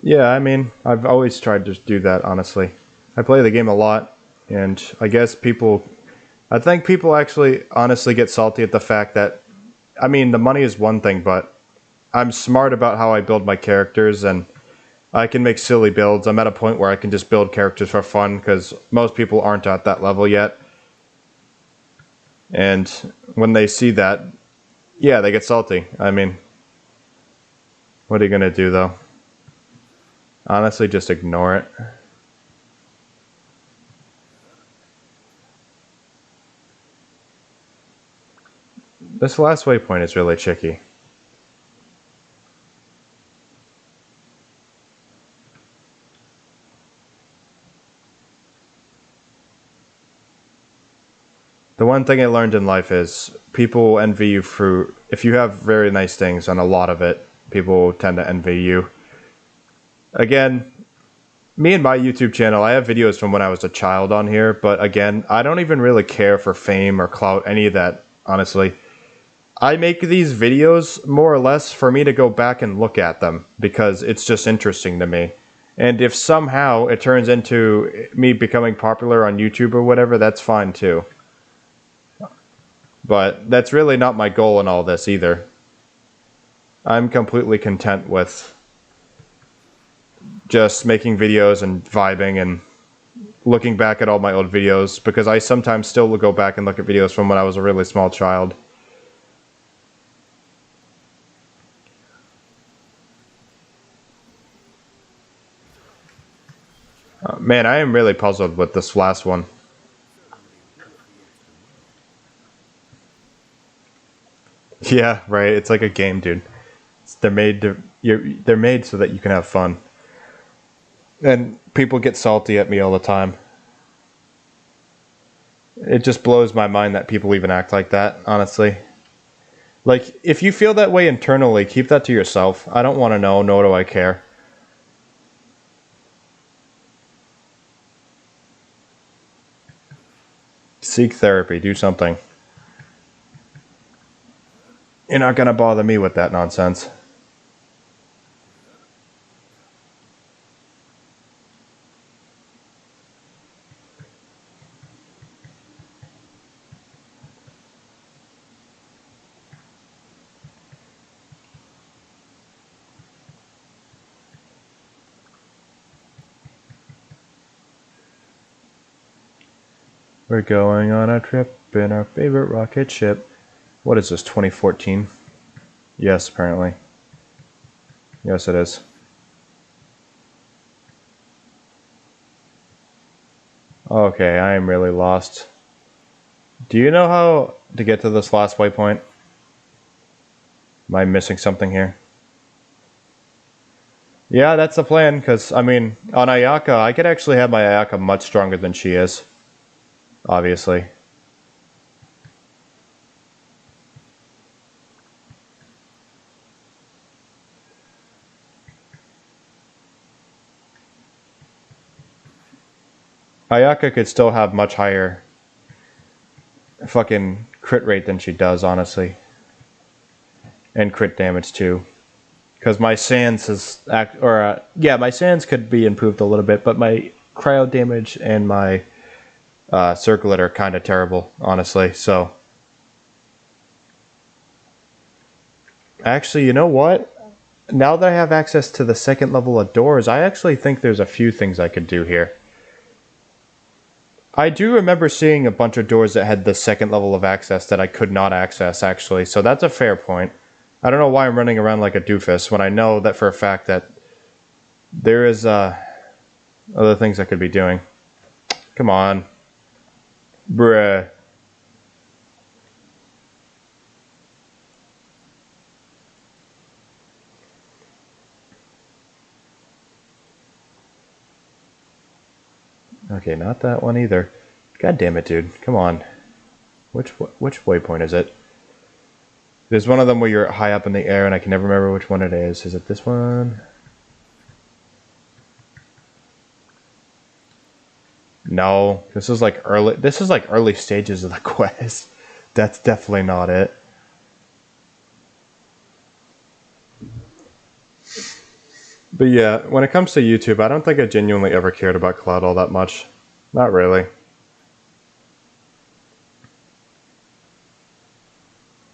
Yeah, I mean, I've always tried to do that, honestly. I play the game a lot, and I guess I think people actually honestly get salty at the fact that, I mean, the money is one thing, but I'm smart about how I build my characters, and I can make silly builds. I'm at a point where I can just build characters for fun, because most people aren't at that level yet. And when they see that, yeah, they get salty. I mean, what are you gonna do, though? Honestly, just ignore it. This last waypoint is really tricky. The one thing I learned in life is people envy you for if you have very nice things, and a lot of it, people tend to envy you. Again, me and my YouTube channel, I have videos from when I was a child on here, but again, I don't even really care for fame or clout, any of that, honestly. I make these videos more or less for me to go back and look at them because it's just interesting to me. And if somehow it turns into me becoming popular on YouTube or whatever, that's fine too. But that's really not my goal in all this either. I'm completely content with just making videos and vibing and looking back at all my old videos, because I sometimes still will go back and look at videos from when I was a really small child. Man, I am really puzzled with this last one. Yeah, right. It's like a game, dude. They're made so that you can have fun. And people get salty at me all the time. It just blows my mind that people even act like that, honestly. Like, if you feel that way internally, keep that to yourself. I don't want to know, nor do I care. Seek therapy, do something. You're not gonna bother me with that nonsense. We're going on a trip in our favorite rocket ship. What is this, 2014? Yes, apparently. Yes, it is. Okay, I am really lost. Do you know how to get to this last waypoint? Am I missing something here? Yeah, that's the plan, because, I mean, on Ayaka, I could actually have my Ayaka much stronger than she is. Obviously. Ayaka could still have much higher fucking crit rate than she does, honestly. And crit damage, too. Because my Sands my Sands could be improved a little bit, but my cryo damage and my circlet are kind of terrible, honestly. So, actually, you know what? Now that I have access to the second level of doors, I actually think there's a few things I could do here. I do remember seeing a bunch of doors that had the second level of access that I could not access, actually, so that's a fair point. I don't know why I'm running around like a doofus when I know that for a fact that there is other things I could be doing. Come on. Bruh. Okay, not that one either. God damn it, dude. Come on. Which waypoint is it? There's one of them where you're high up in the air and I can never remember which one it is. Is it this one? No, this is like early stages of the quest. That's definitely not it. But yeah, when it comes to YouTube, I don't think I genuinely ever cared about Cloud all that much. Not really.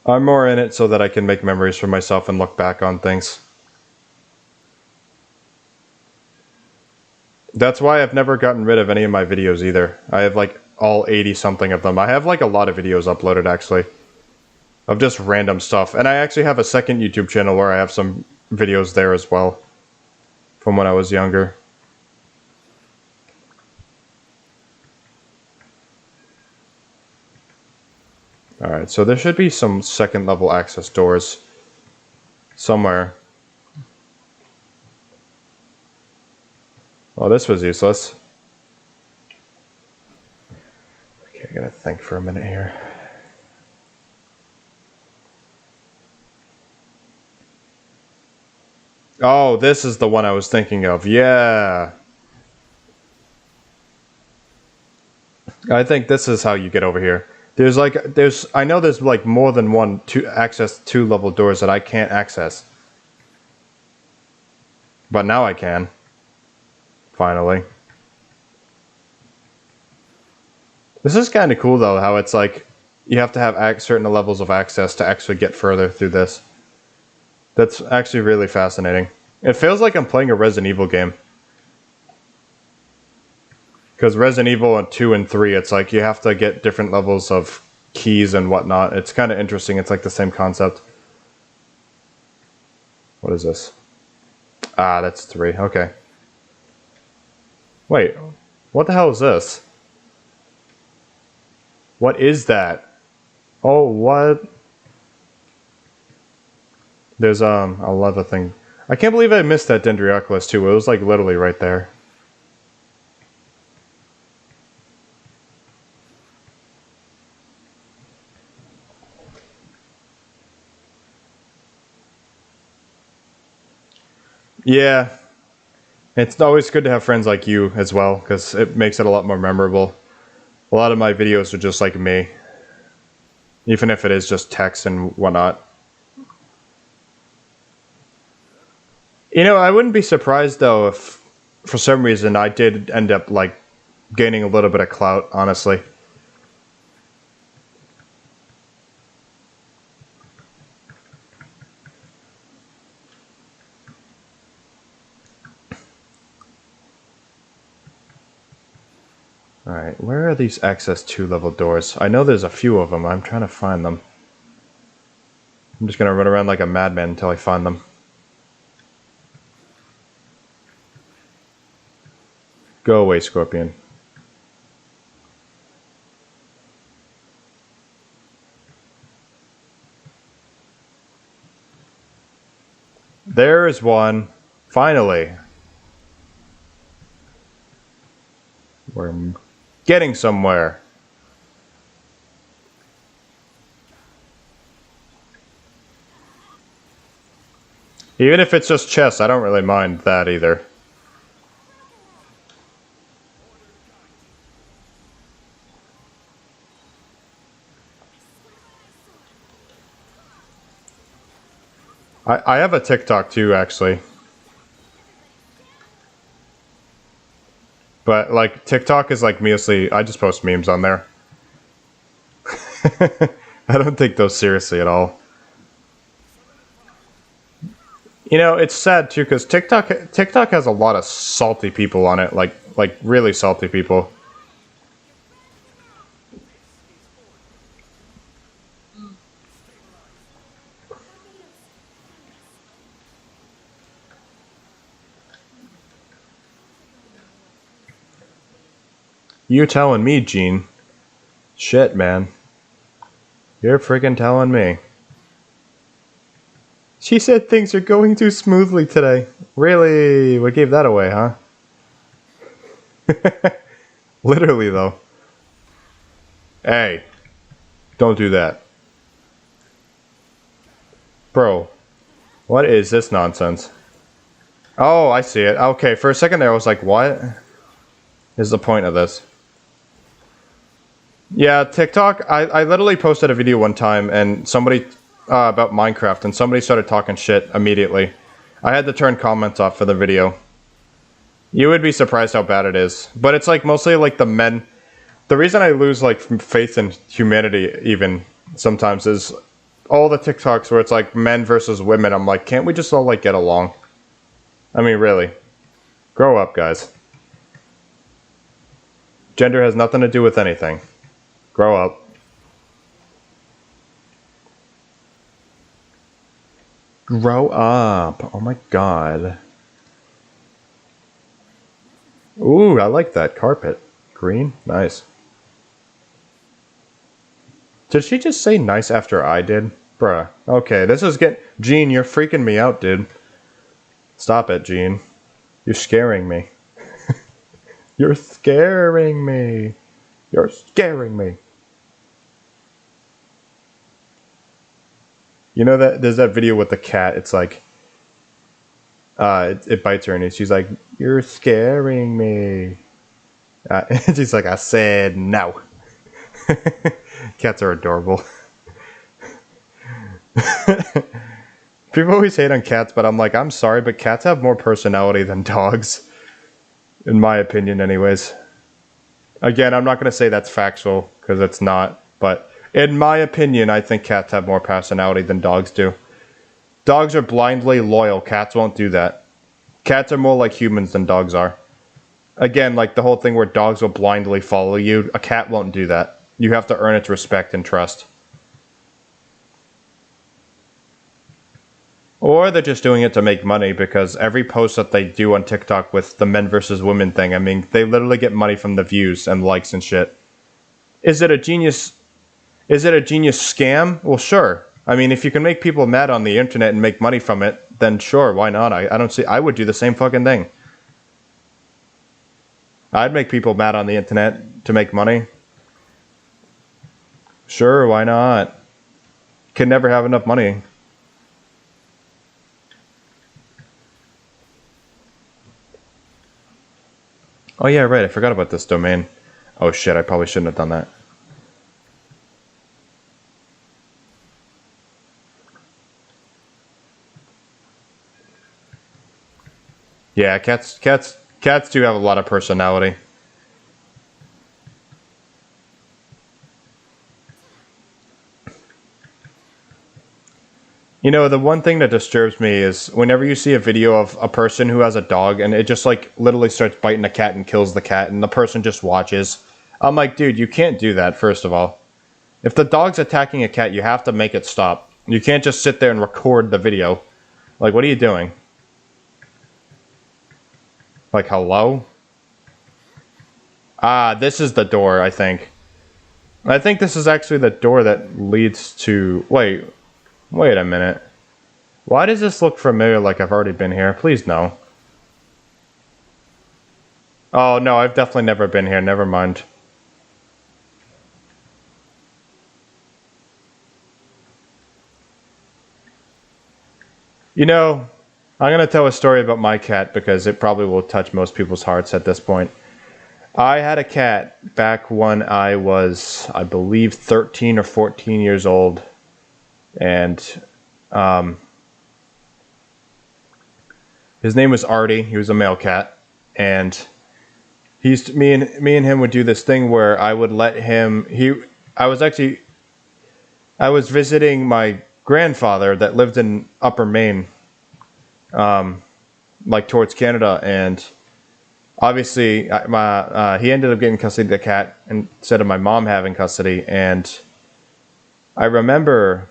I'm more in it so that I can make memories for myself and look back on things. That's why I've never gotten rid of any of my videos either. I have like all 80 something of them. I have like a lot of videos uploaded actually. Of just random stuff. And I actually have a second YouTube channel where I have some videos there as well. From when I was younger. Alright, so there should be some second level access doors somewhere. Oh, this was useless. Okay, I gotta think for a minute here. Oh, this is the one I was thinking of. Yeah. I think this is how you get over here. I know there's like more than one to access 2 level doors that I can't access. But now I can. Finally. This is kind of cool though, how it's like you have to have certain levels of access to actually get further through this. That's actually really fascinating. It feels like I'm playing a Resident Evil game. Because Resident Evil 2 and 3, it's like you have to get different levels of keys and whatnot. It's kind of interesting. It's like the same concept. What is this? Ah, that's 3. Okay. Wait, what the hell is this? What is that? Oh, what? There's a lava thing. I can't believe I missed that Dendrioculus too. It was like literally right there. Yeah. It's always good to have friends like you as well, because it makes it a lot more memorable. A lot of my videos are just like me. Even if it is just text and whatnot. You know, I wouldn't be surprised though if, for some reason, I did end up like gaining a little bit of clout, honestly. Alright, where are these access 2 level doors? I know there's a few of them. I'm trying to find them. I'm just gonna run around like a madman until I find them. Go away, Scorpion. There is one. Finally. We're getting somewhere. Even if it's just chests, I don't really mind that either. I have a TikTok too, actually. But, like, TikTok is, like, mostly... I just post memes on there. I don't take those seriously at all. You know, it's sad, too, because TikTok has a lot of salty people on it. Like, really salty people. You telling me, Gene? Shit, man. You're freaking telling me. She said things are going too smoothly today. Really? What gave that away, huh? Literally, though. Hey, don't do that. Bro, what is this nonsense? Oh, I see it. Okay, for a second there I was like, what is the point of this? Yeah, TikTok, I literally posted a video one time and somebody, about Minecraft, and somebody started talking shit immediately. I had to turn comments off for the video. You would be surprised how bad it is. But it's like mostly like the men. The reason I lose like faith in humanity even sometimes is all the TikToks where it's like men versus women. I'm like, can't we just all like get along? I mean, really. Grow up, guys. Gender has nothing to do with anything. Grow up. Grow up. Oh my god. Ooh, I like that carpet. Green? Nice. Did she just say nice after I did? Bruh. Okay, this is Gene, you're freaking me out, dude. Stop it, Gene. You're scaring me. You're scaring me. You're scaring me. You know that there's that video with the cat. It's like, it bites her and she's like, "You're scaring me." And she's like, "I said no." Cats are adorable. People always hate on cats, but I'm like, I'm sorry, but cats have more personality than dogs, in my opinion, anyways. Again, I'm not going to say that's factual because it's not, but in my opinion, I think cats have more personality than dogs do. Dogs are blindly loyal. Cats won't do that. Cats are more like humans than dogs are. Again, like the whole thing where dogs will blindly follow you, a cat won't do that. You have to earn its respect and trust. Or they're just doing it to make money because every post that they do on TikTok with the men versus women thing, I mean, they literally get money from the views and likes and shit. Is it a genius scam? Well, sure. I mean, if you can make people mad on the internet and make money from it, then sure, why not? I would do the same fucking thing. I'd make people mad on the internet to make money. Sure, why not? Can never have enough money. Oh yeah, right, I forgot about this domain. Oh shit, I probably shouldn't have done that. Yeah, cats do have a lot of personality. You know, the one thing that disturbs me is whenever you see a video of a person who has a dog and it just like literally starts biting a cat and kills the cat and the person just watches. I'm like, dude, you can't do that, first of all. If the dog's attacking a cat, you have to make it stop. You can't just sit there and record the video. Like, what are you doing? Like, hello? Ah, this is the door, I think. I think this is actually the door that leads to... Wait a minute. Why does this look familiar like I've already been here? Please no. Oh, no, I've definitely never been here. Never mind. You know, I'm going to tell a story about my cat because it probably will touch most people's hearts at this point. I had a cat back when I was, I believe, 13 or 14 years old. And his name was Artie. He was a male cat. And me and him would do this thing where I would let him... I was visiting my grandfather that lived in Upper Maine, like towards Canada, and obviously he ended up getting custody of the cat instead of my mom having custody. And I remember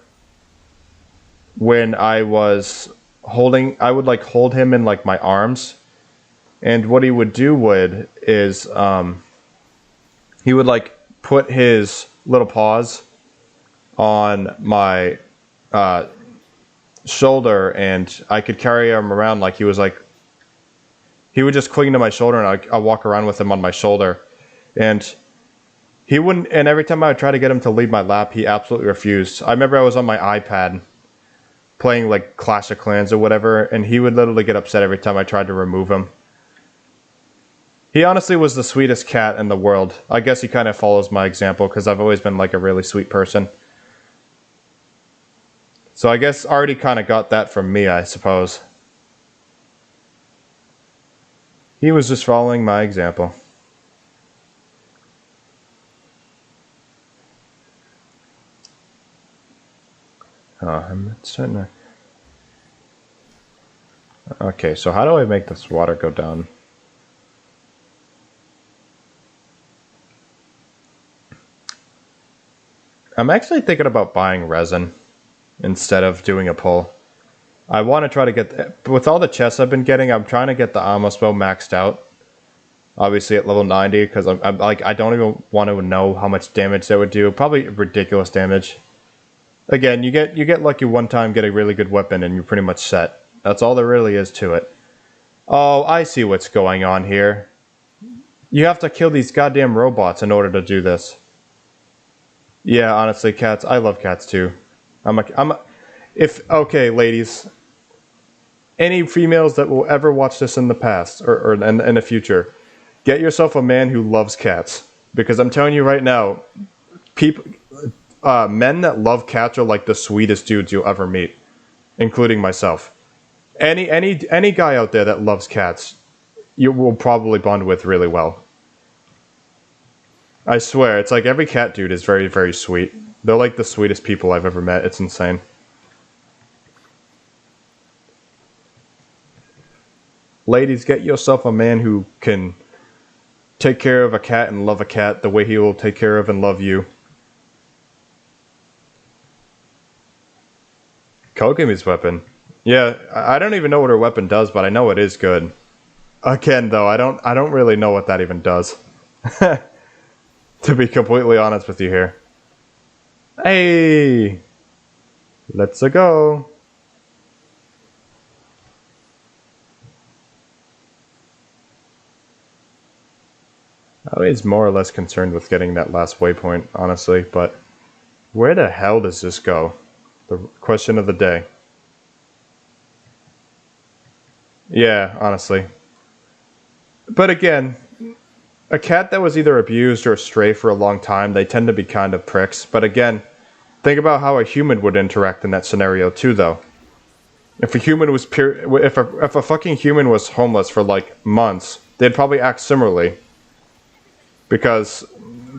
when I would like hold him in like my arms, and what he would do is he would like put his little paws on my shoulder, and I could carry him around he would just cling to my shoulder, and I'd walk around with him on my shoulder. And he wouldn't, and every time I would try to get him to leave my lap, he absolutely refused. I remember I was on my iPad playing like Clash of Clans or whatever, and he would literally get upset every time I tried to remove him. He honestly was the sweetest cat in the world. I guess he kind of follows my example because I've always been like a really sweet person. So I guess Artie kind of got that from me, I suppose. He was just following my example. Oh, I'm starting to... Okay, so how do I make this water go down? I'm actually thinking about buying resin instead of doing a pull. I want to try to get... With all the chests I've been getting, I'm trying to get the ammo spell maxed out. Obviously at level 90, because I'm like, I don't even want to know how much damage that would do. Probably ridiculous damage. Again, you get lucky one time, get a really good weapon, and you're pretty much set. That's all there really is to it. Oh, I see what's going on here. You have to kill these goddamn robots in order to do this. Yeah, honestly, cats. I love cats too. Okay, ladies. Any females that will ever watch this in the past or in the future, get yourself a man who loves cats. Because I'm telling you right now, men that love cats are like the sweetest dudes you'll ever meet, including myself. Any guy out there that loves cats, you will probably bond with really well. I swear, it's like every cat dude is very, very sweet. They're like the sweetest people I've ever met. It's insane. Ladies, get yourself a man who can take care of a cat and love a cat the way he will take care of and love you. Kogumi's weapon. Yeah, I don't even know what her weapon does, but I know it is good. Again, though, I don't really know what that even does. To be completely honest with you here. Hey! Let's go. I was more or less concerned with getting that last waypoint, honestly, but where the hell does this go? The question of the day. Yeah, honestly. But again, a cat that was either abused or stray for a long time, they tend to be kind of pricks. But again, think about how a human would interact in that scenario too, though. If a human was if a fucking human was homeless for like months, they'd probably act similarly. Because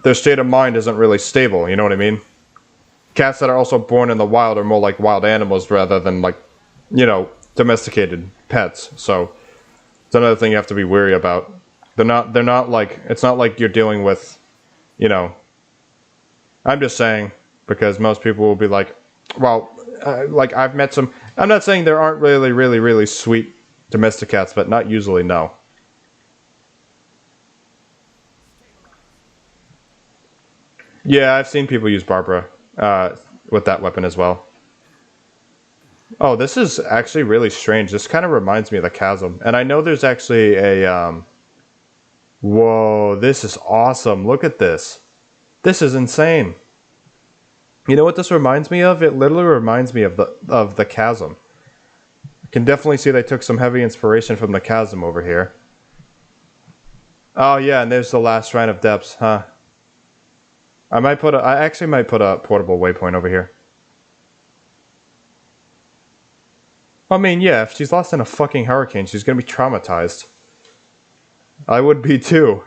their state of mind isn't really stable, you know what I mean? Cats that are also born in the wild are more like wild animals rather than like, you know, domesticated pets. So it's another thing you have to be wary about. They're not like, it's not like you're dealing with, you know, I'm just saying, because most people will be like, well, like I've met some, I'm not saying there aren't really sweet domestic cats, but not usually, no. Yeah, I've seen people use Barbara with that weapon as well. Oh, this is actually really strange. This kind of reminds me of the chasm. And I know there's actually a, whoa, this is awesome. Look at this. This is insane. You know what this reminds me of? It literally reminds me of the chasm. I can definitely see they took some heavy inspiration from the chasm over here. Oh yeah, and there's the last shrine of depths, huh? I actually might put a portable waypoint over here. I mean, yeah, if she's lost in a fucking hurricane, she's gonna be traumatized. I would be too.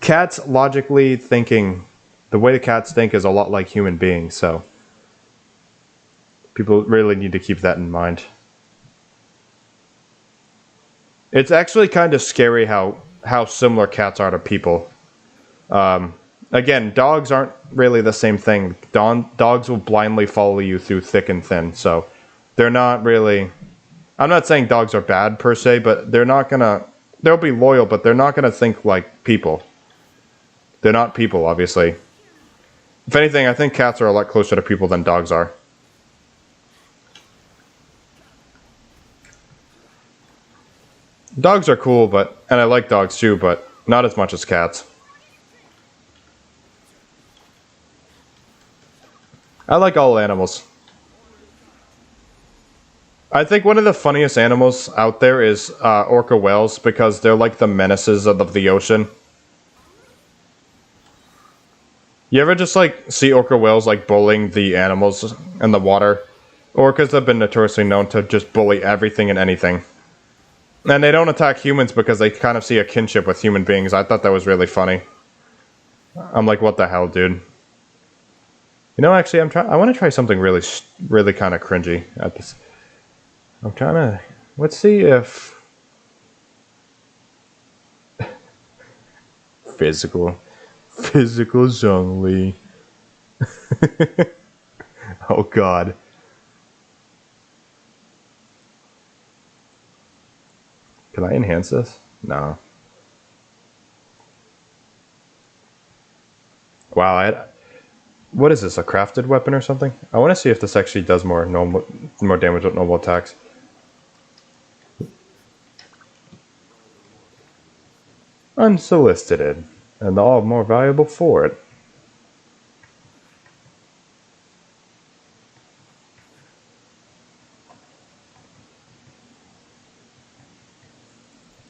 Cats logically thinking, the way the cats think is a lot like human beings, so people really need to keep that in mind. It's actually kind of scary how similar cats are to people. Again, dogs aren't really the same thing. Dogs will blindly follow you through thick and thin, so they're not really... I'm not saying dogs are bad per se, but they're not gonna... They'll be loyal, but they're not gonna think like people. They're not people, obviously. If anything, I think cats are a lot closer to people than dogs are. Dogs are cool, and I like dogs too, but not as much as cats. I like all animals. I think one of the funniest animals out there is orca whales because they're like the menaces of the ocean. You ever just like see orca whales like bullying the animals in the water? Orcas have been notoriously known to just bully everything and anything. And they don't attack humans because they kind of see a kinship with human beings. I thought that was really funny. I'm like, what the hell, dude? You know, actually, I want to try something really kind of cringy at this. I'm trying to... Let's see if... Physical Zhongli. Oh, God. Can I enhance this? No. Wow, what is this, a crafted weapon or something? I want to see if this actually does more damage with normal attacks. Unsolicited, and all more valuable for it.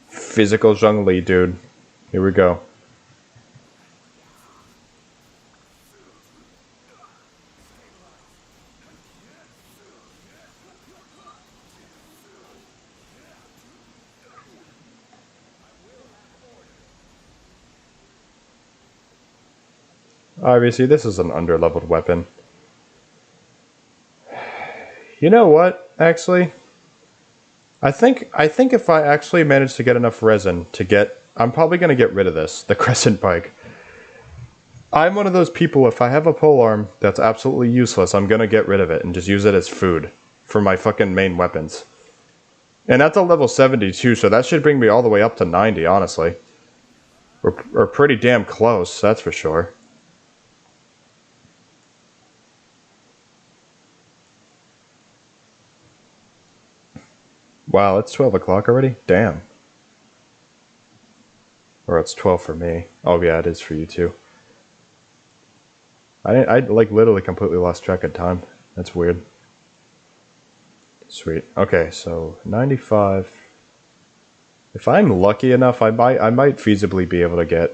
Physical Zhongli, dude. Here we go. Obviously, this is an underleveled weapon. You know what, actually? I think if I actually manage to get enough resin to get... I'm probably going to get rid of this, the Crescent Pike. I'm one of those people, if I have a polearm that's absolutely useless, I'm going to get rid of it and just use it as food for my fucking main weapons. And that's a level 72, so that should bring me all the way up to 90, honestly. We're pretty damn close, that's for sure. Wow, it's 12 o'clock already? Damn. Or it's 12 for me. Oh yeah, it is for you too. I like literally completely lost track of time. That's weird. Sweet. Okay, so 95. If I'm lucky enough, I might feasibly be able to get...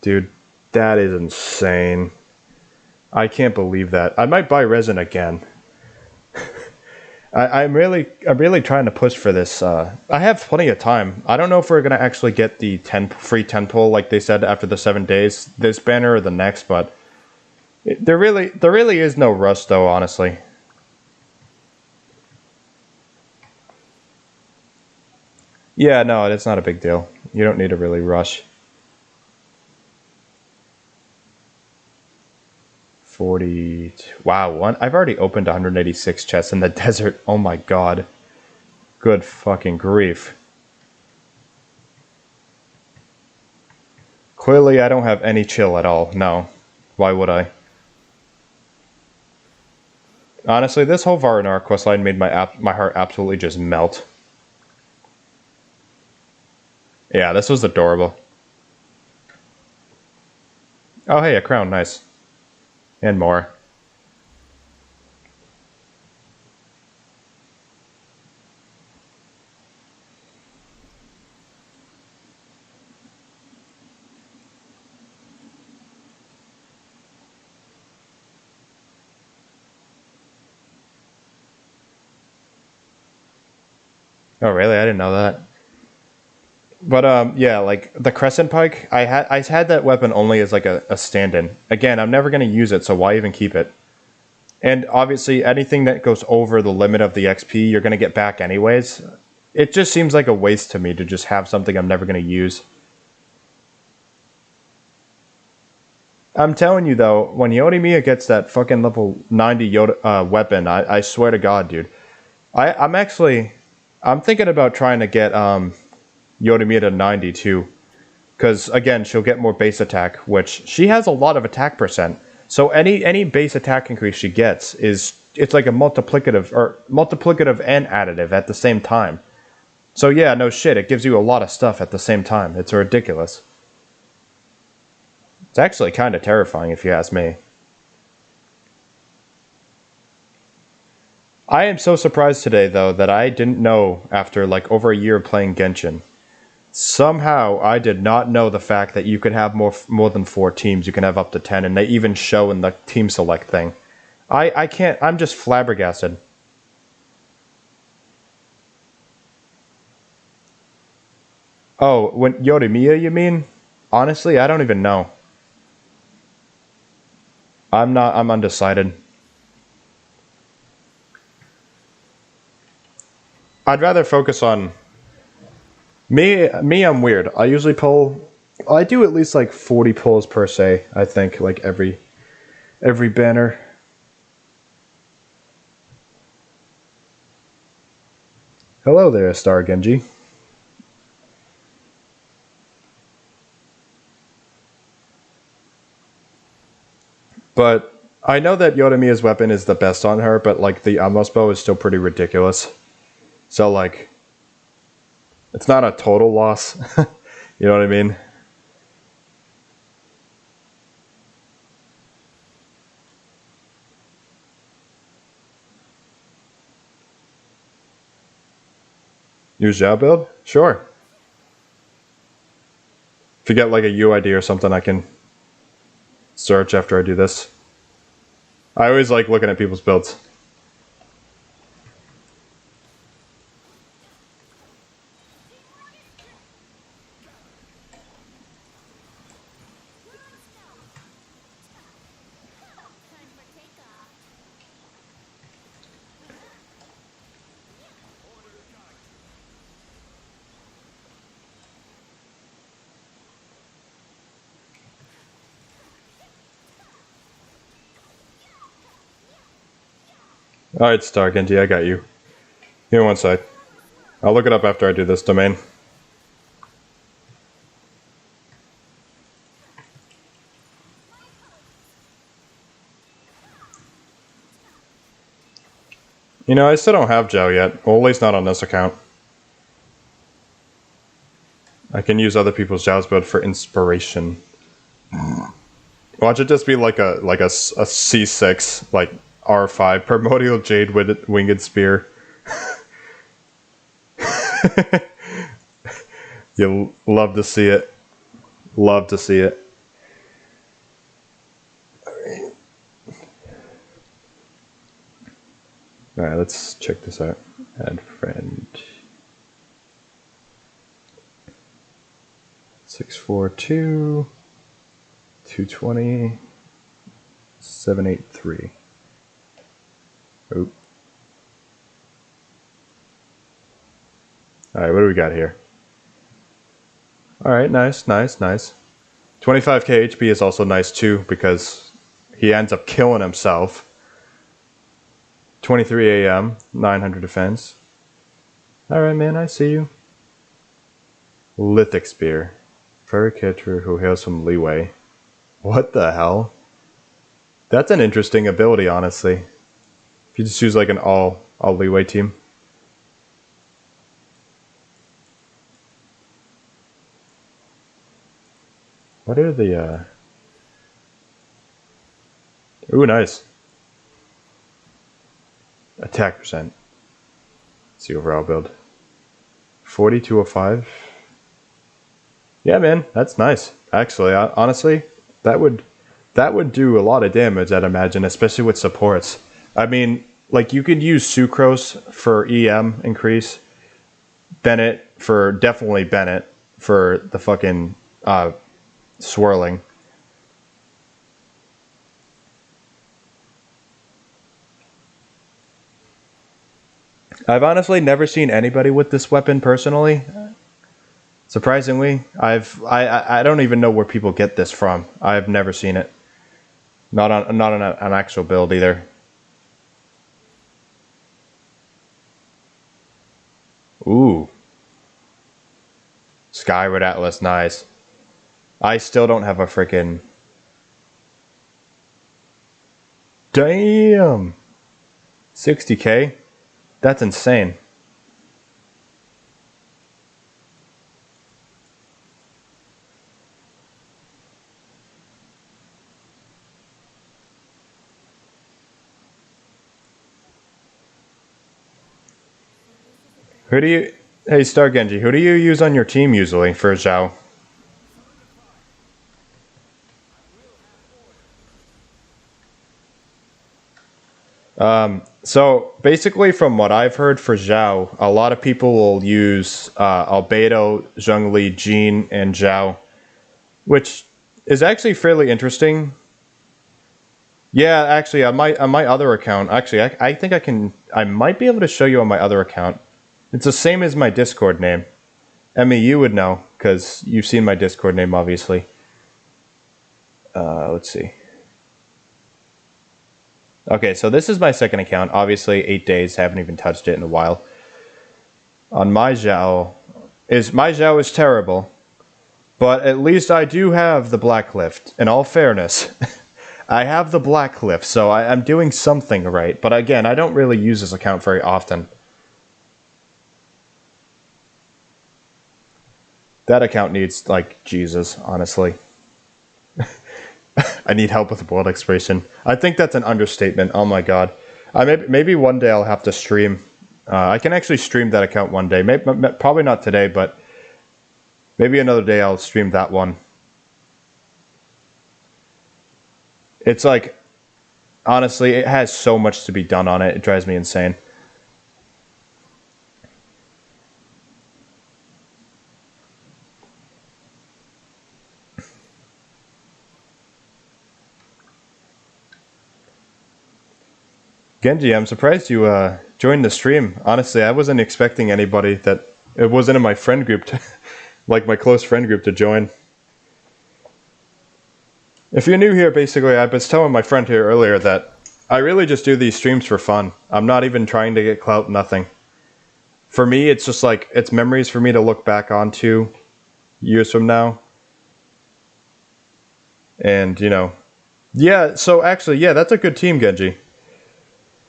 Dude, that is insane. I can't believe that. I might buy resin again. I'm really trying to push for this. I have plenty of time. I don't know if we're gonna actually get the free 10 pull like they said after the 7 days, this banner or the next, but there really is no rush though, honestly. Yeah, no, it's not a big deal. You don't need to really rush. 40... Wow, I've already opened 186 chests in the desert. Oh my god. Good fucking grief. Clearly I don't have any chill at all. No. Why would I? Honestly, this whole Varnar questline made my heart absolutely just melt. Yeah, this was adorable. Oh hey, a crown, nice. And more. Oh really? I didn't know that. But yeah, like the Crescent Pike, I had that weapon only as like a stand-in. Again, I'm never gonna use it, so why even keep it? And obviously, anything that goes over the limit of the XP, you're gonna get back anyways. It just seems like a waste to me to just have something I'm never gonna use. I'm telling you though, when Yodomia gets that fucking level 90 weapon, I swear to God, dude. I'm thinking about trying to get Yodomia to 90 too. Because again, she'll get more base attack, which she has a lot of attack percent. So any base attack increase she gets it's like a multiplicative and additive at the same time. So yeah, no shit, it gives you a lot of stuff at the same time. It's ridiculous. It's actually kind of terrifying if you ask me. I am so surprised today though that I didn't know after like over a year playing Genshin. Somehow I did not know the fact that you could have more than 4 teams. You can have up to 10 and they even show in the team select thing. I can't, I'm just flabbergasted. Oh, when Yodomia, you mean? Honestly, I don't even know. I'm undecided. I'd rather focus on me, I'm weird. I usually pull, I do at least like 40 pulls per se, I think, like every banner. Hello there, Star Genji. But I know that Yodomiya's weapon is the best on her, but like the Amos bow is still pretty ridiculous. So like, it's not a total loss. You know what I mean? Use Zhao build? Sure. If you get like a UID or something, I can search after I do this. I always like looking at people's builds. Alright, Star Genji, I got you. Here, one side. I'll look it up after I do this domain. You know, I still don't have Zhao yet. Well, at least not on this account. I can use other people's Zhao's build for inspiration. Watch it just be like a C6, like R5, Primordial Jade with Winged Spear. You'll love to see it. Love to see it. Alright, let's check this out. Add friend. 642 220 783. Oop. Alright, what do we got here? Alright, nice. 25k HP is also nice too because he ends up killing himself. 23 AM, 900 defense. Alright, man, I see you. Lithic Spear. Furry catcher who hails from leeway. What the hell? That's an interesting ability, honestly. If you just use like an all leeway team. What are the Ooh, nice. Attack percent. Let's see overall build. 4205. Yeah, man, that's nice. Actually, honestly, that would do a lot of damage, I'd imagine, especially with supports. I mean, like you could use Sucrose for EM increase, Bennett for definitely Bennett for the fucking swirling. I've honestly never seen anybody with this weapon personally. Surprisingly, I don't even know where people get this from. I've never seen it. Not on an actual build either. Ooh. Skyward Atlas, nice. I still don't have a freaking. Damn. 60k? That's insane. Who do you... Hey, Star Genji, who do you use on your team usually for Zhao? So basically from what I've heard for Zhao, a lot of people will use Albedo, Zhongli, Jean, and Zhao, which is actually fairly interesting. Yeah, actually on my other account, actually I think I might be able to show you on my other account. It's the same as my Discord name. Emmy, you would know, because you've seen my Discord name, obviously. Let's see. Okay, so this is my second account. Obviously, 8 days, haven't even touched it in a while. On my Zhao is terrible, but at least I do have the Black Lift. In all fairness, I have the Black Lift, so I'm doing something right. But again, I don't really use this account very often. That account needs, like, Jesus, honestly. I need help with world exploration. I think that's an understatement. Oh my god. Maybe one day I'll have to stream. I can actually stream that account one day. Probably not today, but maybe another day I'll stream that one. It's like, honestly, it has so much to be done on it. It drives me insane. Genji, I'm surprised you joined the stream. Honestly, I wasn't expecting anybody that it wasn't in my friend group, like my close friend group, to join. If you're new here, basically, I was telling my friend here earlier that I really just do these streams for fun. I'm not even trying to get clout, nothing. For me, it's just like, it's memories for me to look back onto years from now. And, you know, yeah, so actually, yeah, that's a good team, Genji.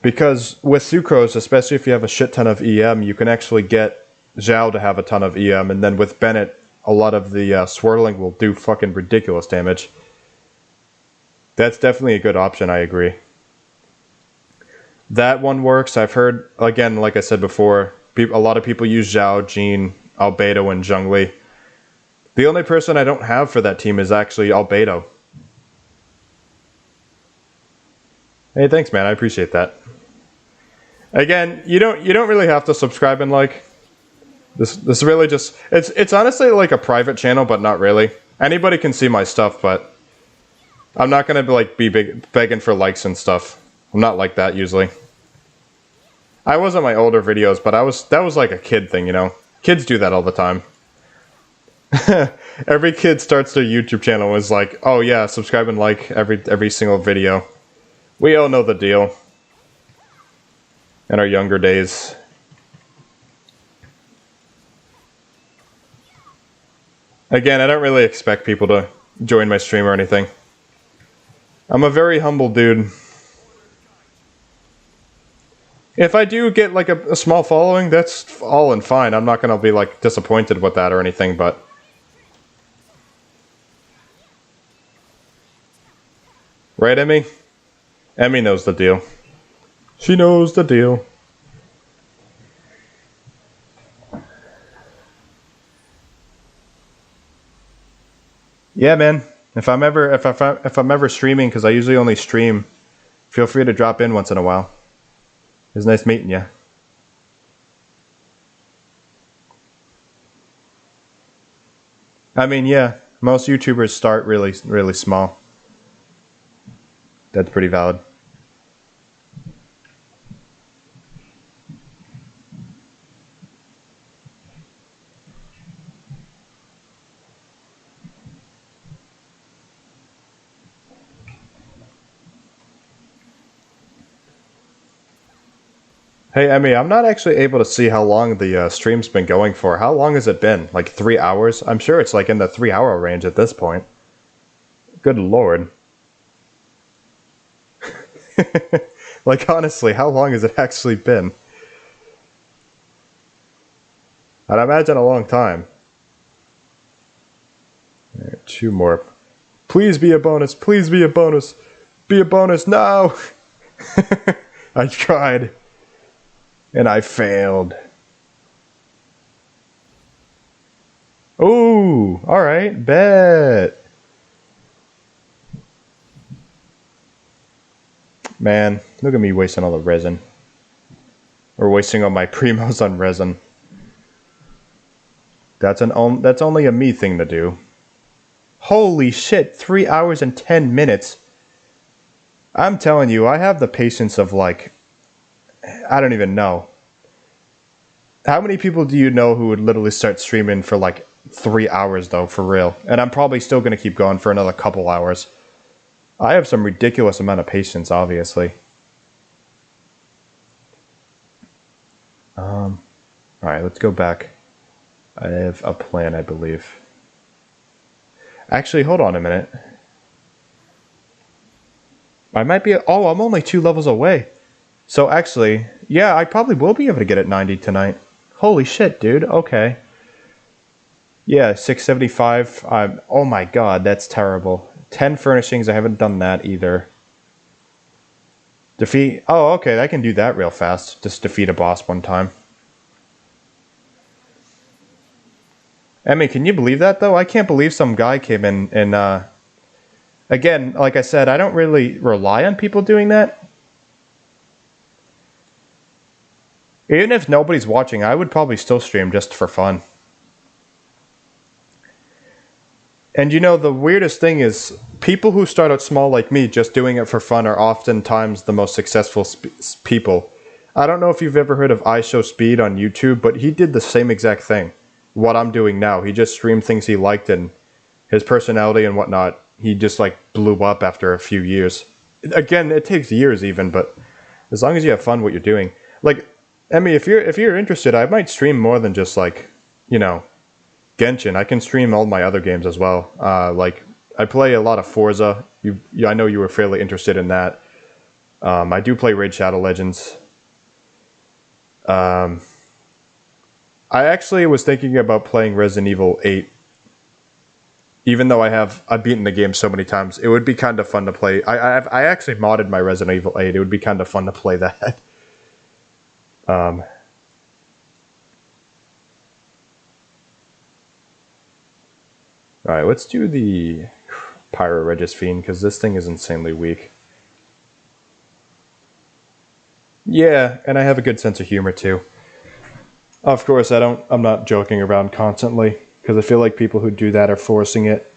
Because with Sucrose, especially if you have a shit ton of EM, you can actually get Zhao to have a ton of EM, and then with Bennett, a lot of the swirling will do fucking ridiculous damage. That's definitely a good option, I agree. That one works. I've heard, again, like I said before, a lot of people use Zhao, Jean, Albedo, and Zhongli. The only person I don't have for that team is actually Albedo. Hey, thanks, man. I appreciate that. Again, you don't really have to subscribe and like. This really just it's honestly like a private channel, but not really. Anybody can see my stuff, but I'm not gonna be begging for likes and stuff. I'm not like that usually. I was on my older videos, but that was like a kid thing, you know. Kids do that all the time. Every kid starts their YouTube channel and is like, oh yeah, subscribe and like every single video. We all know the deal. In our younger days. Again, I don't really expect people to join my stream or anything. I'm a very humble dude. If I do get like a small following, that's all and fine. I'm not gonna be like disappointed with that or anything, but right, Emmy? Emmy knows the deal. She knows the deal. Yeah, man. If I'm ever streaming, because I usually only stream, feel free to drop in once in a while. It was nice meeting you. I mean, yeah, most YouTubers start really, really small. That's pretty valid. Hey, Emmy, I'm not actually able to see how long the stream's been going for. How long has it been? Like 3 hours? I'm sure it's like in the 3-hour range at this point. Good lord. Like, honestly, how long has it actually been? I'd imagine a long time. Right, 2 more. Please be a bonus. Please be a bonus. Be a bonus. No! I tried. And I failed. Ooh, alright, bet. Man, look at me wasting all the resin. Or wasting all my primos on resin. That's only a me thing to do. Holy shit, 3 hours and 10 minutes. I'm telling you, I have the patience of like, I don't even know. How many people do you know who would literally start streaming for like 3 hours though, for real? And I'm probably still going to keep going for another couple hours. I have some ridiculous amount of patience, obviously. Alright, let's go back. I have a plan, I believe. Actually, hold on a minute. I might be... Oh, I'm only 2 levels away. So actually, yeah, I probably will be able to get it 90 tonight. Holy shit, dude. Okay. Yeah, 675. Oh my god, that's terrible. 10 furnishings, I haven't done that either. Defeat... Oh, okay, I can do that real fast. Just defeat a boss one time. Emmy, can you believe that, though? I can't believe some guy came in and, again, like I said, I don't really rely on people doing that. Even if nobody's watching, I would probably still stream just for fun. And you know, the weirdest thing is, people who start out small like me, just doing it for fun, are oftentimes the most successful people. I don't know if you've ever heard of iShowSpeed on YouTube, but he did the same exact thing. What I'm doing now. He just streamed things he liked, and his personality and whatnot, he just like blew up after a few years. Again, it takes years even, but as long as you have fun what you're doing. Like, Emmy, if you're interested, I might stream more than just like, you know, Genshin. I can stream all my other games as well. Like, I play a lot of Forza. I know you were fairly interested in that. I do play Raid Shadow Legends. I actually was thinking about playing Resident Evil 8. Even though I've beaten the game so many times, it would be kind of fun to play. I actually modded my Resident Evil 8. It would be kind of fun to play that. Alright, let's do the Pyro Regis Fiend, because this thing is insanely weak. Yeah, and I have a good sense of humor too. Of course, I'm not joking around constantly, because I feel like people who do that are forcing it.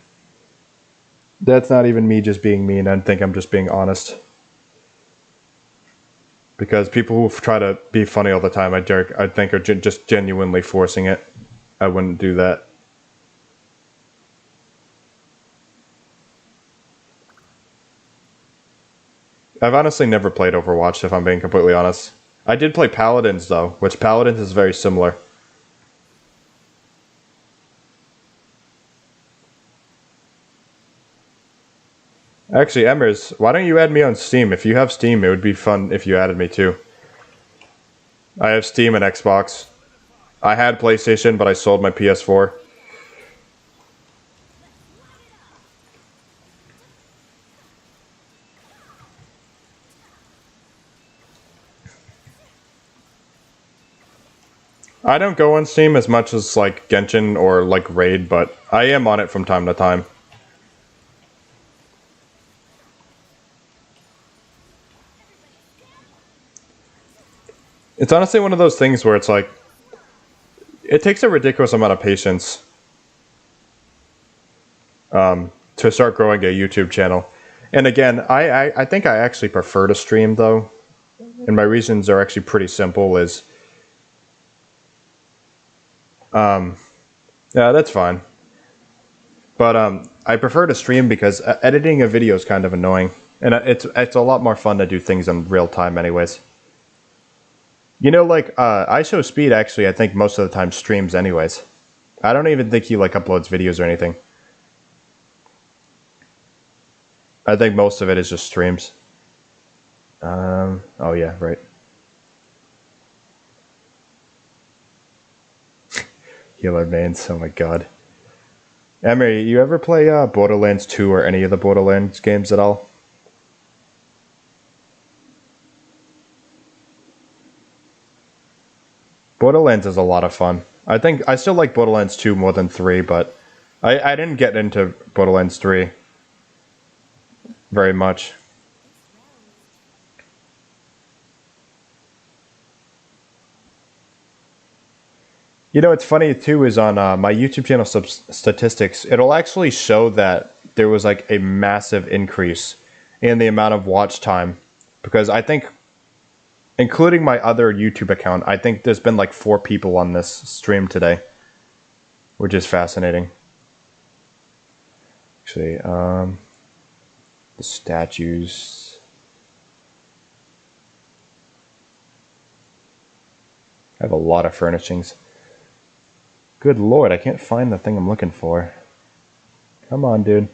That's not even me just being mean, I think I'm just being honest. Because people who try to be funny all the time, I think are just genuinely forcing it. I wouldn't do that. I've honestly never played Overwatch, if I'm being completely honest. I did play Paladins, though, which Paladins is very similar. Actually, Emmers, why don't you add me on Steam? If you have Steam, it would be fun if you added me too. I have Steam and Xbox. I had PlayStation, but I sold my PS4. I don't go on Steam as much as like Genshin or like Raid, but I am on it from time to time. It's honestly one of those things where it's like, it takes a ridiculous amount of patience to start growing a YouTube channel. And again, I think I actually prefer to stream though, and my reasons are actually pretty simple. Yeah, that's fine. But I prefer to stream because editing a video is kind of annoying, and it's a lot more fun to do things in real time, anyways. You know, like iShowSpeed actually, I think most of the time streams, anyways. I don't even think he like uploads videos or anything. I think most of it is just streams. Oh yeah, right. Healer mains, oh my god. Emery, you ever play Borderlands 2 or any of the Borderlands games at all? Borderlands is a lot of fun. I think I still like Borderlands 2 more than 3, but I didn't get into Borderlands 3 very much. You know, what's funny too is on my YouTube channel statistics, it'll actually show that there was like a massive increase in the amount of watch time. Because I think, including my other YouTube account, I think there's been like 4 people on this stream today. Which is fascinating. Actually, the statues. I have a lot of furnishings. Good lord, I can't find the thing I'm looking for. Come on, dude.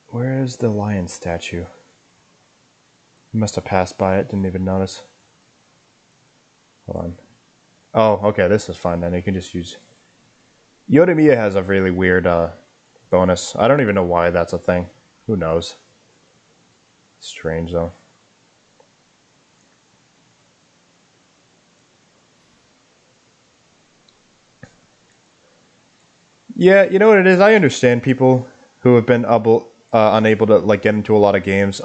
Where is the lion statue? You must have passed by it, didn't even notice. Hold on. Oh, okay, this is fine then. You can just use... Yodomia has a really weird bonus. I don't even know why that's a thing. Who knows? Strange, though. Yeah, you know what it is? I understand people who have been unable to like get into a lot of games.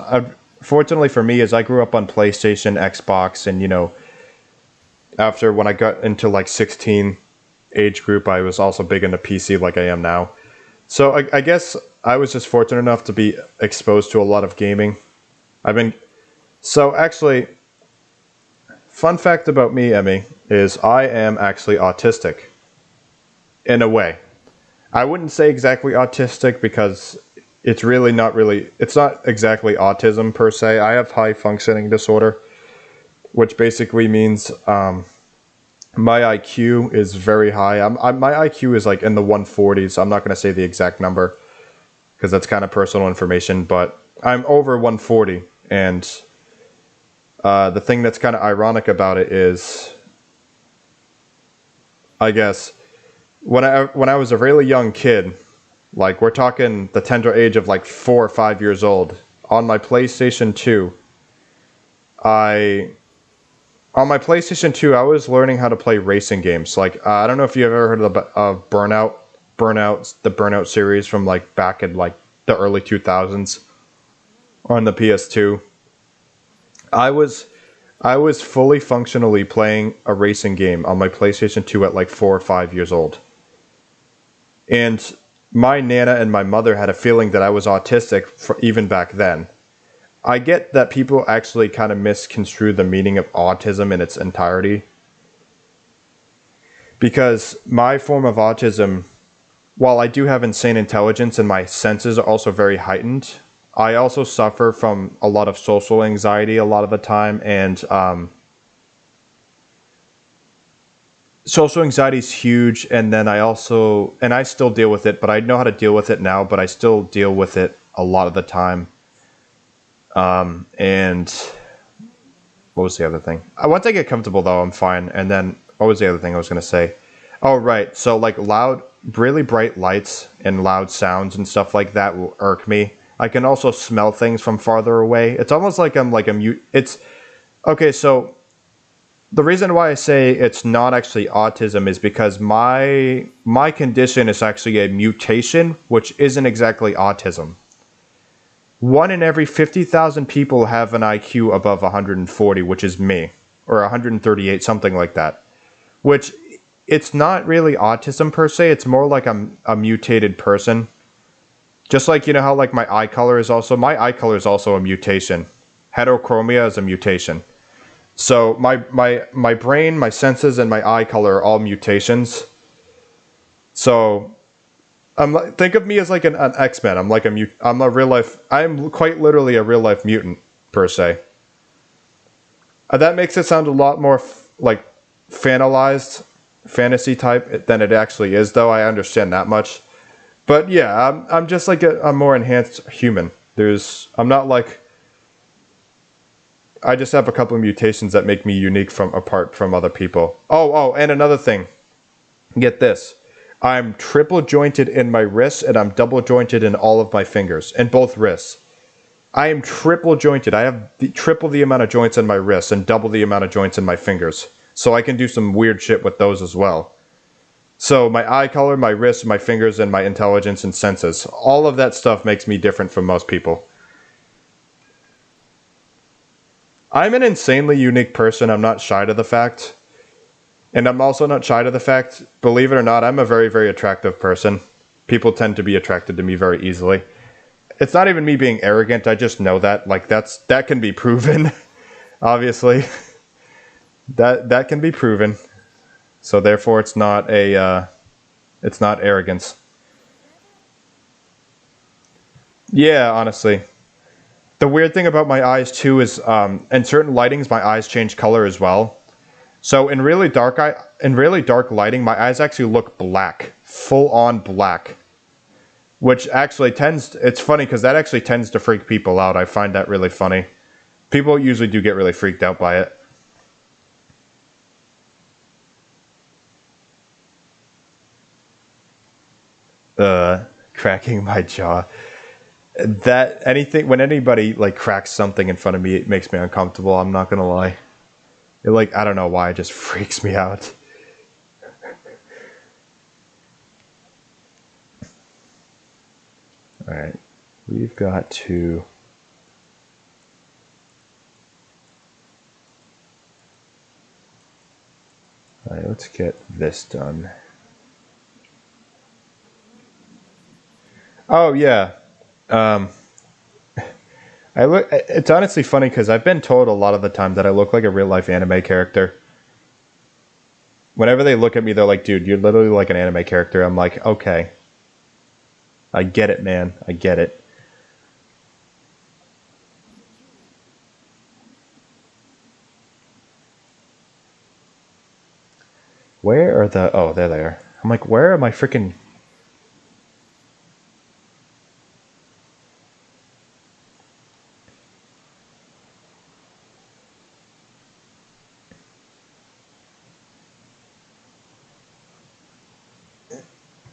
Fortunately for me, as I grew up on PlayStation, Xbox, and you know, after when I got into like 16 age group, I was also big into PC like I am now. So I guess I was just fortunate enough to be exposed to a lot of gaming. So actually, fun fact about me, Emmy, is I am actually autistic. In a way. I wouldn't say exactly autistic because it's not exactly autism per se. I have high functioning disorder, which basically means my IQ is very high. My IQ is like in the 140s. I'm not going to say the exact number because that's kind of personal information, but I'm over 140. And the thing that's kind of ironic about it is, I guess, when I was a really young kid, like we're talking the tender age of like 4 or 5 years old, on my PlayStation 2, I was learning how to play racing games. Like I don't know if you ever heard of the Burnout series from like back in like the early 2000s on the PS2. I was fully functionally playing a racing game on my PlayStation 2 at like 4 or 5 years old. And my Nana and my mother had a feeling that I was autistic even back then. I get that people actually kind of misconstrue the meaning of autism in its entirety. Because my form of autism, while I do have insane intelligence and my senses are also very heightened, I also suffer from a lot of social anxiety a lot of the time, and social anxiety is huge, and then I still deal with it, but I know how to deal with it now, but I still deal with it a lot of the time. And what was the other thing? Once I get comfortable though, I'm fine. And then what was the other thing I was going to say? Oh, right. So like really bright lights and loud sounds and stuff like that will irk me. I can also smell things from farther away. It's almost like I'm mute. Okay. So the reason why I say it's not actually autism is because my condition is actually a mutation, which isn't exactly autism. 1 in every 50,000 people have an IQ above 140, which is me, or 138, something like that. Which, it's not really autism per se, it's more like I'm a mutated person. Just like, you know how like my eye color is also a mutation. Heterochromia is a mutation. So my brain, my senses, and my eye color are all mutations. So think of me as like an X-Men. I'm quite literally a real life mutant per se. That makes it sound a lot more like fantasy type than it actually is, though. I understand that much. But yeah, I'm just like a more enhanced human. I just have a couple of mutations that make me unique apart from other people. Oh, and another thing. Get this. I'm triple jointed in my wrists and I'm double jointed in all of my fingers, in both wrists. I am triple jointed. I have triple the amount of joints in my wrists and double the amount of joints in my fingers. So I can do some weird shit with those as well. So my eye color, my wrists, my fingers, and my intelligence and senses. All of that stuff makes me different from most people. I'm an insanely unique person. I'm not shy to the fact. And I'm also not shy to the fact, believe it or not, I'm a very, very attractive person. People tend to be attracted to me very easily. It's not even me being arrogant, I just know that. Like, that can be proven, obviously. That can be proven. So therefore it's not arrogance. Yeah, honestly. The weird thing about my eyes too is, in certain lightings, my eyes change color as well. So in really dark lighting, my eyes actually look black, full on black. Which actually it's funny because that actually tends to freak people out. I find that really funny. People usually do get really freaked out by it. Cracking my jaw. When anybody like cracks something in front of me, it makes me uncomfortable. I'm not gonna lie. I don't know why, it just freaks me out. Alright, we've got to... Alright, let's get this done. Oh, yeah. It's honestly funny because I've been told a lot of the time that I look like a real-life anime character. Whenever they look at me, they're like, dude, you're literally like an anime character. I'm like, okay. I get it, man. I get it. Where are the... Oh, there they are. I'm like, where are my freaking...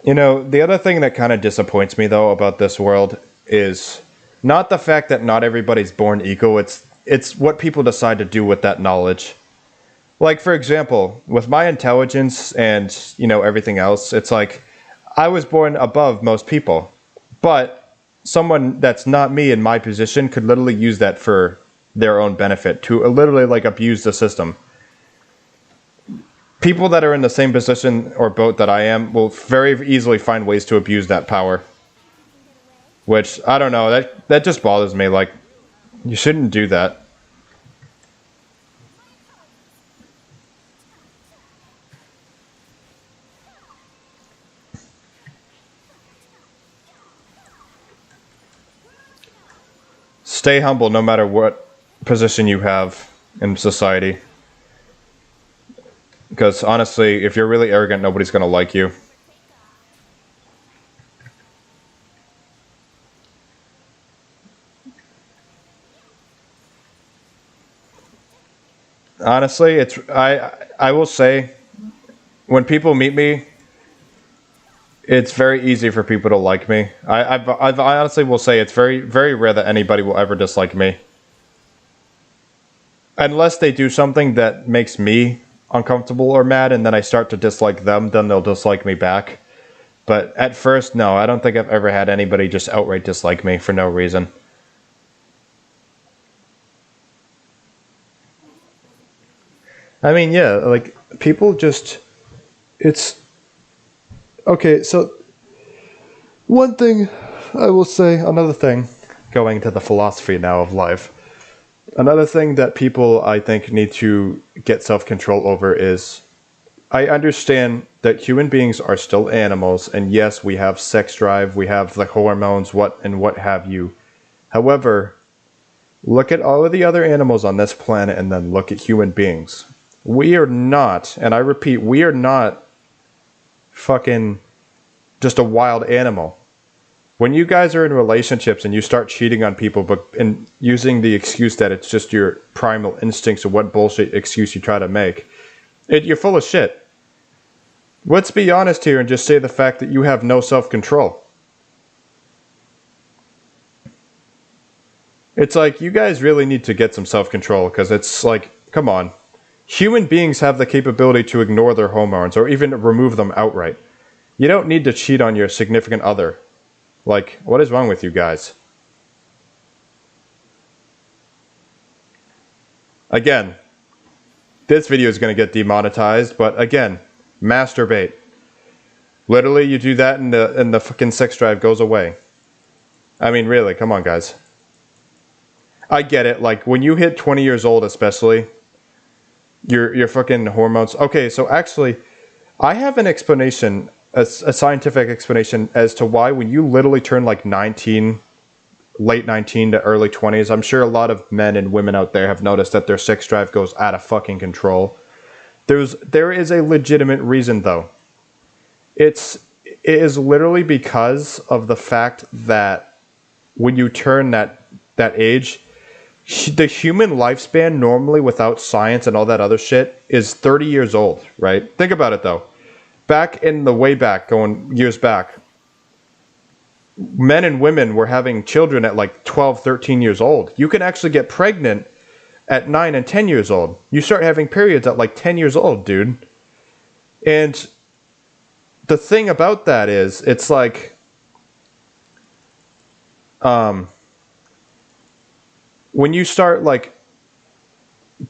You know, the other thing that kind of disappoints me, though, about this world is not the fact that not everybody's born equal, it's what people decide to do with that knowledge. Like, for example, with my intelligence and, you know, everything else, it's like, I was born above most people. But someone that's not me in my position could literally use that for their own benefit, to literally, like, abuse the system. People that are in the same position or boat that I am will very easily find ways to abuse that power. Which, I don't know, that just bothers me. Like, you shouldn't do that. Stay humble no matter what position you have in society. Because honestly, if you're really arrogant, nobody's going to like you. Honestly, I will say, when people meet me, it's very easy for people to like me. I honestly will say it's very, very rare that anybody will ever dislike me. Unless they do something that makes me uncomfortable or mad, and then I start to dislike them, then they'll dislike me back. But at first, no, I don't think I've ever had anybody just outright dislike me for no reason. I mean, yeah, like, people just... It's... Okay, so... One thing I will say, another thing, going to the philosophy now of life. Another thing that people, I think, need to get self-control over is... I understand that human beings are still animals, and yes, we have sex drive, we have the hormones, what have you. However, look at all of the other animals on this planet and then look at human beings. We are not, and I repeat, we are not fucking just a wild animal. When you guys are in relationships and you start cheating on people and using the excuse that it's just your primal instincts or what bullshit excuse you try to make, you're full of shit. Let's be honest here and just say the fact that you have no self-control. It's like, you guys really need to get some self-control, because it's like, come on. Human beings have the capability to ignore their hormones, or even remove them outright. You don't need to cheat on your significant other. Like, what is wrong with you guys? Again, this video is going to get demonetized, but again, masturbate. Literally, you do that and the fucking sex drive goes away. I mean, really, come on, guys. I get it, like, when you hit 20 years old especially, your fucking hormones... Okay, so actually, I have an explanation, a scientific explanation as to why when you literally turn like 19, late 19 to early 20s, I'm sure a lot of men and women out there have noticed that their sex drive goes out of fucking control. There is a legitimate reason, though. It is literally because of the fact that when you turn that age, the human lifespan normally, without science and all that other shit, is 30 years old, right? Think about it, though. Back in the way back, going years back, men and women were having children at like 12, 13 years old. You can actually get pregnant at 9 and 10 years old. You start having periods at like 10 years old, dude. And the thing about that is, it's like, when you start like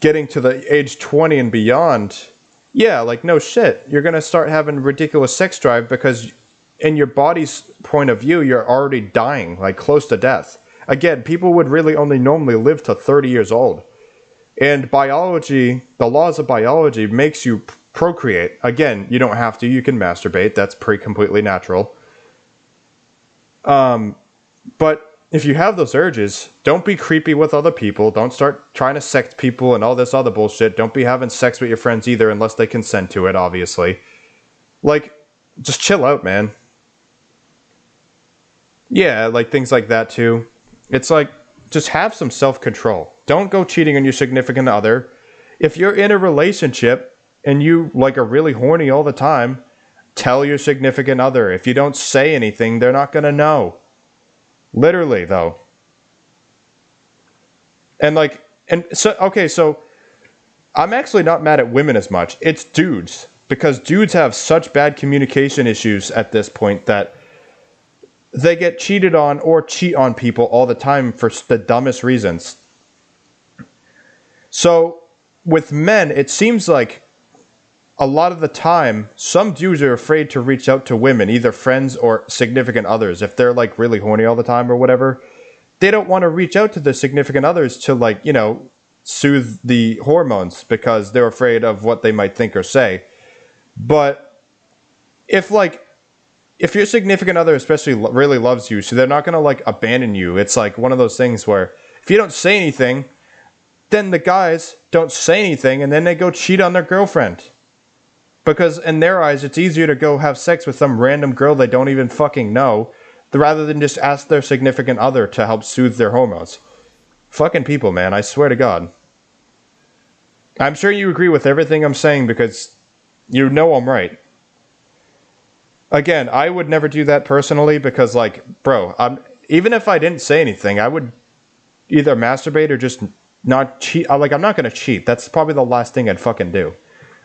getting to the age 20 and beyond, yeah, like no shit, you're gonna start having ridiculous sex drive, because in your body's point of view, you're already dying, like close to death. Again, people would really only normally live to 30 years old. And biology, the laws of biology makes you procreate. Again, you don't have to, you can masturbate, that's completely natural. But if you have those urges, don't be creepy with other people. Don't start trying to sex people and all this other bullshit. Don't be having sex with your friends either, unless they consent to it, obviously. Like, just chill out, man. Yeah, like things like that too. It's like, just have some self-control. Don't go cheating on your significant other. If you're in a relationship and you like are really horny all the time, tell your significant other. If you don't say anything, they're not gonna know. Literally, though. And like, and so, okay, so I'm actually not mad at women as much. It's dudes. Because dudes have such bad communication issues at this point that they get cheated on or cheat on people all the time for the dumbest reasons. So with men, it seems like a lot of the time, some dudes are afraid to reach out to women, either friends or significant others. If they're like really horny all the time or whatever, they don't want to reach out to their significant others to, like, you know, soothe the hormones, because they're afraid of what they might think or say. But if your significant other especially really loves you, so they're not going to like abandon you. It's like one of those things where if you don't say anything, then the guys don't say anything, and then they go cheat on their girlfriend. Because in their eyes, it's easier to go have sex with some random girl they don't even fucking know, rather than just ask their significant other to help soothe their hormones. Fucking people, man, I swear to God. I'm sure you agree with everything I'm saying, because you know I'm right. Again, I would never do that personally, because, like, bro, even if I didn't say anything, I would either masturbate or just not cheat. Like, I'm not going to cheat. That's probably the last thing I'd fucking do.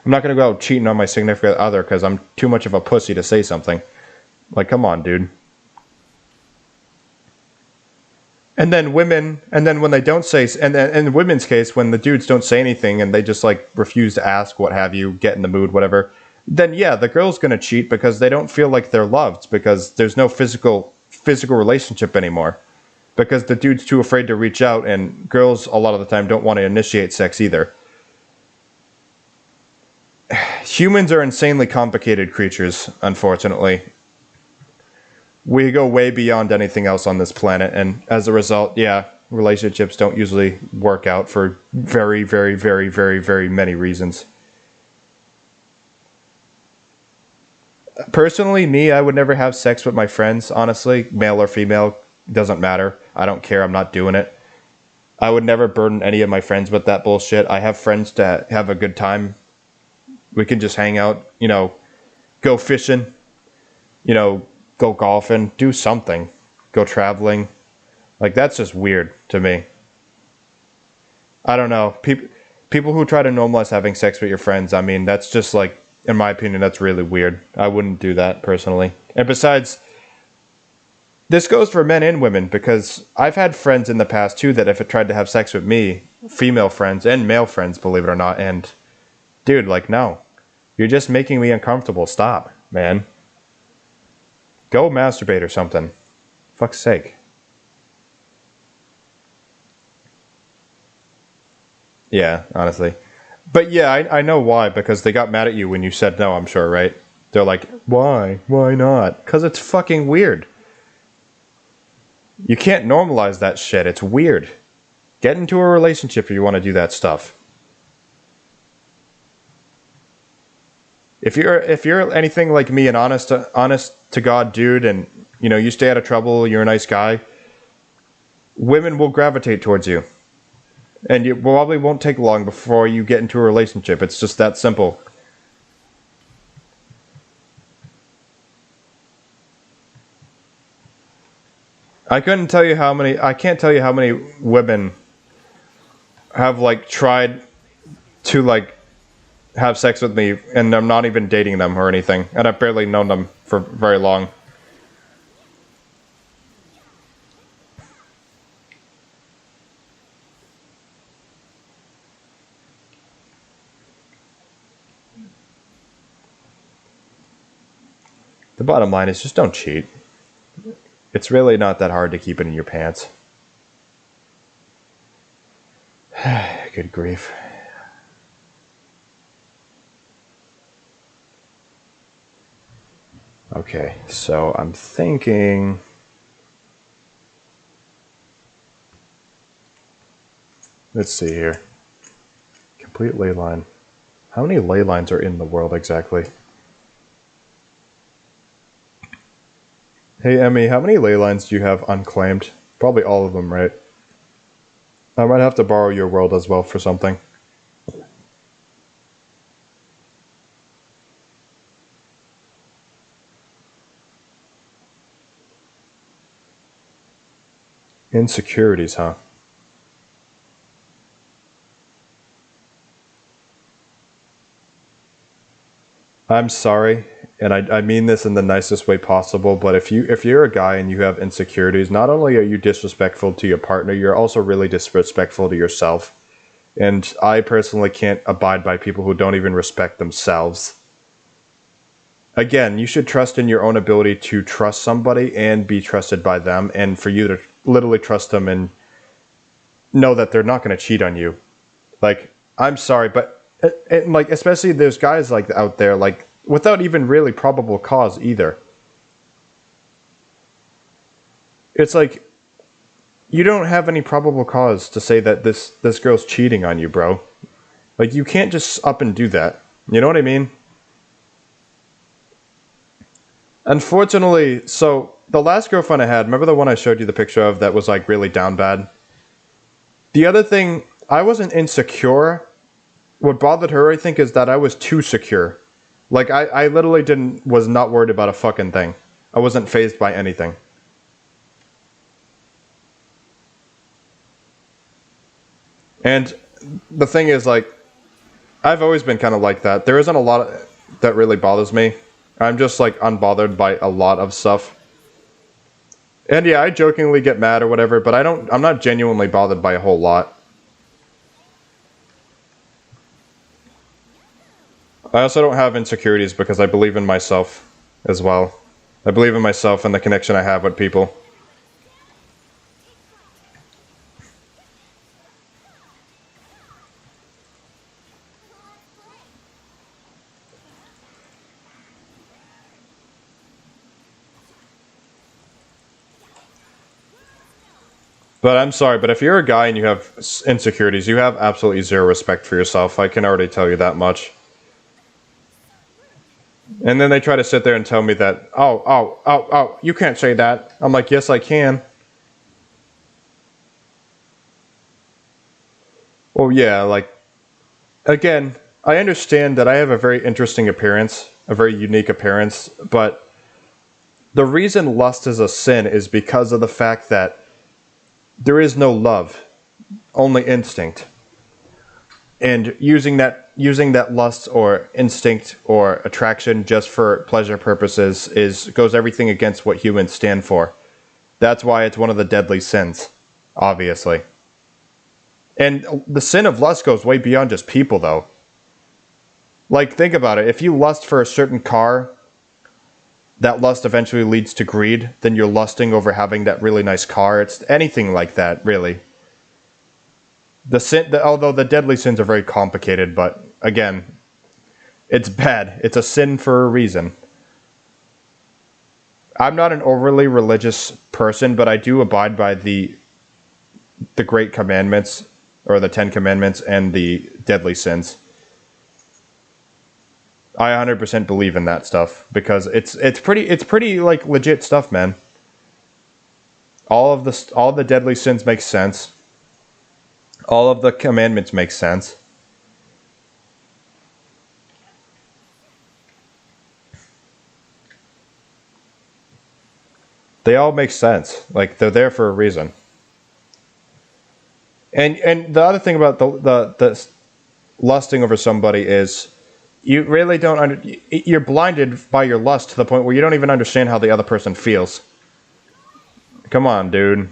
I'm not going to go out cheating on my significant other because I'm too much of a pussy to say something. Like, come on, dude. And then women, and then when they don't say, and then in women's case, when the dudes don't say anything and they just like refuse to ask, what have you, get in the mood, whatever, then yeah, the girl's going to cheat because they don't feel like they're loved, because there's no physical relationship anymore. Because the dude's too afraid to reach out, and girls a lot of the time don't want to initiate sex either. Humans are insanely complicated creatures, unfortunately. We go way beyond anything else on this planet, and as a result, yeah, relationships don't usually work out for very, very, very, very, very many reasons. Personally, me, I would never have sex with my friends, honestly. Male or female, doesn't matter. I don't care, I'm not doing it. I would never burden any of my friends with that bullshit. I have friends to have a good time. We can just hang out, you know, go fishing, you know, go golfing, do something, go traveling, Like, that's just weird to me. I don't know. People who try to normalize having sex with your friends, I mean, that's just like, in my opinion, that's really weird. I wouldn't do that personally. And besides, this goes for men and women, because I've had friends in the past too that have tried to have sex with me, female friends and male friends, believe it or not, and dude, like, no. You're just making me uncomfortable. Stop, man. Go masturbate or something. Fuck's sake. Yeah, honestly. But yeah, I know why, because they got mad at you when you said no, I'm sure, right? They're like, why? Why not? Because it's fucking weird. You can't normalize that shit. It's weird. Get into a relationship if you want to do that stuff. If you're anything like me, an honest to God dude, and you know you stay out of trouble, you're a nice guy, women will gravitate towards you. And you probably won't take long before you get into a relationship. It's just that simple. I can't tell you how many women have like tried to like have sex with me, and I'm not even dating them or anything, and I've barely known them for very long. The bottom line is just don't cheat. It's really not that hard to keep it in your pants. Good grief. Okay, so I'm thinking... Let's see here. Complete ley line. How many ley lines are in the world exactly? Hey, Emmy, how many ley lines do you have unclaimed? Probably all of them, right? I might have to borrow your world as well for something. Insecurities, huh? I'm sorry, and I mean this in the nicest way possible, but if you're a guy and you have insecurities, not only are you disrespectful to your partner, you're also really disrespectful to yourself. And I personally can't abide by people who don't even respect themselves. Again, you should trust in your own ability to trust somebody and be trusted by them, and for you to literally trust them and know that they're not going to cheat on you. Like, I'm sorry, but and like, especially there's guys like out there, like, without even really probable cause either. It's like, you don't have any probable cause to say that this girl's cheating on you, bro. Like, you can't just up and do that. You know what I mean? Unfortunately, so the last girlfriend I had, remember the one I showed you the picture of that was like really down bad? The other thing, I wasn't insecure. What bothered her, I think, is that I was too secure. Like, I literally was not worried about a fucking thing. I wasn't fazed by anything. And the thing is, like, I've always been kind of like that. There isn't a lot that really bothers me. I'm just, like, unbothered by a lot of stuff. And yeah, I jokingly get mad or whatever, but I'm not genuinely bothered by a whole lot. I also don't have insecurities because I believe in myself as well. I believe in myself and the connection I have with people. But I'm sorry, but if you're a guy and you have insecurities, you have absolutely zero respect for yourself. I can already tell you that much. And then they try to sit there and tell me that, oh, you can't say that. I'm like, yes, I can. Well, yeah, like, again, I understand that I have a very interesting appearance, a very unique appearance, but the reason lust is a sin is because of the fact that there is no love, only instinct. And using that lust or instinct or attraction just for pleasure purposes goes everything against what humans stand for. That's why it's one of the deadly sins, obviously. And the sin of lust goes way beyond just people, though. Like, think about it. If you lust for a certain car, that lust eventually leads to greed. Then you're lusting over having that really nice car. It's anything like that, really. Although the deadly sins are very complicated, but again, it's bad. It's a sin for a reason. I'm not an overly religious person, but I do abide by the Great Commandments, or the 10 Commandments, and the deadly sins. I 100% believe in that stuff because it's pretty like legit stuff, man. All the deadly sins make sense. All of the commandments make sense. They all make sense. Like, they're there for a reason. And the other thing about the lusting over somebody is you really don't you're blinded by your lust to the point where you don't even understand how the other person feels. Come on, dude.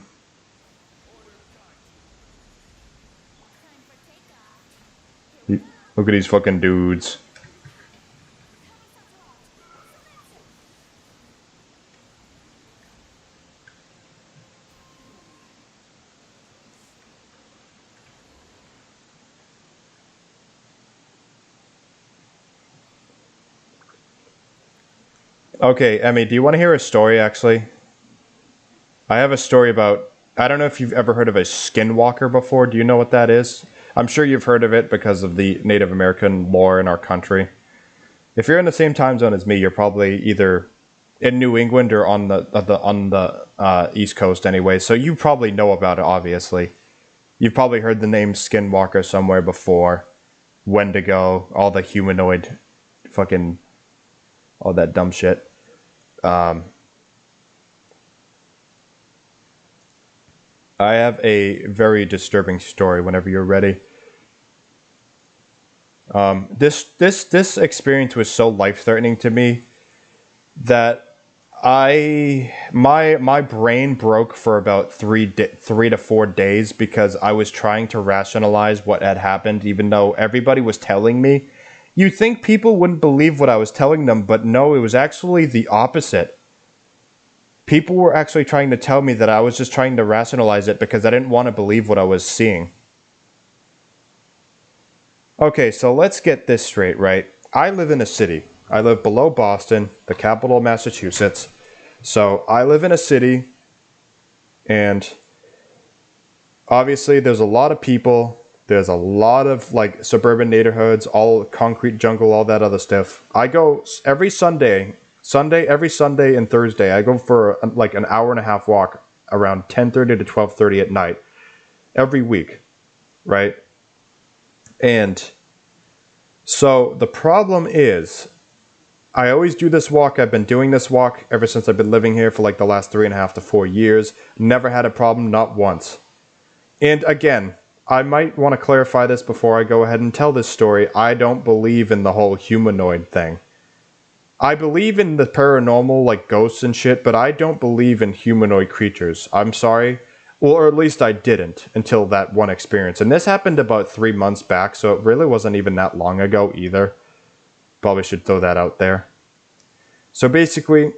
Look at these fucking dudes. Okay, Emmy, do you want to hear a story, actually? I have a story about... I don't know if you've ever heard of a skinwalker before. Do you know what that is? I'm sure you've heard of it because of the Native American lore in our country. If you're in the same time zone as me, you're probably either in New England or on the East Coast anyway, so you probably know about it, obviously. You've probably heard the name Skinwalker somewhere before. Wendigo, all the humanoid fucking... all that dumb shit. I have a very disturbing story whenever you're ready. This experience was so life-threatening to me that my brain broke for about 3 to 4 days because I was trying to rationalize what had happened, even though everybody was telling me. You'd think people wouldn't believe what I was telling them, but no, it was actually the opposite. People were actually trying to tell me that I was just trying to rationalize it because I didn't want to believe what I was seeing. Okay, so let's get this straight, right? I live in a city. I live below Boston, the capital of Massachusetts. So I live in a city, and obviously there's a lot of people. There's a lot of like suburban neighborhoods, all concrete jungle, all that other stuff. I go every Sunday and Thursday. I go for like an hour and a half walk around 10:30 to 12:30 at night every week, right? And so the problem is, I always do this walk. I've been doing this walk ever since I've been living here for like the last 3.5 to 4 years. Never had a problem, not once. And again, I might want to clarify this before I go ahead and tell this story. I don't believe in the whole humanoid thing. I believe in the paranormal, like ghosts and shit, but I don't believe in humanoid creatures. I'm sorry. Well, or at least I didn't until that one experience. And this happened about 3 months back, so it really wasn't even that long ago either. Probably should throw that out there. So basically,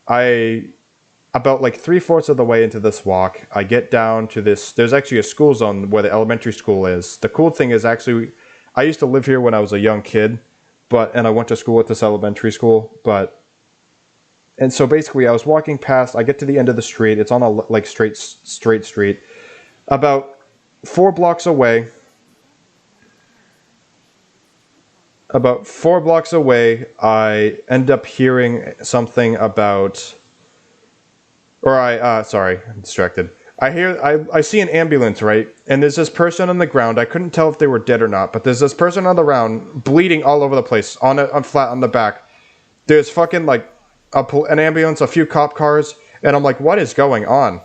about like 3/4 of the way into this walk, I get down to this. There's actually a school zone where the elementary school is. The cool thing is actually, I used to live here when I was a young kid, and I went to school at this elementary school. And so basically, I was walking past. I get to the end of the street. It's on a like straight street. About 4 blocks away. About 4 blocks away, I end up hearing something about. Sorry, I'm distracted. I see an ambulance, right? And there's this person on the ground. I couldn't tell if they were dead or not, but there's this person on the ground, bleeding all over the place, on flat on the back. There's fucking like an ambulance, a few cop cars, and I'm like, what is going on?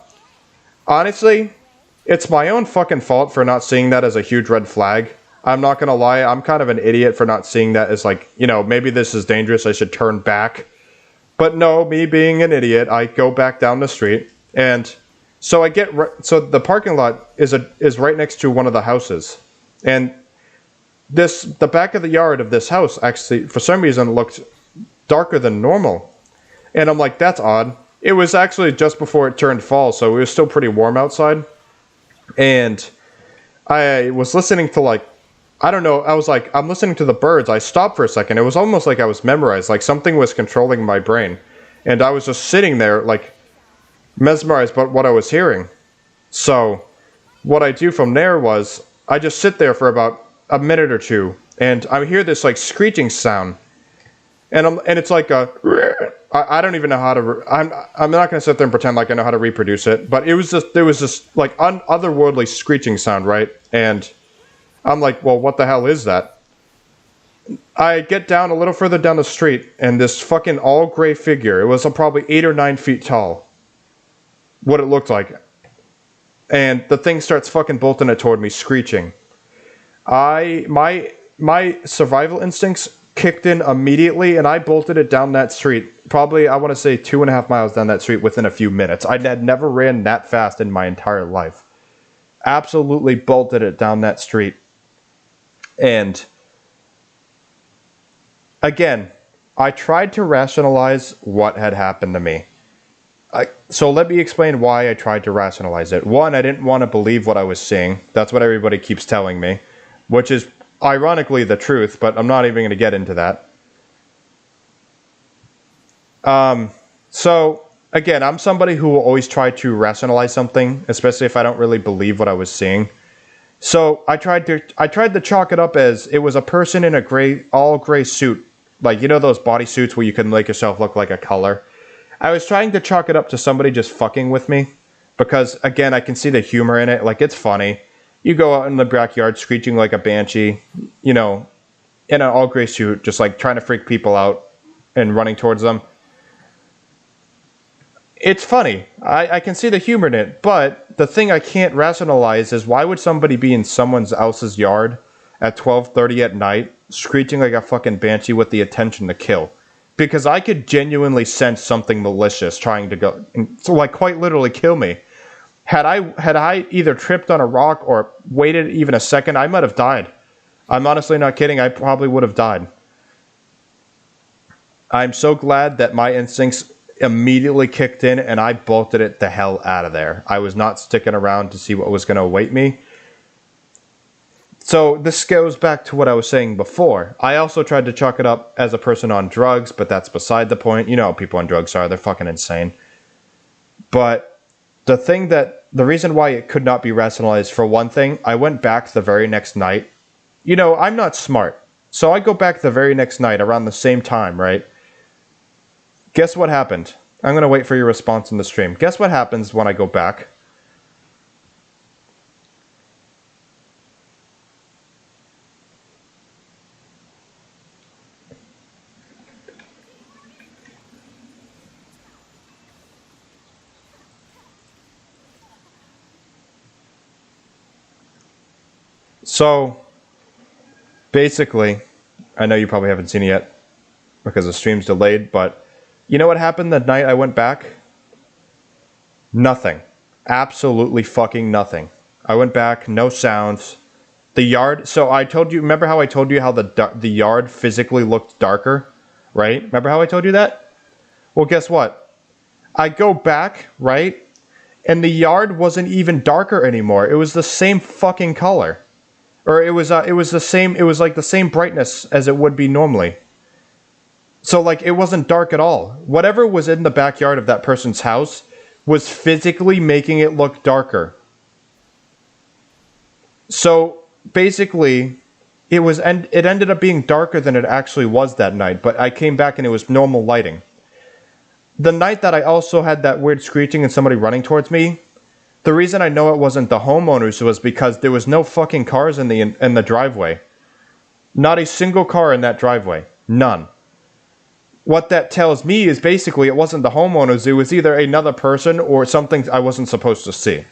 Honestly, it's my own fucking fault for not seeing that as a huge red flag. I'm not gonna lie, I'm kind of an idiot for not seeing that as like, you know, maybe this is dangerous, I should turn back. But no, me being an idiot, I go back down the street, and so so the parking lot is right next to one of the houses, and the back of the yard of this house actually for some reason looked darker than normal, and I'm like, that's odd. It was actually just before it turned fall, so it was still pretty warm outside, and I was listening to like, I don't know, I was like, I'm listening to the birds. I stopped for a second. It was almost like I was memorized, like something was controlling my brain. And I was just sitting there, like, mesmerized by what I was hearing. So, what I do from there was, I just sit there for about a minute or two, and I hear this, like, screeching sound. And it's like a, I don't even know how to, I'm not going to sit there and pretend like I know how to reproduce it, but there was this, like, otherworldly screeching sound, right? And I'm like, well, what the hell is that? I get down a little further down the street, and this fucking all-gray figure, it was probably 8 or 9 feet tall, what it looked like. And the thing starts fucking bolting it toward me, screeching. My survival instincts kicked in immediately, and I bolted it down that street, probably, I want to say 2.5 miles down that street within a few minutes. I had never ran that fast in my entire life. Absolutely bolted it down that street. And again, I tried to rationalize what had happened to me. So let me explain why I tried to rationalize it. One, I didn't want to believe what I was seeing. That's what everybody keeps telling me, which is ironically the truth, but I'm not even going to get into that. So again, I'm somebody who will always try to rationalize something, especially if I don't really believe what I was seeing. So I tried to chalk it up as it was a person in a all gray suit. Like, you know those bodysuits where you can make yourself look like a color? I was trying to chalk it up to somebody just fucking with me. Because, again, I can see the humor in it. Like, it's funny. You go out in the backyard screeching like a banshee, you know, in an all gray suit, just like trying to freak people out and running towards them. It's funny. I can see the humor in it, but the thing I can't rationalize is why would somebody be in someone else's yard at 12:30 at night, screeching like a fucking banshee with the intention to kill? Because I could genuinely sense something malicious trying to go, so like quite literally kill me. Had I either tripped on a rock or waited even a second, I might have died. I'm honestly not kidding. I probably would have died. I'm so glad that my instincts immediately kicked in and I bolted it the hell out of there. I was not sticking around to see what was going to await me. So this goes back to what I was saying before. I also tried to chalk it up as a person on drugs, but that's beside the point. You know how people on drugs are. They're fucking insane. But the reason why it could not be rationalized, for one thing, I went back the very next night. You know, I'm not smart. So I go back the very next night around the same time, right? Guess what happened? I'm going to wait for your response in the stream. Guess what happens when I go back? So, basically, I know you probably haven't seen it yet because the stream's delayed, but you know what happened the night I went back? Nothing. Absolutely fucking nothing. I went back, no sounds. The yard, so I told you, remember how I told you how the yard physically looked darker? Right? Remember how I told you that? Well, guess what? I go back, right? And the yard wasn't even darker anymore. It was the same fucking color. Or it was the same, it was like the same brightness as it would be normally. So like it wasn't dark at all. Whatever was in the backyard of that person's house was physically making it look darker. So basically it ended up being darker than it actually was that night, but I came back and it was normal lighting. The night that I also had that weird screeching and somebody running towards me, the reason I know it wasn't the homeowners was because there was no fucking cars in the driveway. Not a single car in that driveway. None. What that tells me is basically it wasn't the homeowners, it was either another person or something I wasn't supposed to see.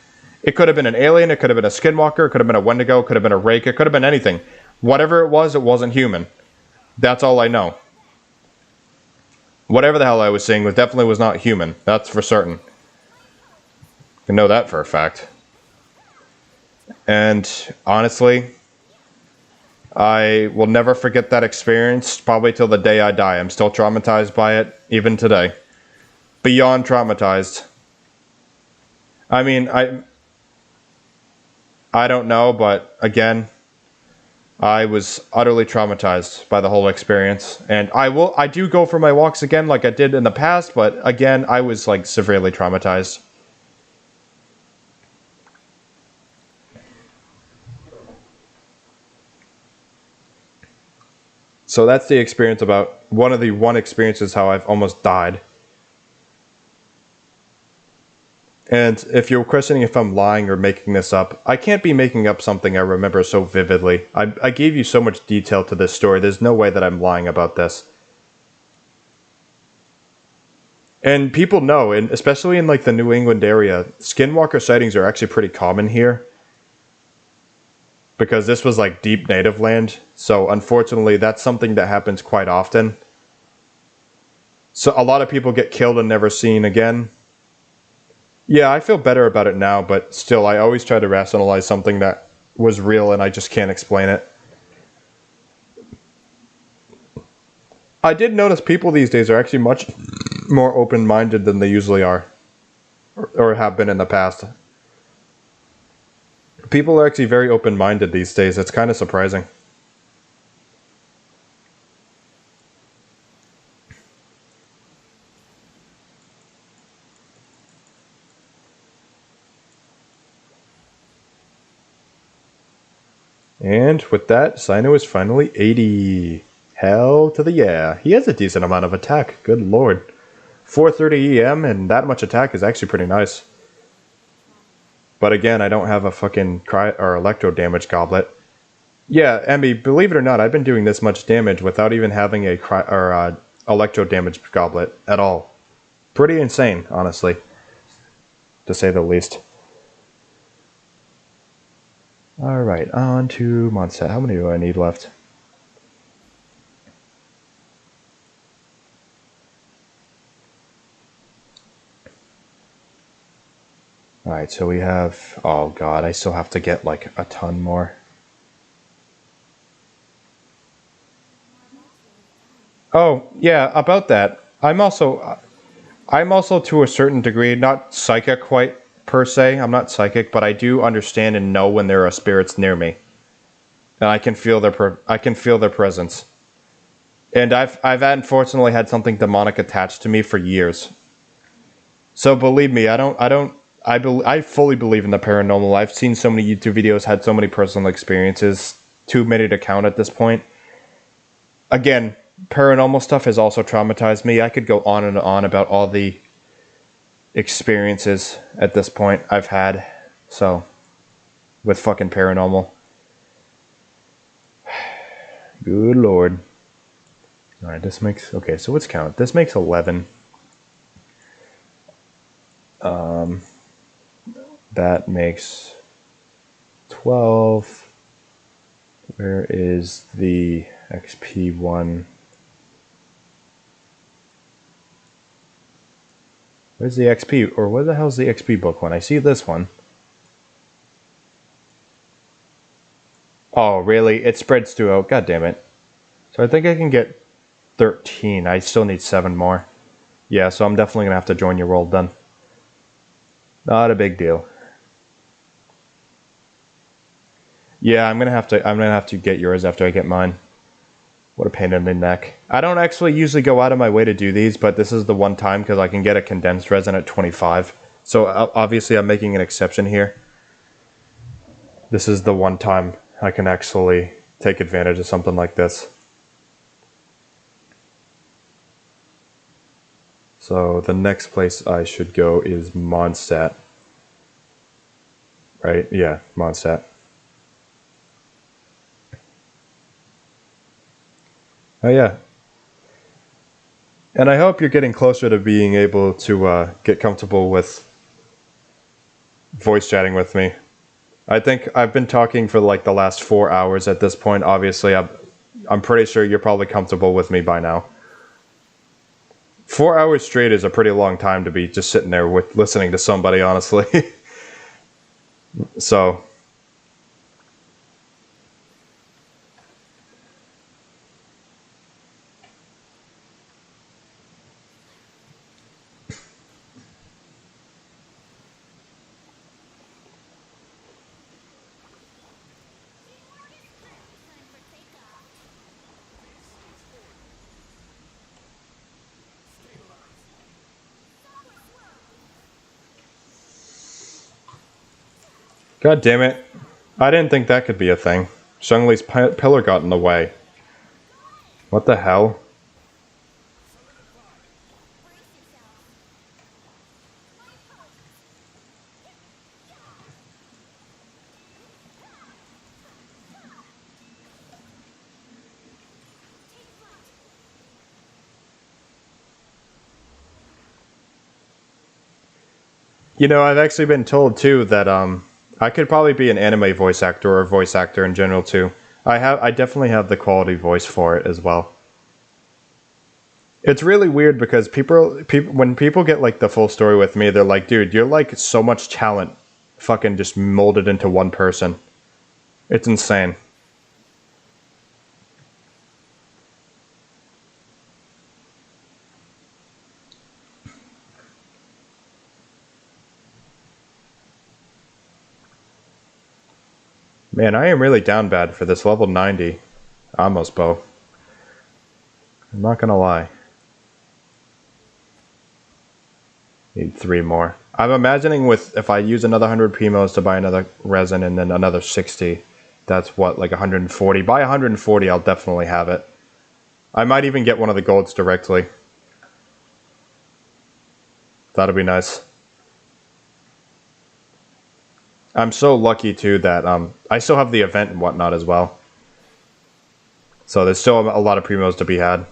It could have been an alien, it could have been a skinwalker, it could have been a Wendigo, it could have been a rake, it could have been anything. Whatever it wasn't human. That's all I know. Whatever the hell I was seeing definitely was not human. That's for certain. I know that for a fact. And honestly, I will never forget that experience, probably till the day I die. I'm still traumatized by it, even today. Beyond traumatized. I mean, I don't know, but again, I was utterly traumatized by the whole experience. And I do go for my walks again like I did in the past, but again, I was like severely traumatized. So that's the experience about one of the experiences how I've almost died. And if you're questioning if I'm lying or making this up, I can't be making up something I remember so vividly. I gave you so much detail to this story, there's no way that I'm lying about this. And people know, and especially in like the New England area, skinwalker sightings are actually pretty common here. Because this was like deep native land, so unfortunately that's something that happens quite often. So a lot of people get killed and never seen again. Yeah, I feel better about it now, but still I always try to rationalize something that was real and I just can't explain it. I did notice people these days are actually much more open-minded than they usually are, or have been in the past. People are actually very open-minded these days. It's kind of surprising. And with that, Sino is finally 80. Hell to the yeah. He has a decent amount of attack. Good lord. 430 EM and that much attack is actually pretty nice. But again, I don't have a fucking electro damage goblet. Yeah, Emmy, believe it or not, I've been doing this much damage without even having a electro damage goblet at all. Pretty insane, honestly, to say the least. Alright, on to Mondstadt. How many do I need left? Alright, so we have... Oh god, I still have to get like a ton more. Oh, yeah, about that. I'm also to a certain degree not psychic quite per se. I'm not psychic, but I do understand and know when there are spirits near me. And I can feel their presence. And I've unfortunately had something demonic attached to me for years. So believe me, I fully believe in the paranormal. I've seen so many YouTube videos, had so many personal experiences, too many to count at this point. Again, paranormal stuff has also traumatized me. I could go on and on about all the experiences at this point I've had. So, with fucking paranormal. Good lord. Alright, this makes... Okay, so let's count. This makes 11. That makes 12. Where is the XP one? Where's the XP? Or where the hell's the XP book one? I see this one. Oh, really? It spreads to... Oh, god damn it. So I think I can get 13. I still need 7 more. Yeah, so I'm definitely going to have to join your world then. Not a big deal. Yeah, I'm gonna have to get yours after I get mine. What a pain in the neck. I don't actually usually go out of my way to do these, but this is the one time because I can get a condensed resin at 25. So obviously I'm making an exception here. This is the one time I can actually take advantage of something like this. So the next place I should go is Mondstadt. Right? Yeah, Mondstadt. Oh yeah. And I hope you're getting closer to being able to get comfortable with voice chatting with me. I think I've been talking for like the last 4 hours at this point. Obviously, I'm pretty sure you're probably comfortable with me by now. 4 hours straight is a pretty long time to be just sitting there with listening to somebody, honestly. So, god damn it. I didn't think that could be a thing. Shungli's pillar got in the way. What the hell? You know, I've actually been told too that I could probably be an anime voice actor or a voice actor in general too. I definitely have the quality voice for it as well. It's really weird because people when people get like the full story with me, they're like, "Dude, you're like so much talent fucking just molded into one person." It's insane. Man, I am really down bad for this level 90 Amos bow. I'm not gonna lie. Need 3 more. I'm imagining with if I use another 100 Primos to buy another resin and then another 60, that's what, like 140. By 140, I'll definitely have it. I might even get one of the golds directly. That'd be nice. I'm so lucky too that I still have the event and whatnot as well. So there's still a lot of Primos to be had.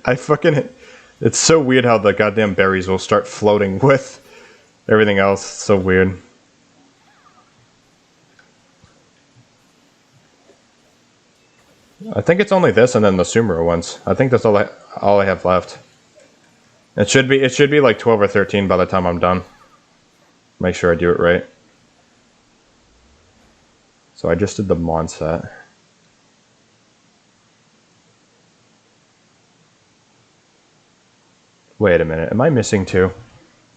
I fucking... It's so weird how the goddamn berries will start floating with everything else. It's so weird. I think it's only this and then the Sumeru ones. I think that's all I have left. It should be like 12 or 13 by the time I'm done. Make sure I do it right. So I just did the Mon set. Wait a minute, am I missing 2?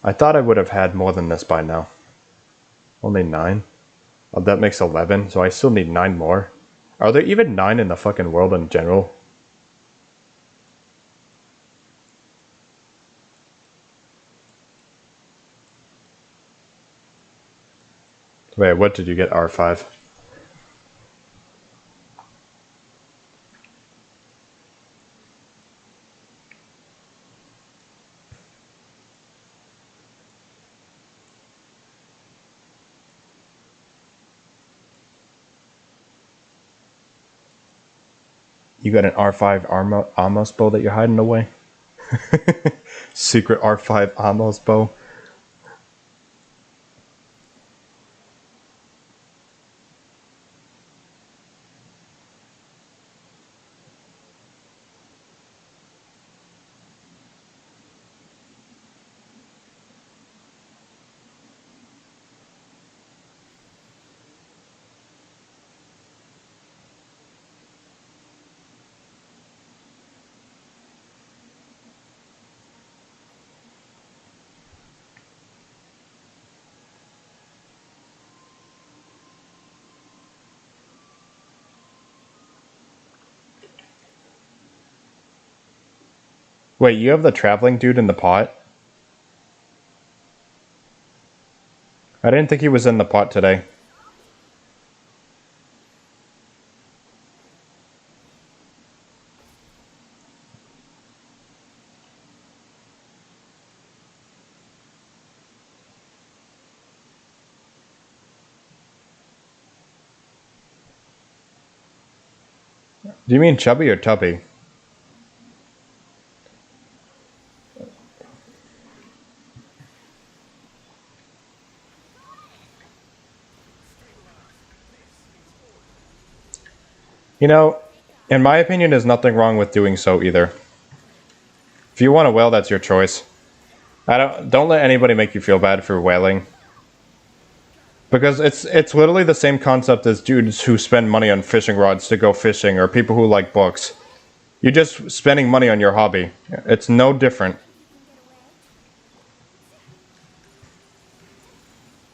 I thought I would have had more than this by now. Only 9? Oh, that makes 11, so I still need 9 more. Are there even 9 in the fucking world in general? Wait, what did you get, R5? You got an R5 Amos bow that you're hiding away? Secret R5 Amos bow? Wait, you have the traveling dude in the pot? I didn't think he was in the pot today. Do you mean chubby or tubby? You know, in my opinion, there's nothing wrong with doing so either. If you want to whale, that's your choice. I don't let anybody make you feel bad for whaling. Because it's literally the same concept as dudes who spend money on fishing rods to go fishing, or people who like books. You're just spending money on your hobby. It's no different.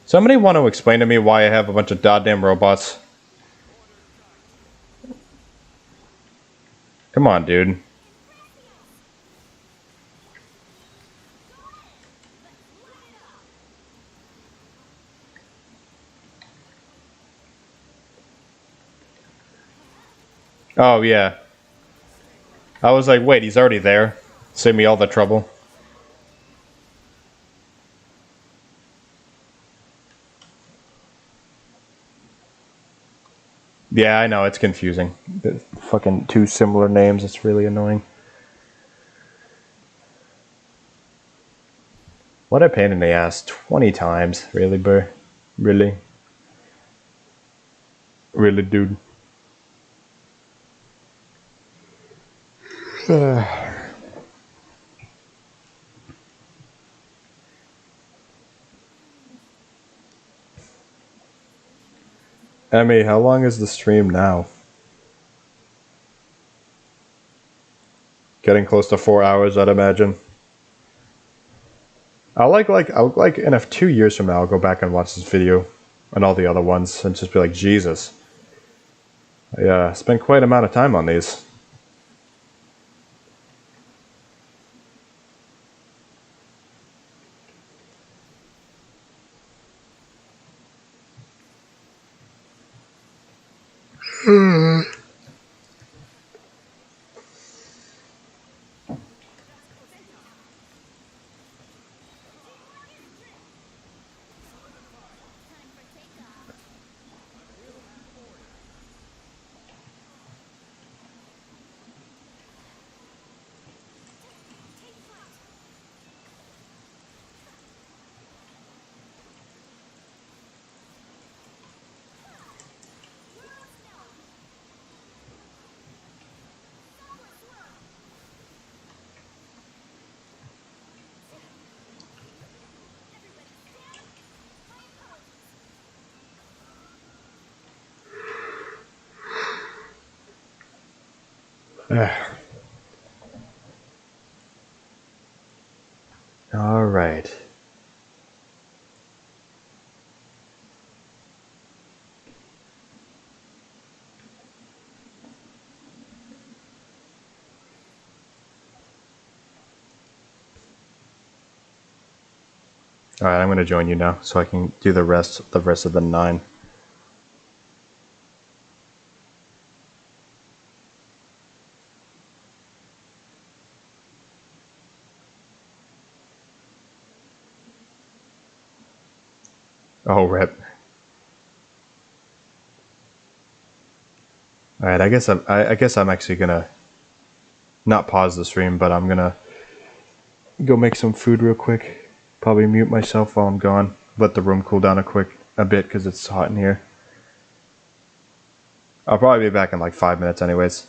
Somebody want to explain to me why I have a bunch of goddamn robots? Come on, dude. Oh, yeah. I was like, wait, he's already there. Save me all the trouble. Yeah, I know, it's confusing. The fucking two similar names, it's really annoying. What a pain in the ass. 20 times. Really, bro? Really? Really, dude? Emmy, how long is the stream now? Getting close to 4 hours, I'd imagine. I'll in 2 years from now, I'll go back and watch this video and all the other ones and just be like, Jesus. I spent quite an amount of time on these. Alright. Alright, I'm gonna join you now so I can do the rest of the 9. Oh, rip. Alright, I guess I'm actually gonna not pause the stream, but I'm gonna go make some food real quick. Probably mute myself while I'm gone. Let the room cool down a bit because it's hot in here. I'll probably be back in like 5 minutes anyways.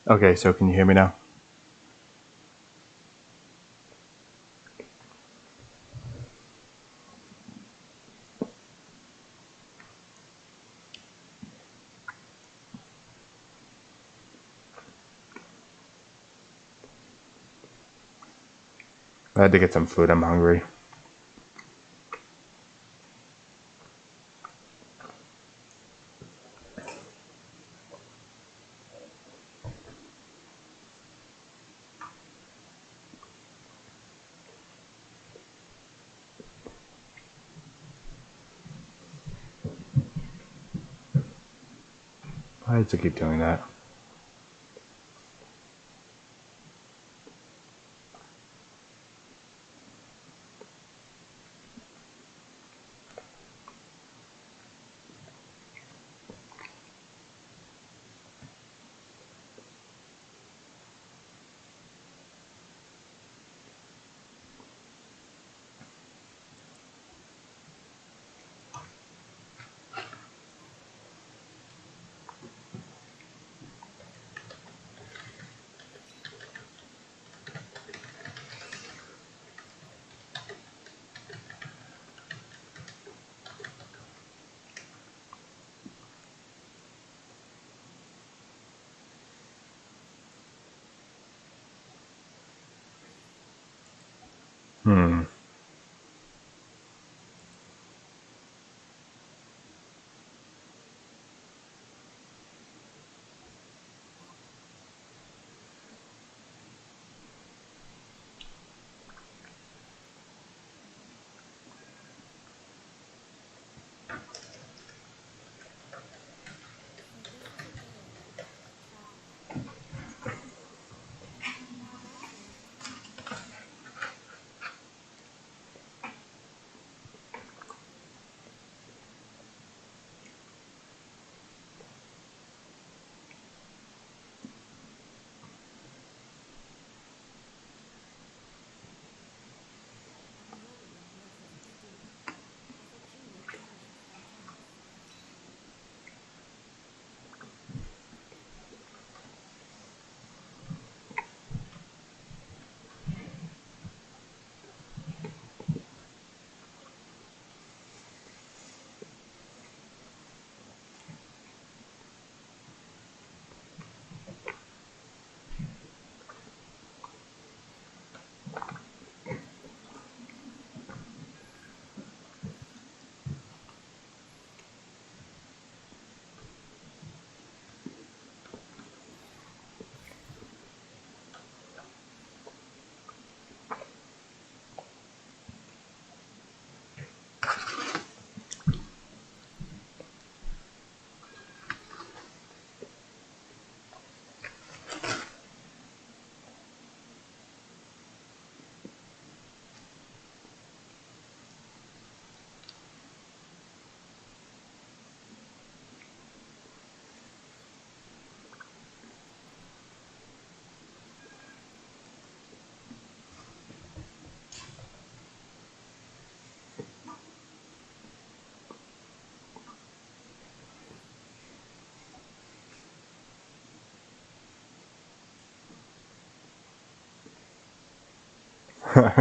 Okay, so can you hear me now? I had to get some food. I'm hungry. Why does it keep doing that?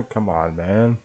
Come on, man.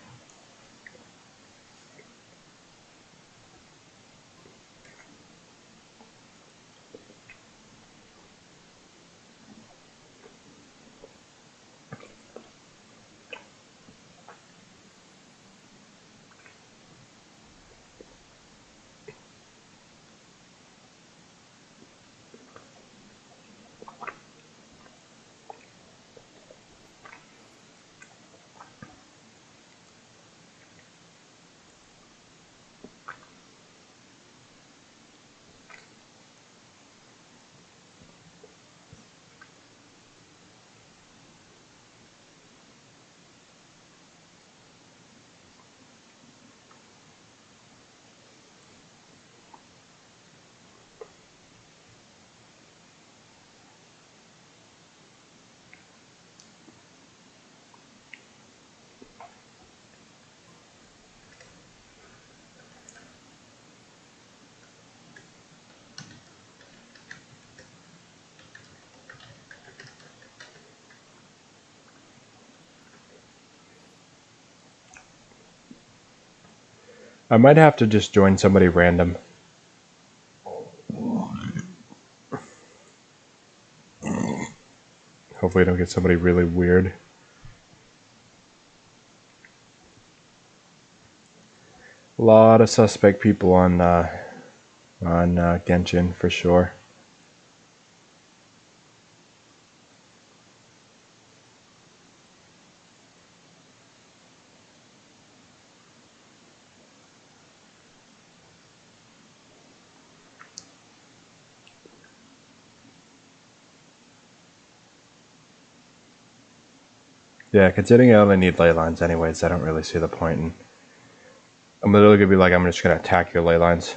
I might have to just join somebody random. Hopefully I don't get somebody really weird. A lot of suspect people on Genshin for sure. Yeah, considering I only need ley lines anyways, I don't really see the point in... I'm literally gonna be like, I'm just gonna attack your ley lines.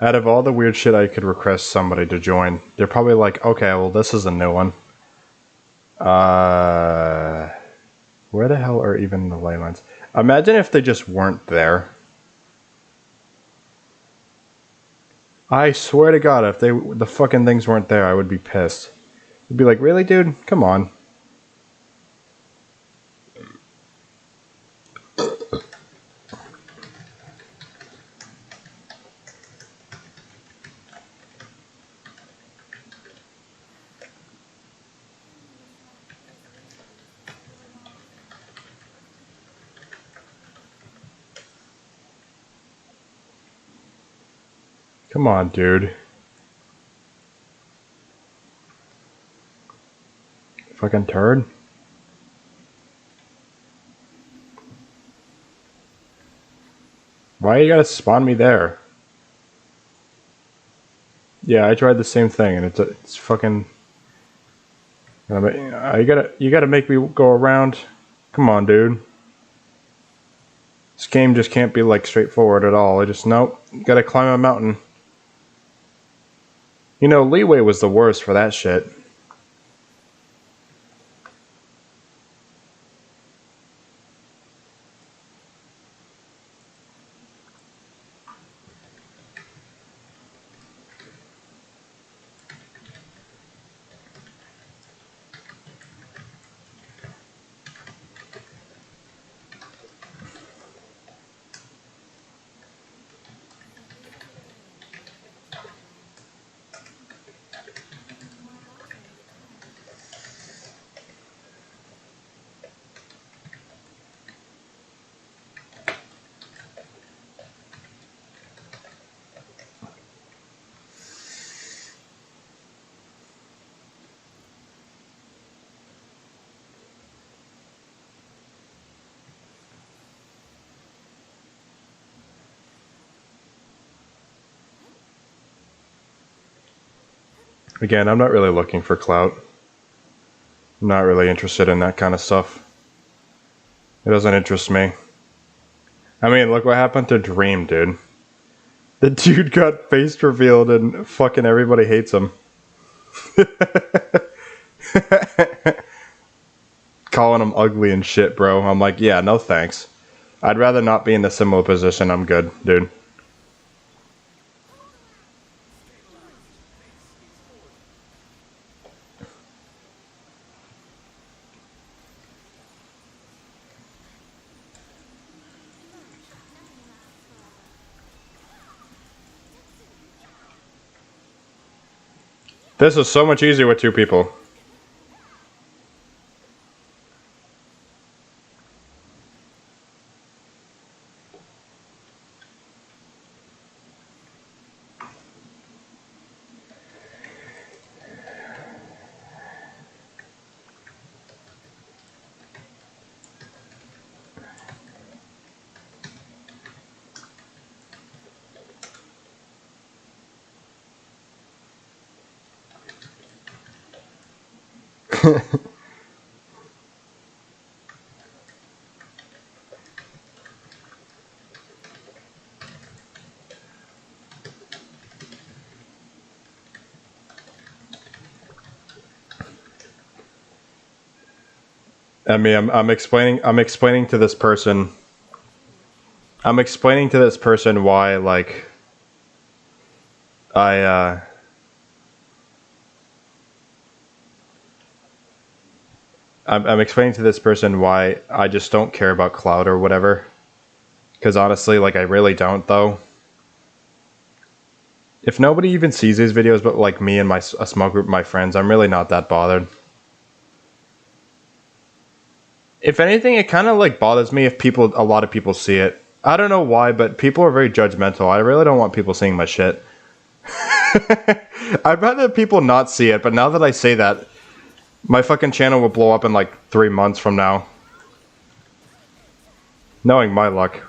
Out of all the weird shit I could request somebody to join, they're probably like, okay, well, this is a new one. Where the hell are even the ley lines? Imagine if they just weren't there. I swear to God, if the fucking things weren't there, I would be pissed. I'd be like, really, dude? Come on. Come on, dude. Fucking turd. Why you gotta spawn me there? Yeah, I tried the same thing, and it's fucking... You gotta make me go around. Come on, dude. This game just can't be, like, straightforward at all. Nope. Gotta climb a mountain. You know, Leeway was the worst for that shit. Again, I'm not really looking for clout. I'm not really interested in that kind of stuff. It doesn't interest me. I mean, look what happened to Dream, dude. The dude got face revealed and fucking everybody hates him. Calling him ugly and shit, bro. I'm like, yeah, no thanks. I'd rather not be in a similar position. I'm good, dude. This is so much easier with two people. I mean, I'm explaining to this person. I'm explaining to this person why, like, I'm explaining to this person why I just don't care about cloud or whatever. Because honestly, like, I really don't, though. If nobody even sees these videos but, like, me and a small group of my friends, I'm really not that bothered. If anything, it kind of, like, bothers me if a lot of people see it. I don't know why, but people are very judgmental. I really don't want people seeing my shit. I'd rather people not see it, but now that I say that, my fucking channel will blow up in like 3 months from now. Knowing my luck.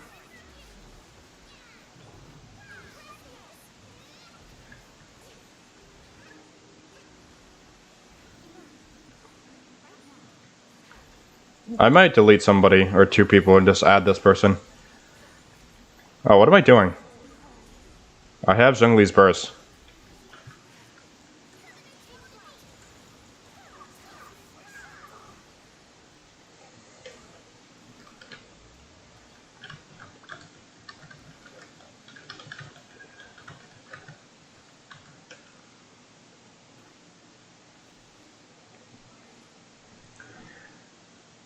I might delete somebody or two people and just add this person. Oh, what am I doing? I have Zhongli's burst.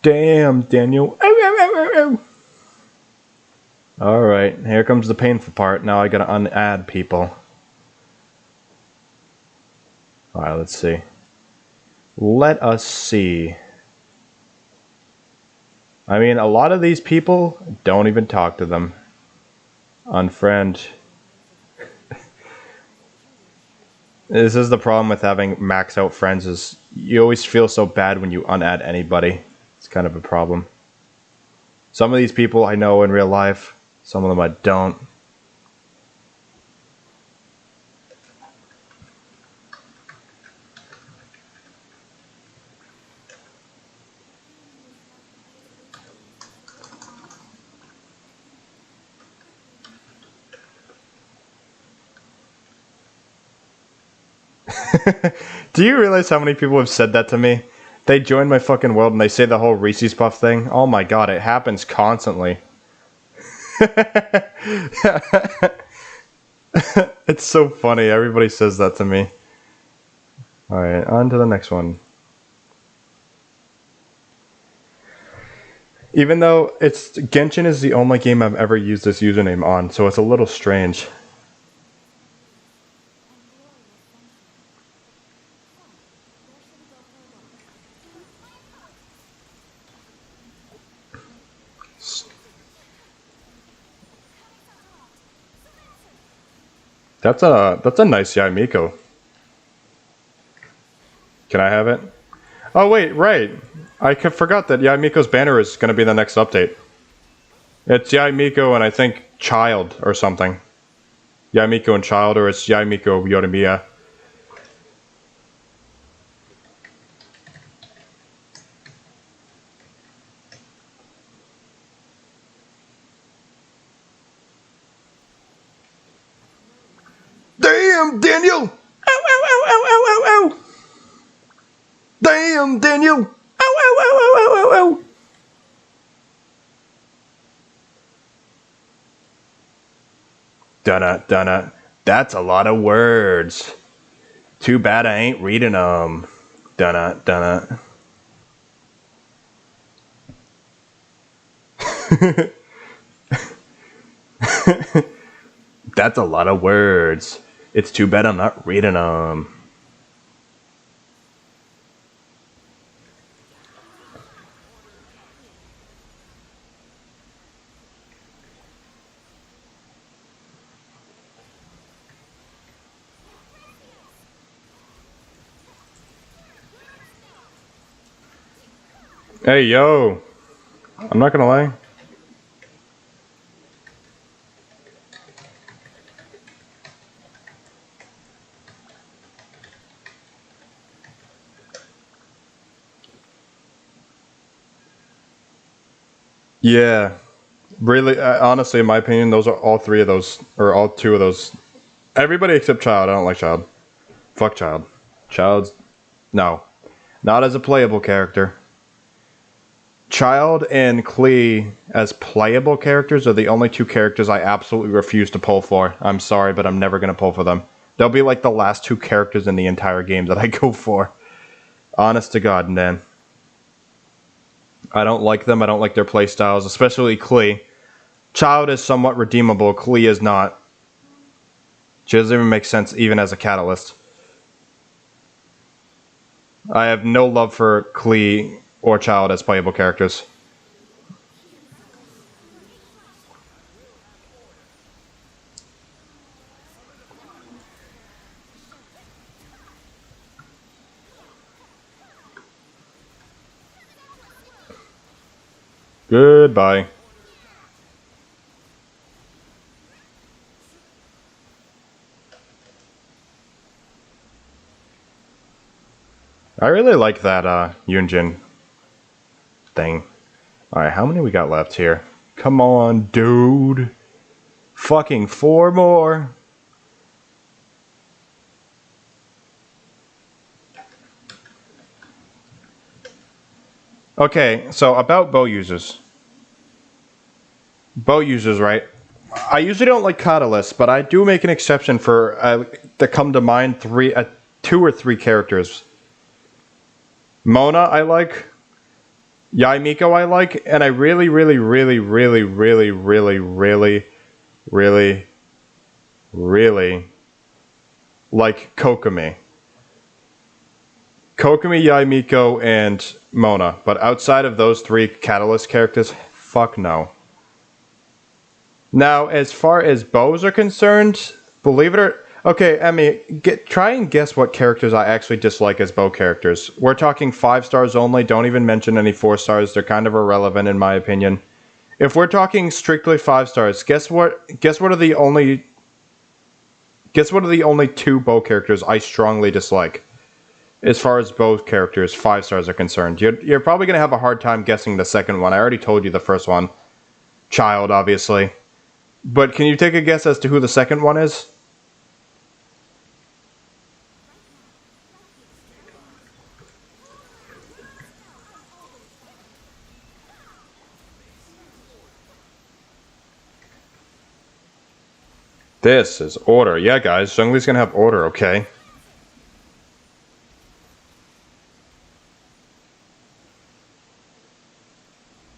Damn, Daniel. Alright, here comes the painful part. Now I gotta unadd people. Alright, let's see. Let us see. I mean, a lot of these people, don't even talk to them. Unfriend. This is the problem with having maxed out friends, is you always feel so bad when you unadd anybody. It's kind of a problem. Some of these people I know in real life, some of them I don't. Do you realize how many people have said that to me? They join my fucking world and they say the whole Reese's Puff thing. Oh my god, it happens constantly. It's so funny. Everybody says that to me. Alright, on to the next one. Even though Genshin is the only game I've ever used this username on, so it's a little strange. That's a nice Yaimiko. Can I have it? Oh wait, right. I forgot that Yaimiko's banner is going to be the next update. It's Yaimiko and I think Child or something. Yaimiko and Child, or it's Yaimiko Yodomia. Damn, Daniel! Ow, ow, ow, ow, ow, ow, ow! Dunna, dunna. That's a lot of words. Too bad I ain't reading them. Dunna, dunna. That's a lot of words. It's too bad I'm not reading them. Hey, yo. I'm not gonna lie. Yeah. Really, honestly, in my opinion, those are all three of those, or all two of those. Everybody except Child. I don't like Child. Fuck Child. Child's. No. Not as a playable character. Child and Klee as playable characters are the only two characters I absolutely refuse to pull for. I'm sorry, but I'm never going to pull for them. They'll be like the last two characters in the entire game that I go for. Honest to God, man. I don't like them. I don't like their playstyles, especially Klee. Child is somewhat redeemable. Klee is not. She doesn't even make sense even as a catalyst. I have no love for Klee or Child as playable characters. Goodbye. I really like that Yunjin thing. Alright, how many we got left here? Come on, dude. Fucking 4 more. Okay, so about bow users. Bow users, right? I usually don't like catalysts, but I do make an exception for that come to mind 2 or 3 characters. Mona I like, Yaimiko I like, and I really like Kokomi. Kokomi, Yaimiko, and Mona. But outside of those 3 catalyst characters, fuck no. Now, as far as bows are concerned, believe it or... Okay, Emmy, try and guess what characters I actually dislike as bow characters. We're talking 5 stars only, don't even mention any 4 stars, they're kind of irrelevant in my opinion. If we're talking strictly 5 stars, guess what are the only 2 bow characters I strongly dislike? As far as bow characters, 5 stars are concerned. You're probably going to have a hard time guessing the second one. I already told you the first one. Child, obviously. But can you take a guess as to who the second one is? This is order. Yeah, guys, Zhongli's gonna have order, okay?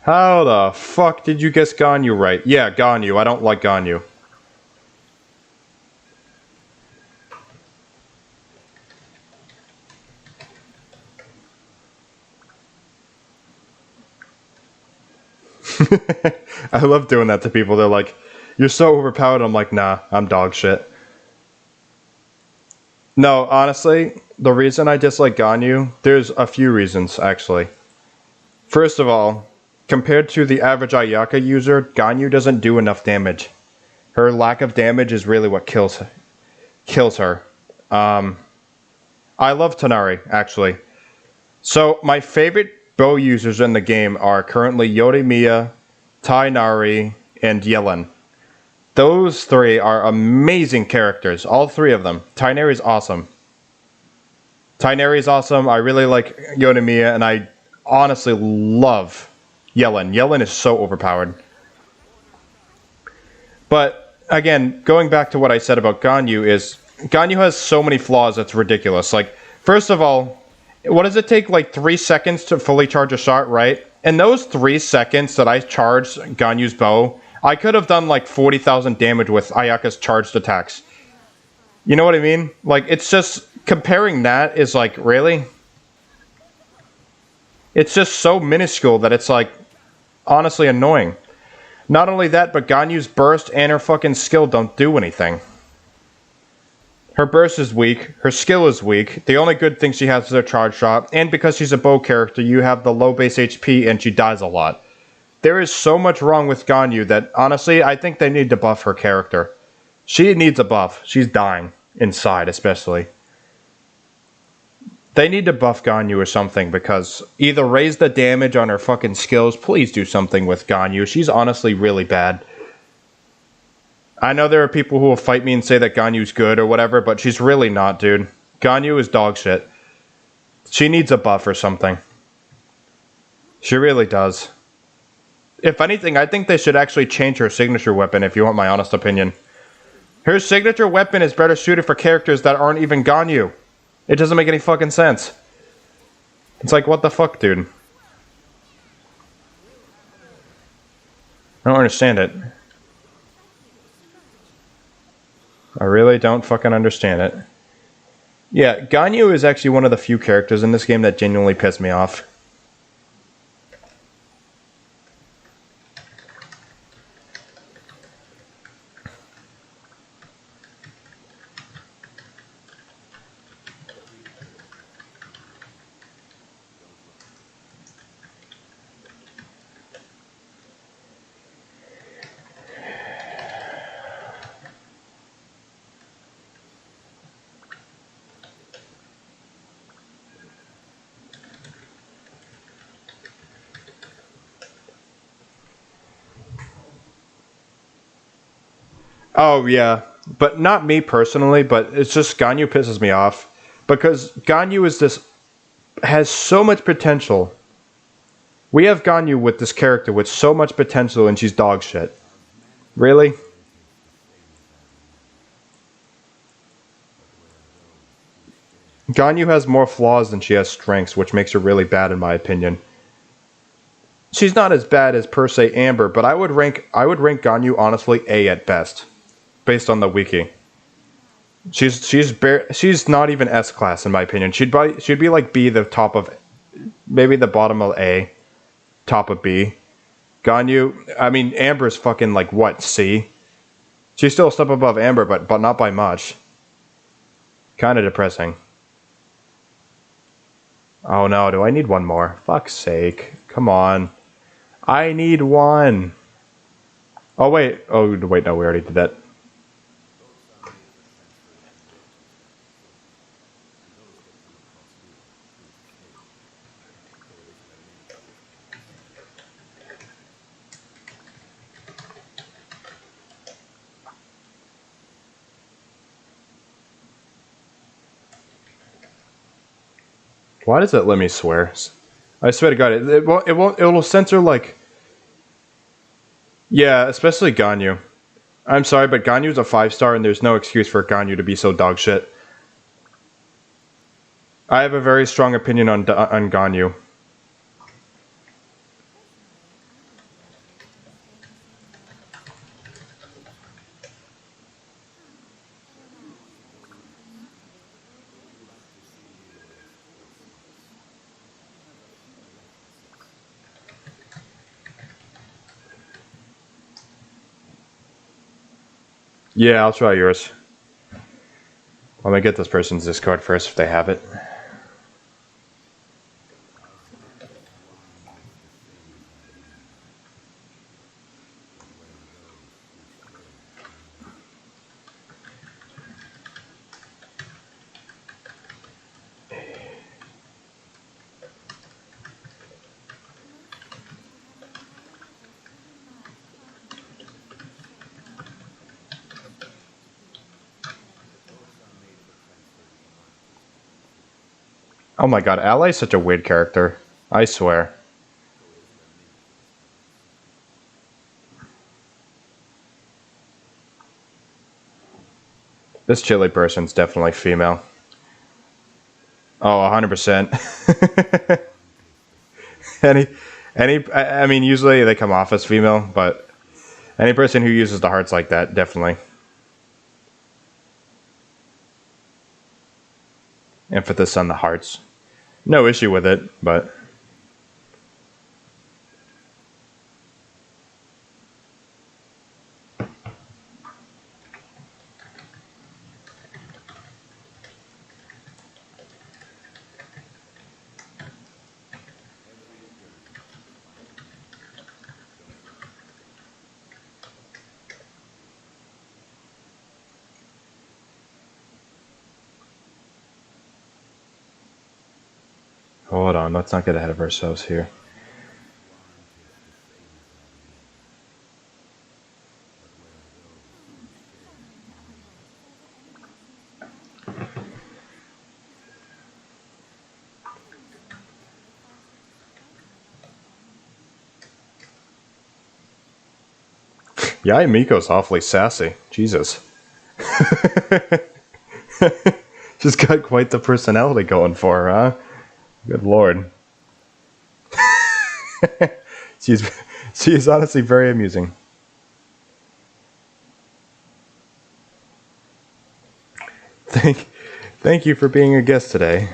How the fuck did you guess Ganyu right? Yeah, Ganyu. I don't like Ganyu. I love doing that to people. They're like, you're so overpowered. I'm like, nah, I'm dog shit. No, honestly, the reason I dislike Ganyu, there's a few reasons, actually. First of all, compared to the average Ayaka user, Ganyu doesn't do enough damage. Her lack of damage is really what kills her. I love Tonari, actually. So, my favorite bow users in the game are currently Yodomia, Tainari, and Yellen. Those 3 are amazing characters. All 3 of them. Tainari's awesome. Tighnari is awesome. I really like Yodomia, and I honestly love Yellen. Yellen is so overpowered. But again, going back to what I said about Ganyu is Ganyu has so many flaws that's ridiculous. Like, first of all, what does it take, like 3 seconds to fully charge a shot, right? In those 3 seconds that I charged Ganyu's bow, I could have done like 40,000 damage with Ayaka's charged attacks. You know what I mean? Like, it's just, comparing that is like, really? It's just so minuscule that it's like, honestly annoying. Not only that, but Ganyu's burst and her fucking skill don't do anything. Her burst is weak, her skill is weak, the only good thing she has is her charge shot, and because she's a bow character, you have the low base HP and she dies a lot. There is so much wrong with Ganyu that, honestly, I think they need to buff her character. She needs a buff. She's dying. Inside, especially. They need to buff Ganyu or something, because either raise the damage on her fucking skills, please do something with Ganyu. She's honestly really bad. I know there are people who will fight me and say that Ganyu's good or whatever, but she's really not, dude. Ganyu is dog shit. She needs a buff or something. She really does. If anything, I think they should actually change her signature weapon, if you want my honest opinion. Her signature weapon is better suited for characters that aren't even Ganyu. It doesn't make any fucking sense. It's like, what the fuck, dude? I don't understand it. I really don't fucking understand it. Yeah, Ganyu is actually one of the few characters in this game that genuinely piss me off. Oh, yeah. But not me personally, but it's just Ganyu pisses me off. Because Ganyu is this... has so much potential. We have Ganyu with this character with so much potential and she's dog shit. Really? Ganyu has more flaws than she has strengths, which makes her really bad in my opinion. She's not as bad as per se Amber, but I would rank Ganyu honestly A at best. Based on the wiki. She's not even S class in my opinion. She'd be like B, the top of, maybe the bottom of A, top of B. Ganyu, I mean Amber's fucking like what, C? She's still a step above Amber, but not by much. Kind of depressing. Oh no, do I need one more? Fuck's sake. Come on. I need one. Oh wait, no, we already did that. Why does it let me swear? I swear to God, it'll censor like... Yeah, especially Ganyu. I'm sorry, but Ganyu's a 5-star and there's no excuse for Ganyu to be so dog shit. I have a very strong opinion on Ganyu. Yeah, I'll try yours. Let me get this person's Discord first if they have it. Oh my god, Ally's such a weird character. I swear. This chili person's definitely female. Oh, 100%. any, I mean, usually they come off as female, but any person who uses the hearts like that, definitely. Emphasis on the hearts. No issue with it, but... Hold on, let's not get ahead of ourselves here. Yai Miko's awfully sassy. Jesus. She's got quite the personality going for her, huh? Good lord. she's honestly very amusing. Thank you for being a guest today.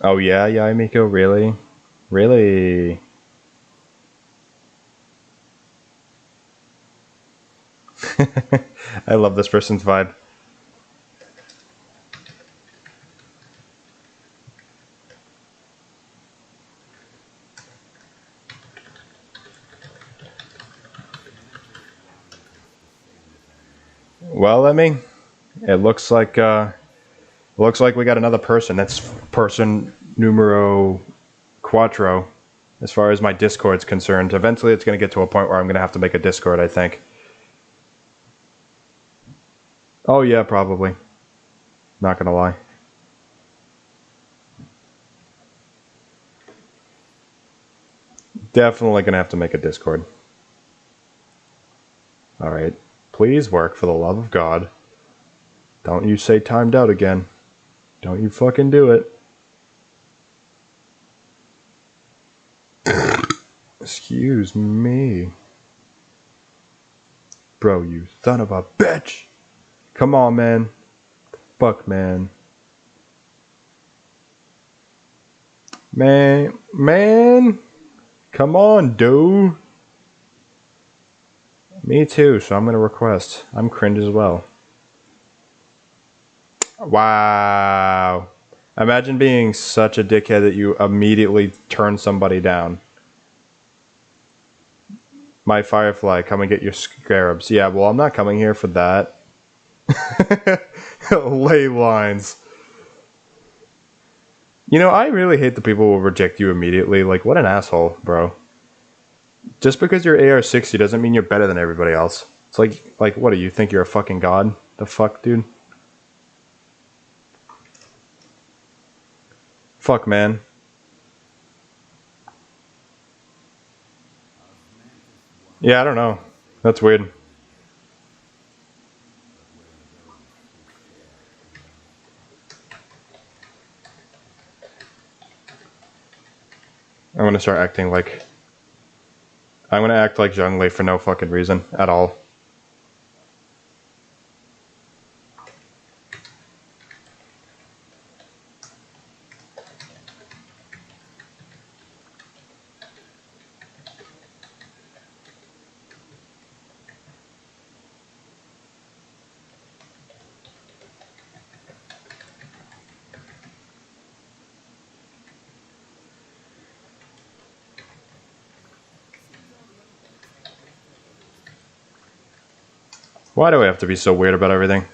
Oh yeah, Yai Miko, really? Really? I love this person's vibe. Well, it looks like we got another person. That's person numero cuatro, as far as my Discord's concerned. Eventually, it's going to get to a point where I'm going to have to make a Discord, I think. Oh yeah, probably. Not going to lie. Definitely going to have to make a Discord. Alright. Please work, for the love of God. Don't you say timed out again. Don't you fucking do it. Excuse me. Bro, you son of a bitch! Come on, man. Fuck, man. Man. Come on, dude. Me too, so I'm gonna request. I'm cringe as well. Wow. Imagine being such a dickhead that you immediately turn somebody down. My Firefly, come and get your scarabs. Yeah, well, I'm not coming here for that. Ley lines. You know, I really hate the people who will reject you immediately. Like, what an asshole, bro. Just because you're AR60 doesn't mean you're better than everybody else. It's like, what do you think you're a fucking god? The fuck, dude? Fuck, man. Yeah, I don't know. That's weird. I'm gonna start acting like... I'm gonna act like Zhongli for no fucking reason at all. Why do we have to be so weird about everything?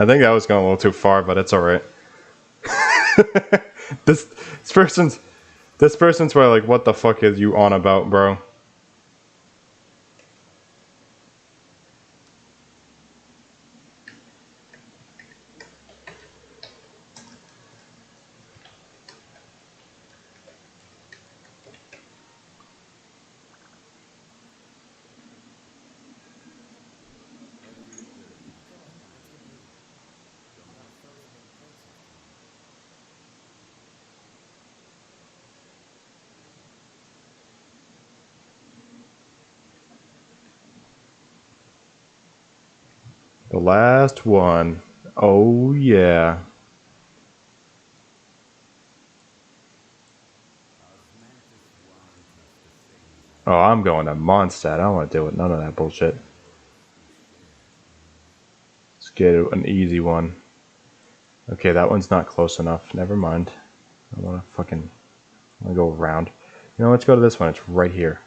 I think I was going a little too far, but it's alright. this person's probably like, what the fuck is you on about, bro? The last one. Oh, yeah. Oh, I'm going to Mondstadt. I don't want to deal with none of that bullshit. Let's get an easy one. Okay, that one's not close enough. Never mind. I want to go around. You know, let's go to this one. It's right here.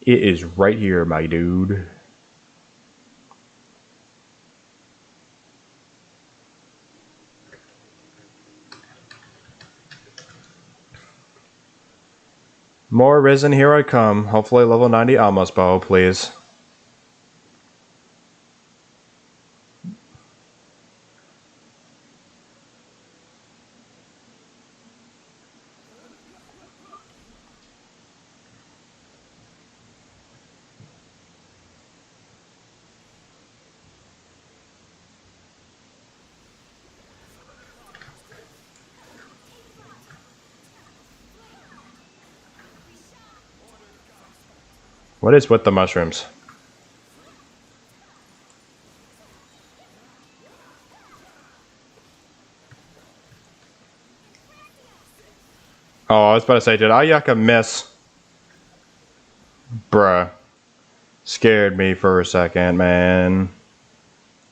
It is right here, my dude. More Risen, here I come. Hopefully level 90 Almost bow, please. What is with the mushrooms? Oh, I was about to say, did Ayaka miss? Bruh. Scared me for a second, man.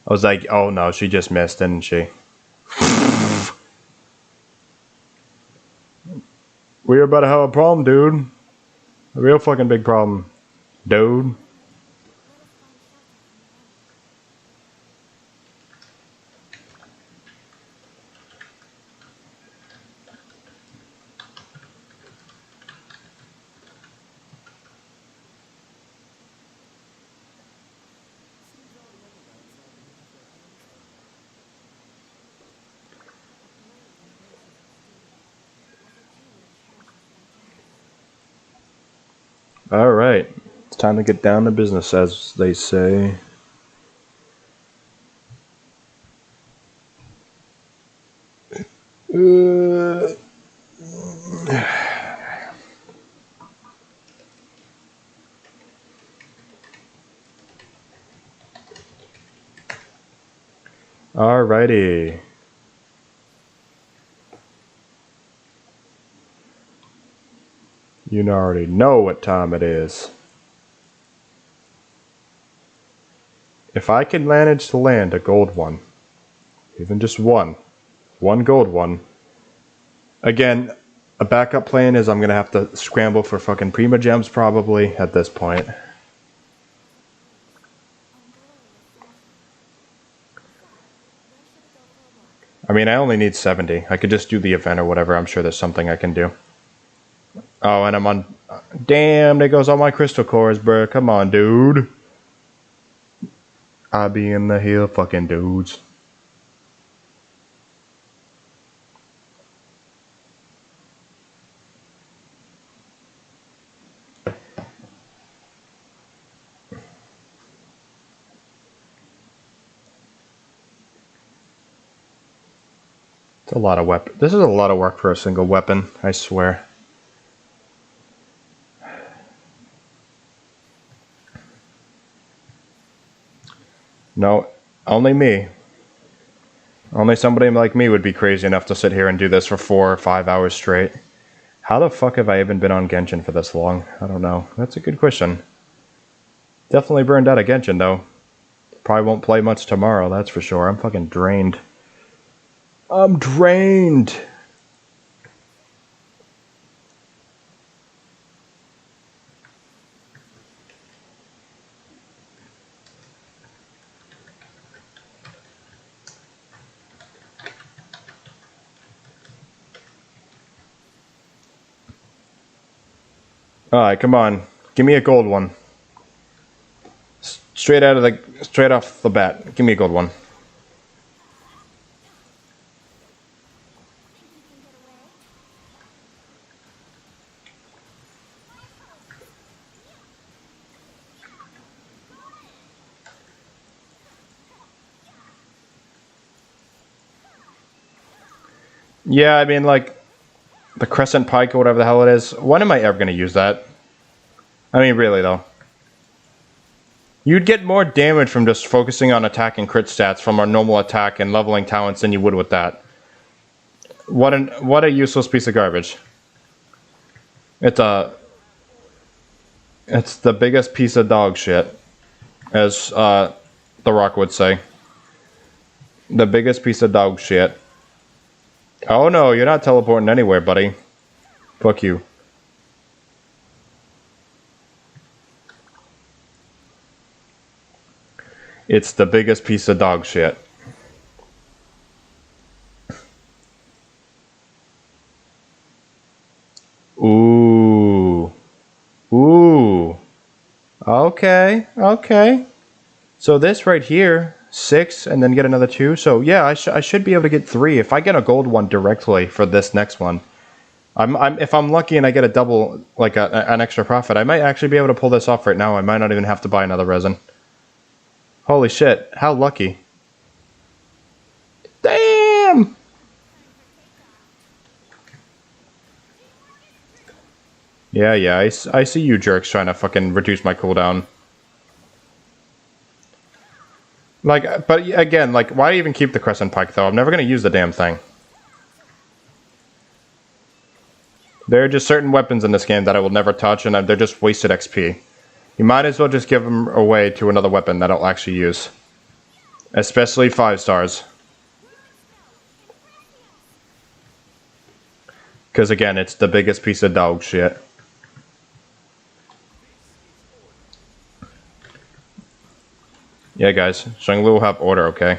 I was like, oh no, she just missed, didn't she? We're about to have a problem, dude. A real fucking big problem. Dude. Alright. It's time to get down to business, as they say. Alrighty. You already know what time it is. If I can manage to land a gold one, even just one gold one. Again, a backup plan is I'm gonna have to scramble for fucking Prima Gems probably at this point. I mean, I only need 70. I could just do the event or whatever. I'm sure there's something I can do. Oh, and I'm on... Damn, there goes all my crystal cores, bruh. Come on, dude. I be in the hill, fucking dudes. It's a lot of weapon. This is a lot of work for a single weapon, I swear. No, only me. Only somebody like me would be crazy enough to sit here and do this for 4 or 5 hours straight. How the fuck have I even been on Genshin for this long? I don't know. That's a good question. Definitely burned out of Genshin, though. Probably won't play much tomorrow, that's for sure. I'm fucking drained. I'm drained! Alright, come on. Give me a gold one. Straight off the bat. Give me a gold one. Yeah, I mean, like, the Crescent Pike or whatever the hell it is. When am I ever going to use that? I mean, really, though. You'd get more damage from just focusing on attack and crit stats from our normal attack and leveling talents than you would with that. What a useless piece of garbage. It's the biggest piece of dog shit, as The Rock would say. The biggest piece of dog shit. Oh no, you're not teleporting anywhere, buddy. Fuck you. It's the biggest piece of dog shit. Ooh. Ooh. Okay, okay. So this right here, 6 and then get another 2. So yeah, I should be able to get 3 if I get a gold one directly for this next one. If I'm lucky and I get a double, like an extra profit, I might actually be able to pull this off right now. I might not even have to buy another resin. Holy shit, how lucky. Damn! Yeah, I see you jerks trying to fucking reduce my cooldown. Like, but again, like, why even keep the Crescent Pike, though? I'm never going to use the damn thing. There are just certain weapons in this game that I will never touch, and they're just wasted XP. You might as well just give them away to another weapon that I'll actually use. Especially 5 stars. Because again, it's the biggest piece of dog shit. Yeah, guys. Zhongli will have order, okay?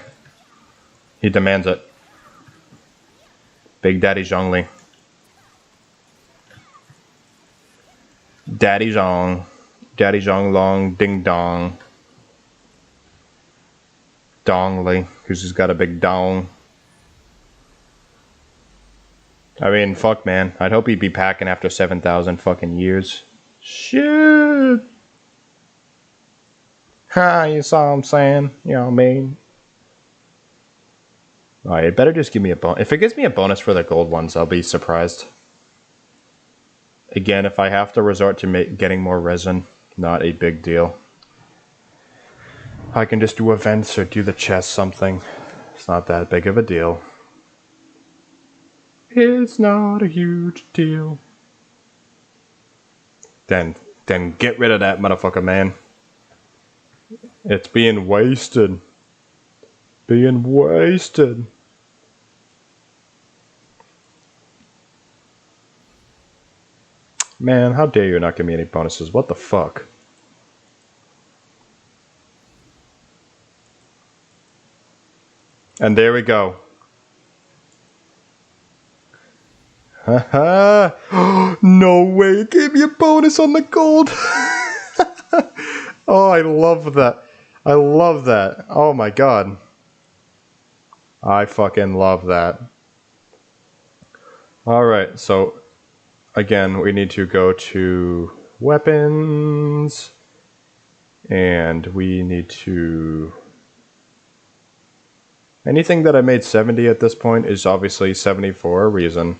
He demands it. Big Daddy Zhongli. Daddy Zhong. Daddy Zhong Long Ding Dong. Dongli, who's just got a big dong. I mean, fuck, man. I'd hope he'd be packing after 7,000 fucking years. Shit! Ha, you saw what I'm saying? You know what I mean? Alright, it better just give me a bonus. If it gives me a bonus for the gold ones, I'll be surprised. Again, if I have to resort to getting more resin, not a big deal. I can just do events or do the chest something. It's not that big of a deal. It's not a huge deal. Then get rid of that motherfucker, man. It's being wasted. Being wasted. Man, how dare you not give me any bonuses? What the fuck? And there we go. Haha! No way! It gave me a bonus on the gold! Oh, I love that. I love that. Oh my god. I fucking love that. Alright, so again, we need to go to weapons. And we need to... Anything that I made 70 at this point is obviously 70 for a reason.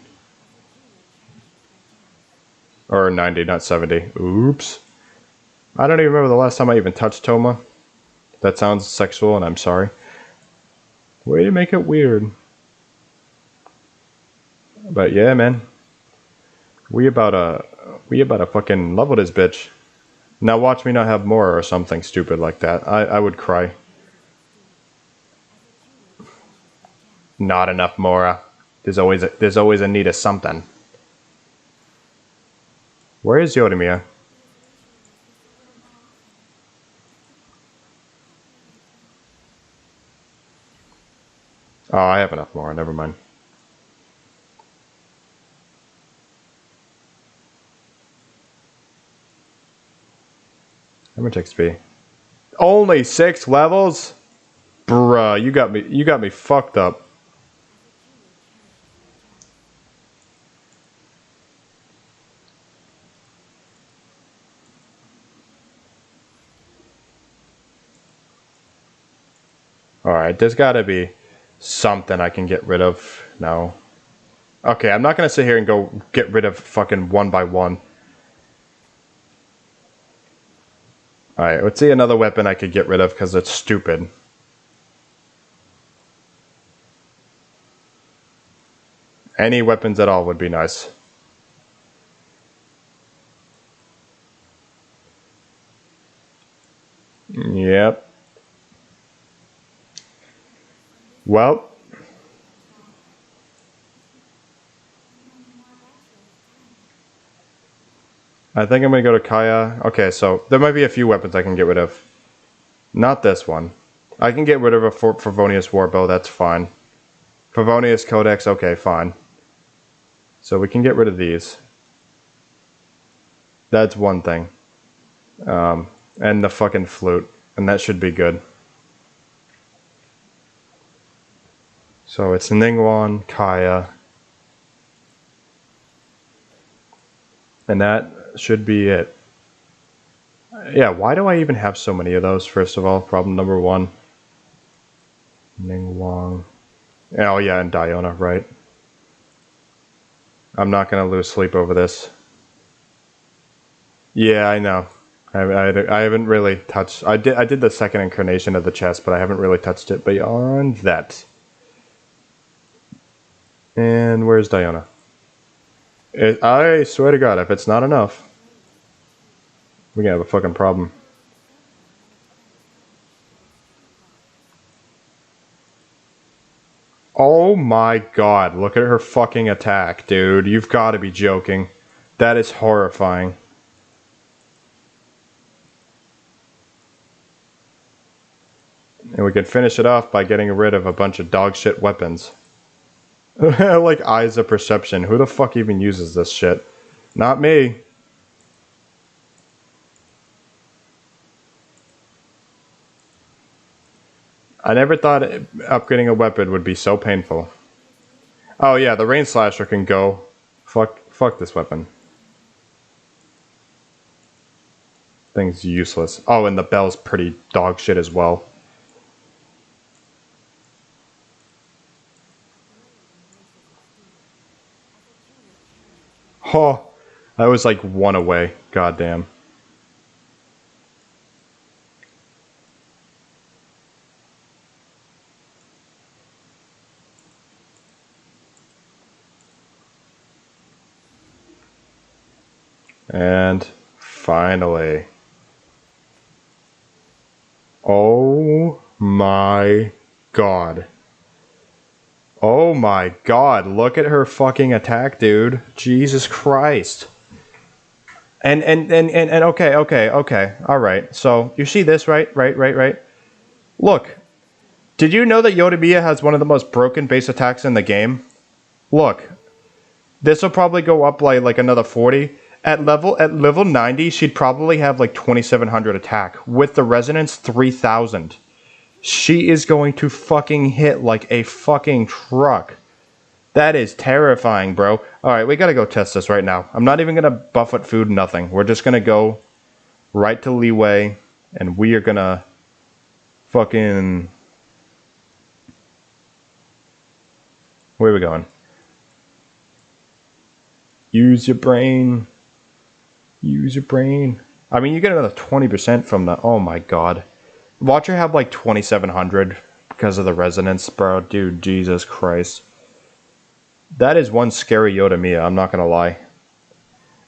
Or 90, not 70. Oops. I don't even remember the last time I even touched Toma. That sounds sexual, and I'm sorry. Way to make it weird. But yeah, man. We about to fucking level this bitch. Now watch me not have more or something stupid like that. I would cry. Not enough Mora. There's always a need of something. Where is Yodomia? Oh, I have enough Mora. Never mind. How much XP? Only 6 levels? Bruh, you got me fucked up. Alright, there's gotta be something I can get rid of. No. Okay, I'm not gonna sit here and go get rid of fucking one by one. Alright, let's see another weapon I could get rid of because it's stupid. Any weapons at all would be nice. Yep. Well. I think I'm going to go to Kaya. Okay, so there might be a few weapons I can get rid of. Not this one. I can get rid of a Favonius Warbow, that's fine. Favonius Codex, okay, fine. So we can get rid of these. That's one thing. And the fucking flute. And that should be good. So it's Ningguang, Kaya. And that should be it. Yeah, why do I even have so many of those, first of all? Problem number one. Ningguang. Oh yeah, and Diona, right. I'm not going to lose sleep over this. Yeah, I know. I haven't really touched... I did the second incarnation of the chest, but I haven't really touched it beyond that. And where's Diona? I swear to God, if it's not enough, we're gonna have a fucking problem. Oh my God, look at her fucking attack, dude. You've got to be joking. That is horrifying. And we can finish it off by getting rid of a bunch of dog shit weapons. Like Eyes of Perception. Who the fuck even uses this shit? Not me. I never thought upgrading a weapon would be so painful. Oh yeah, the Rain Slasher can go. Fuck this weapon. Thing's useless. Oh, and the bell's pretty dog shit as well. Oh, I was like one away. Goddamn. And finally. Oh my God. Oh my God, look at her fucking attack, dude. Jesus Christ. And okay. Alright. So you see this, right? Look. Did you know that Yodomia has one of the most broken base attacks in the game? Look. This will probably go up like another 40. At level 90, she'd probably have like 2700 attack. With the resonance, 3000. She is going to fucking hit like a fucking truck. That is terrifying, bro. Alright, we gotta go test this right now. I'm not even gonna buffet food, nothing. We're just gonna go right to Leeway, and we are gonna fucking... Where are we going? Use your brain. Use your brain. I mean, you get another 20% from the... Oh my God. Watch her have like 2700 because of the resonance, bro. Dude, Jesus Christ. That is one scary Yodomia, I'm not gonna lie.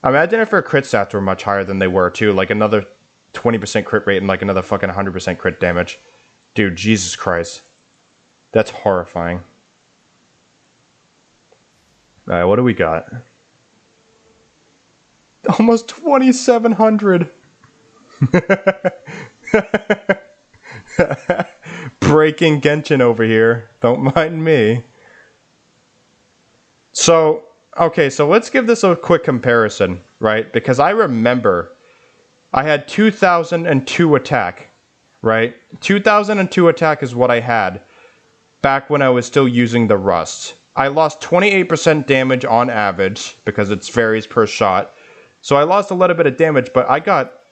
Imagine if her crit stats were much higher than they were, too. Like another 20% crit rate and like another fucking 100% crit damage. Dude, Jesus Christ. That's horrifying. Alright, what do we got? Almost 2,700! Breaking Genshin over here. Don't mind me. So, okay, so let's give this a quick comparison, right? Because I remember I had 2002 attack, right? 2002 attack is what I had back when I was still using the Rust. I lost 28% damage on average because it varies per shot. So I lost a little bit of damage, but I got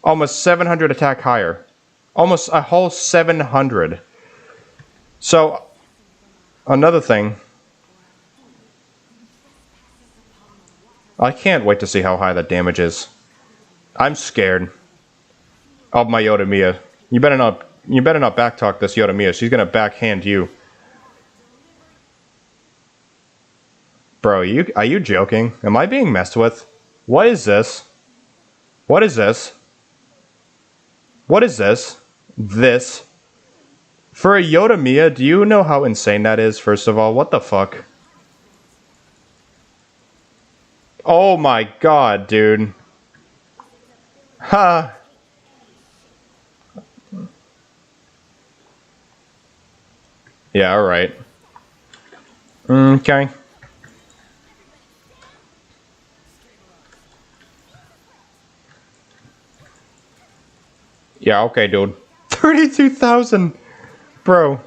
almost 700 attack higher. Almost a whole 700. So, another thing. I can't wait to see how high that damage is. I'm scared of my Yodomia. You better not backtalk this Yodomia. She's gonna backhand you. Bro, are you joking? Am I being messed with? What is this? What is this? What is this? This? For a Yodomia, do you know how insane that is, first of all? What the fuck? Oh my god, dude. Ha! Yeah, alright. Okay. Yeah, okay, dude. 32,000! Bro.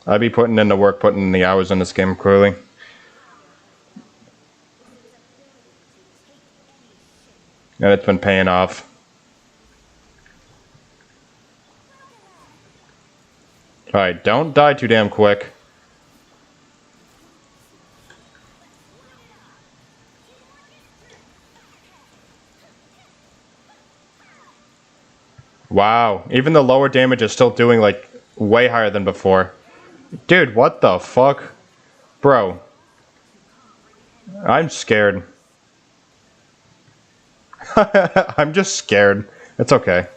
I'd be putting in the work, putting in the hours in this game, clearly. And it's been paying off. Alright, don't die too damn quick. Wow, even the lower damage is still doing, like, way higher than before. Dude, what the fuck? Bro. I'm scared. I'm just scared. It's okay.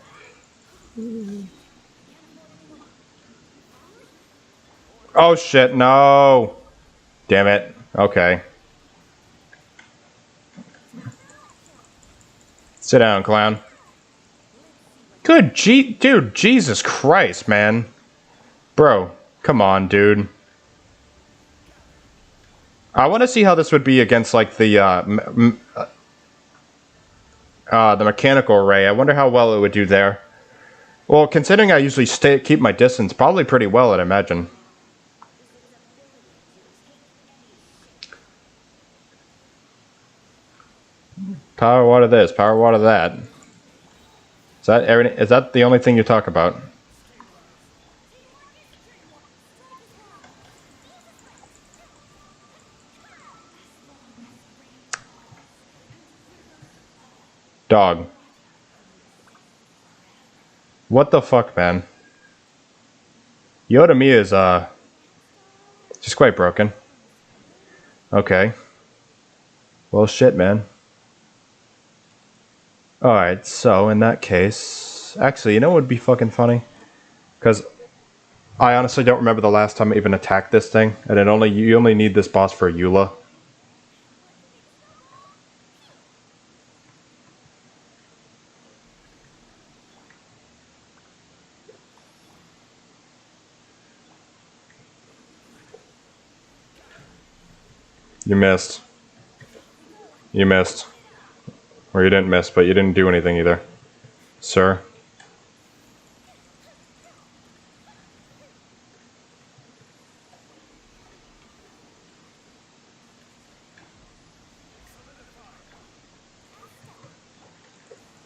Oh shit, no! Damn it. Okay. Sit down, clown. Dude, Jesus Christ, man. Bro, come on, dude. I want to see how this would be against, like, the mechanical array. I wonder how well it would do there. Well, considering I usually keep my distance, probably pretty well, I'd imagine. Power water this, power water that. Is that the only thing you talk about? Dog. What the fuck, man? Yodomia is, just quite broken. Okay. Well, shit, man. Alright, so in that case... Actually, you know what would be fucking funny? Because I honestly don't remember the last time I even attacked this thing. And you only need this boss for Eula. You missed. You missed. Or you didn't miss, but you didn't do anything either. Sir.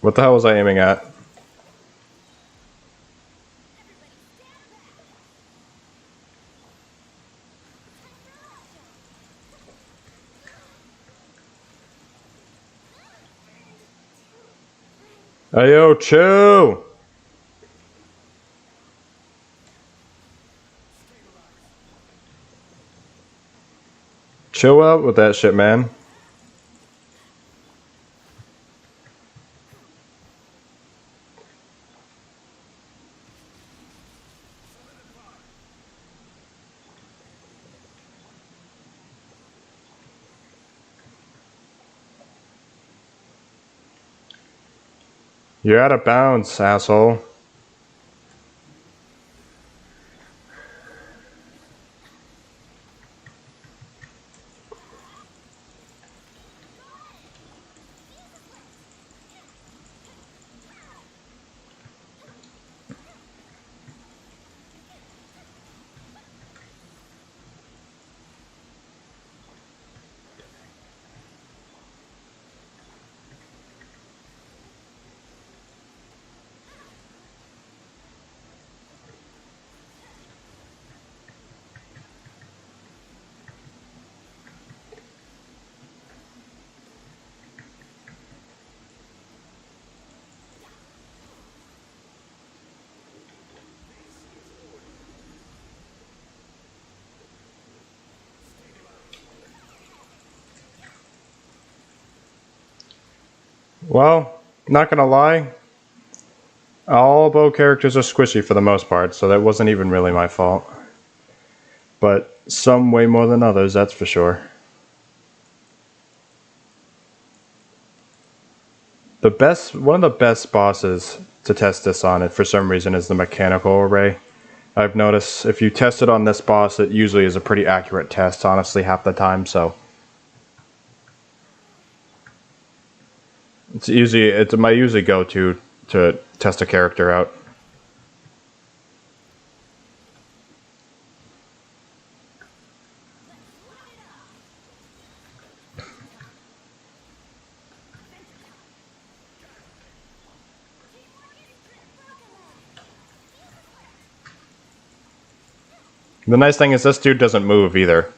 What the hell was I aiming at? Ayo, chill! Chill out with that shit, man. You're out of bounds, asshole. Well, not gonna lie, all bow characters are squishy for the most part, so that wasn't even really my fault. But some way more than others, that's for sure. One of the best bosses to test this on, it for some reason, is the mechanical array. I've noticed if you test it on this boss, it usually is a pretty accurate test, honestly, half the time, so. It's my usually go-to to test a character out. The nice thing is this dude doesn't move either.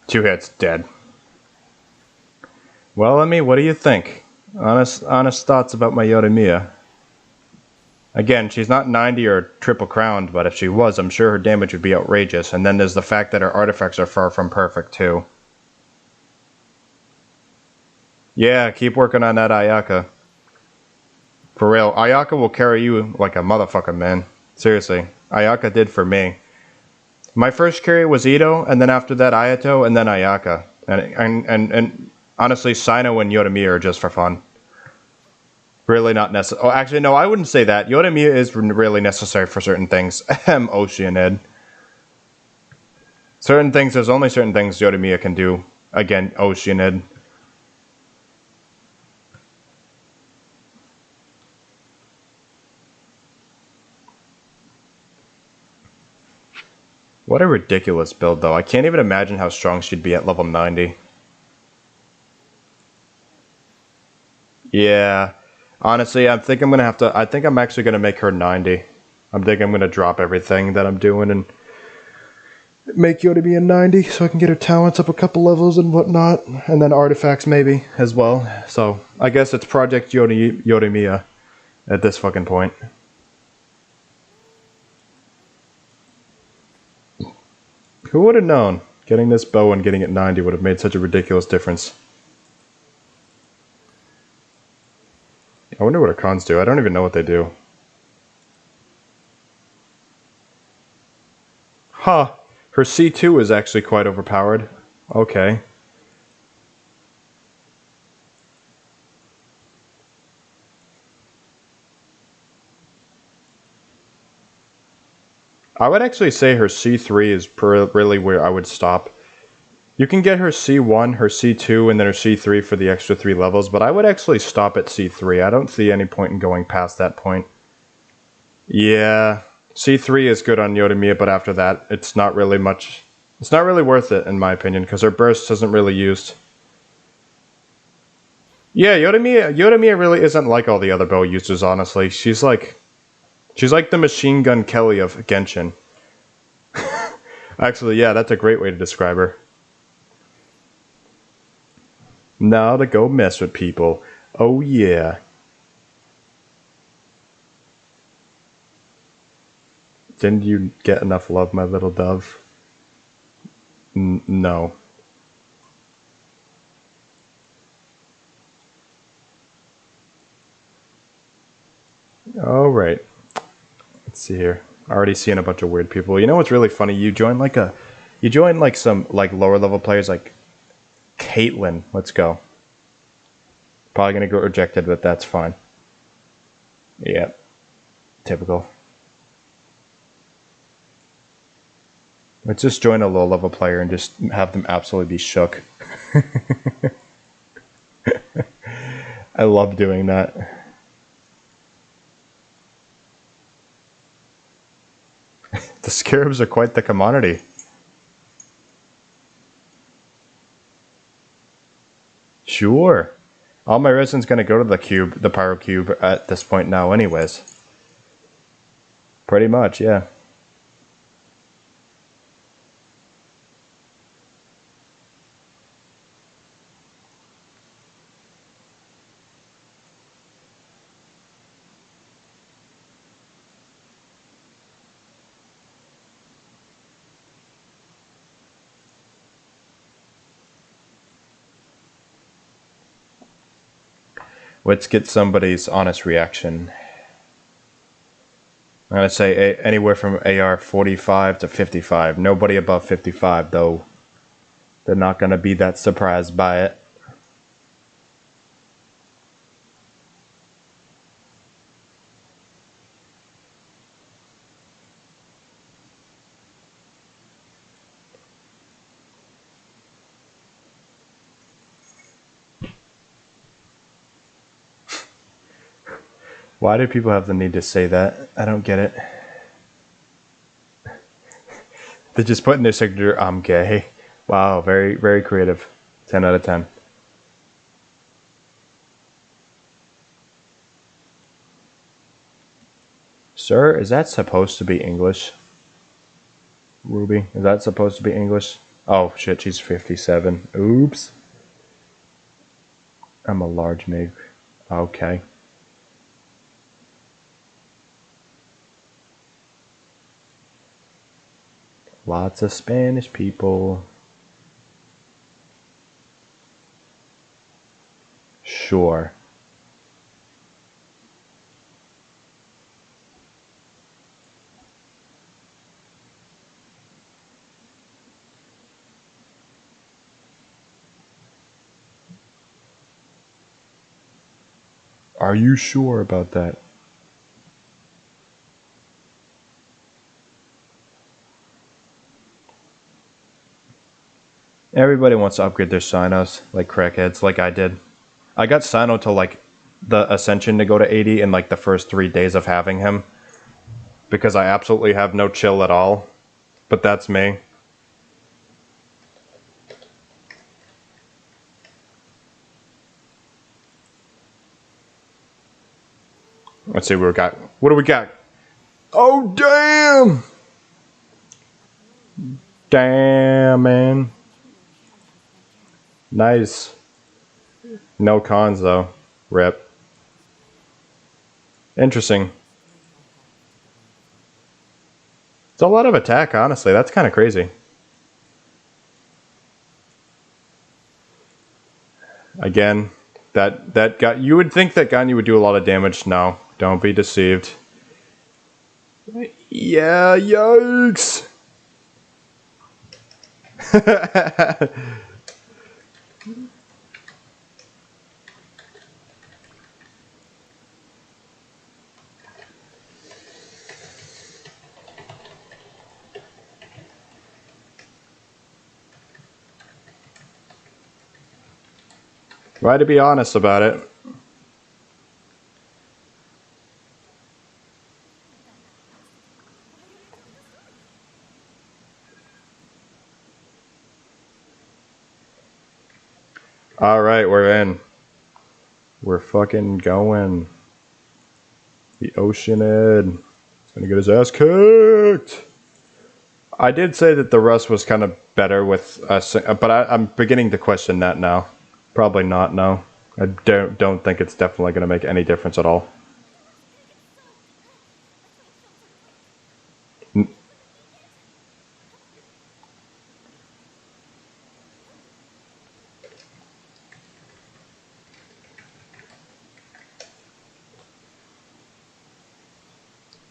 Two hits, dead. Well, Emmy, what do you think? Honest thoughts about my Yodomia. Again, she's not 90 or triple crowned, but if she was, I'm sure her damage would be outrageous. And then there's the fact that her artifacts are far from perfect, too. Yeah, keep working on that Ayaka. For real, Ayaka will carry you like a motherfucker, man. Seriously, Ayaka did for me. My first carry was Ito, and then after that Ayato, and then Ayaka. And honestly, Sino and Yodomiya are just for fun. Really not necessary. Oh, actually, no, I wouldn't say that. Yodomiya is really necessary for certain things. Oceanid. Certain things, there's only certain things Yodomiya can do. Again, Oceanid. What a ridiculous build, though. I can't even imagine how strong she'd be at level 90. Yeah. Honestly, I think I'm actually gonna make her 90. I'm thinking I'm gonna drop everything that I'm doing and make Yoda be a 90 so I can get her talents up a couple levels and whatnot. And then artifacts maybe as well. So I guess it's Project Yodomiya at this fucking point. Who would have known? Getting this bow and getting it 90 would have made such a ridiculous difference. I wonder what her cons do. I don't even know what they do. Huh. Her C2 is actually quite overpowered. Okay. I would actually say her C3 is really where I would stop. You can get her C1, her C2, and then her C3 for the extra 3 levels, but I would actually stop at C3. I don't see any point in going past that point. Yeah, C3 is good on Yodomia, but after that, it's not really much. It's not really worth it, in my opinion, because her burst isn't really used. Yeah, Yodomia really isn't like all the other bow users, honestly. She's like the Machine Gun Kelly of Genshin. Actually, yeah, that's a great way to describe her. Now to go mess with people. Oh yeah. Didn't you get enough love, my little dove? No. Alright. Let's see here. Already seeing a bunch of weird people. You know what's really funny? You join like some like lower level players like Caitlyn. Let's go. Probably gonna get rejected, but that's fine. Yeah. Typical. Let's just join a low level player and just have them absolutely be shook. I love doing that. The scarabs are quite the commodity. Sure. All my residents gonna go to the cube, the pyro cube at this point now anyways. Pretty much, yeah. Let's get somebody's honest reaction. I'm gonna say anywhere from AR 45 to 55. Nobody above 55 though. They're not gonna be that surprised by it. Why do people have the need to say that? I don't get it. They just put in their signature, I'm gay. Wow, very, very creative. 10 out of 10. Sir, is that supposed to be English? Ruby, is that supposed to be English? Oh shit, she's 57. Oops. I'm a large mig. Okay. Lots of Spanish people. Sure. Are you sure about that? Everybody wants to upgrade their Sinos, like crackheads, like I did. I got Sino to like the Ascension to go to 80 in like the first 3 days of having him. Because I absolutely have no chill at all. But that's me. Let's see what we got. What do we got? Oh, damn! Damn, man. Nice. No cons, though. Rip. Interesting. It's a lot of attack, honestly. That's kind of crazy. Again, that guy. You would think that Ganyu would do a lot of damage. No, don't be deceived. Yeah, yikes! Try to be honest about it. Alright, we're in. We're fucking going. The Oceanid. He's gonna get his ass kicked. I did say that the rest was kind of better with us, but I'm beginning to question that now. Probably not, no. I don't think it's definitely gonna make any difference at all.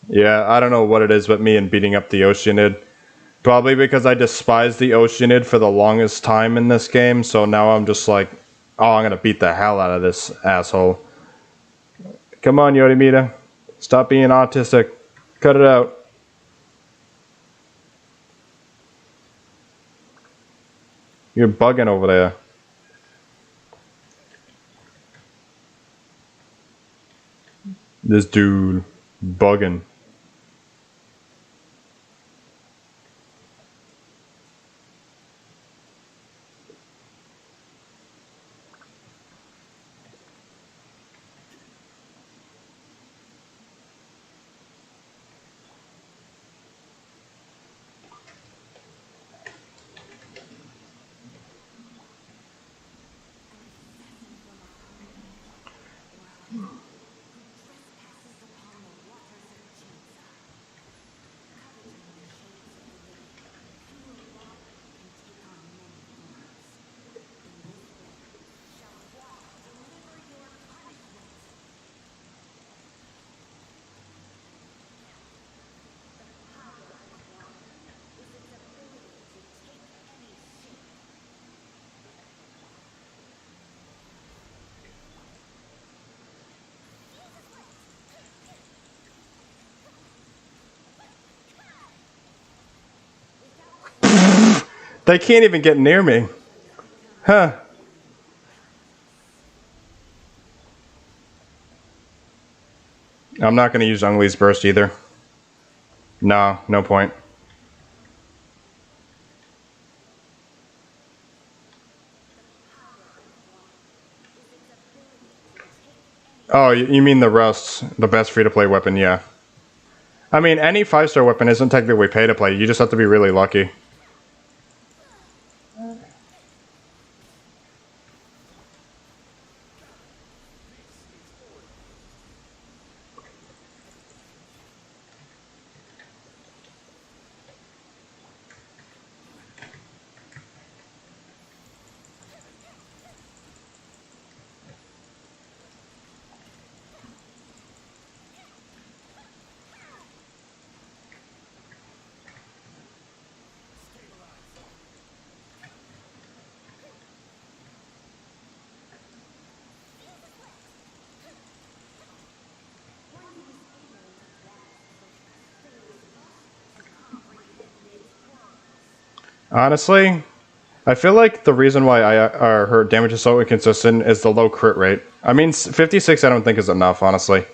Yeah, I don't know what it is with me and beating up the Oceanid. Probably because I despised the Oceanid for the longest time in this game, so now I'm just like, oh, I'm gonna beat the hell out of this asshole. Come on, Yodomia. Stop being autistic. Cut it out. You're bugging over there. This dude bugging. They can't even get near me. Huh. I'm not gonna use Ungli's Burst either. No, no point. Oh, you mean the Rust, the best free-to-play weapon, yeah. I mean, any 5-star weapon isn't technically pay-to-play, you just have to be really lucky. Honestly, I feel like the reason why her damage is so inconsistent is the low crit rate. I mean, 56 I don't think is enough, honestly.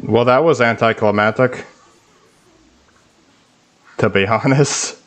Well, that was anticlimactic, to be honest.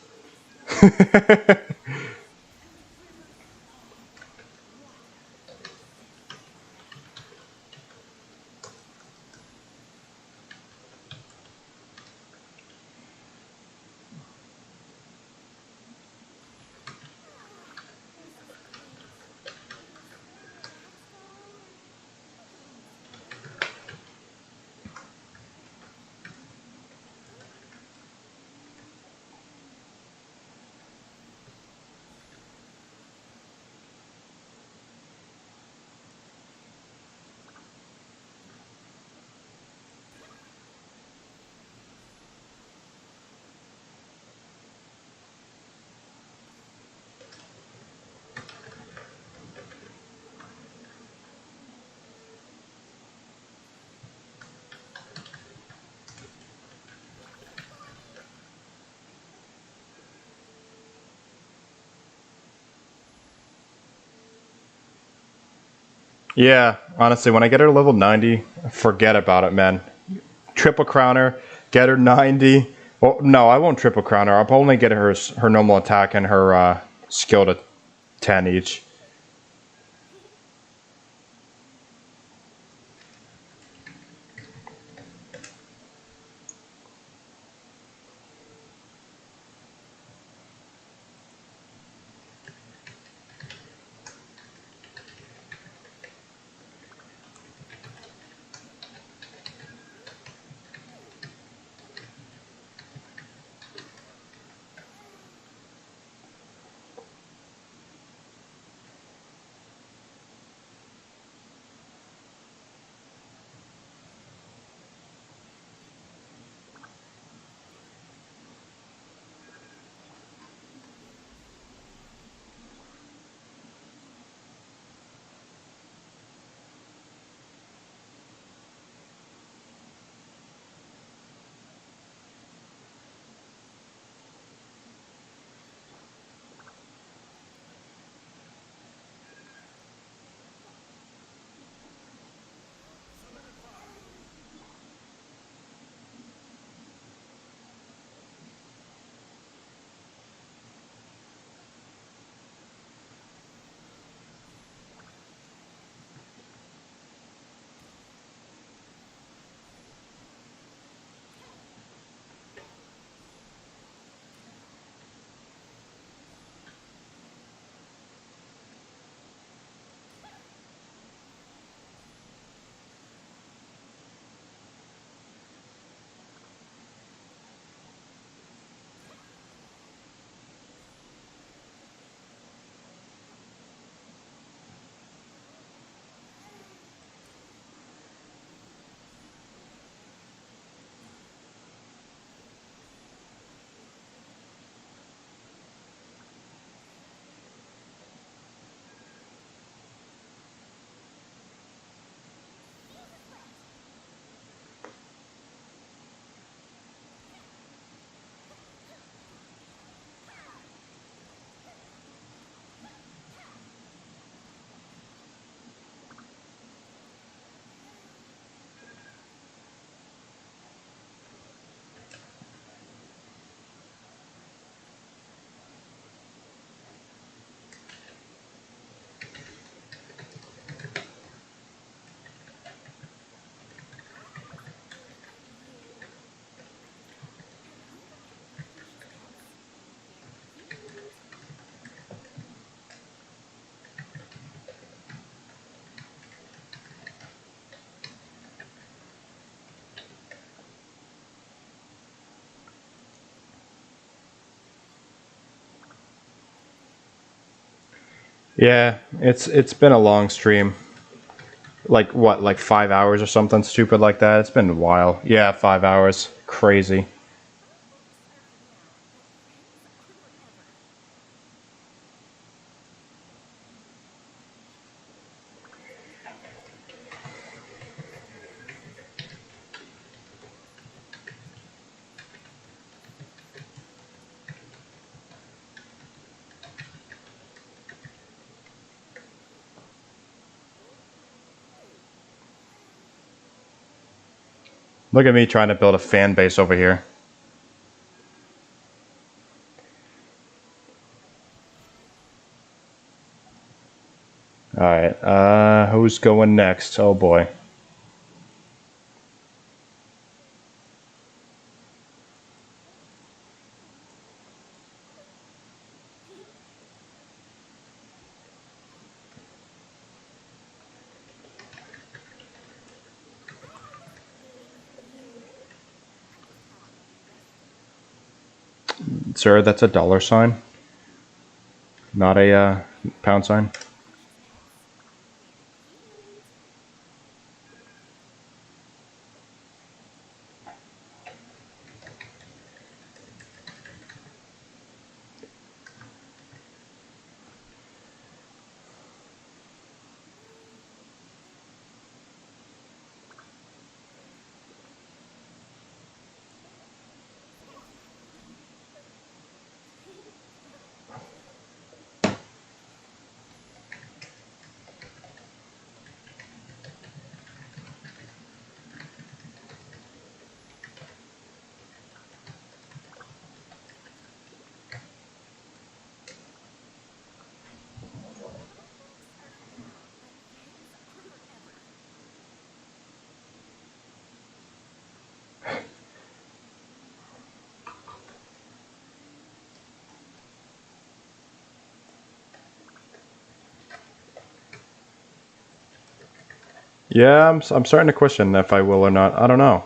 Yeah, honestly, when I get her to level 90, forget about it, man. Triple crown her, get her 90. Well, no, I won't triple crown her. I'll only get her normal attack and her skill to 10 each. Yeah, it's been a long stream. Like what, like 5 hours or something stupid like that? It's been a while. Yeah, 5 hours. Crazy. Look at me trying to build a fan base over here. Alright, who's going next? Oh boy. Sir, that's a $, not a pound sign. Yeah, I'm starting to question if I will or not. I don't know.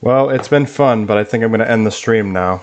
Well, it's been fun, but I think I'm going to end the stream now.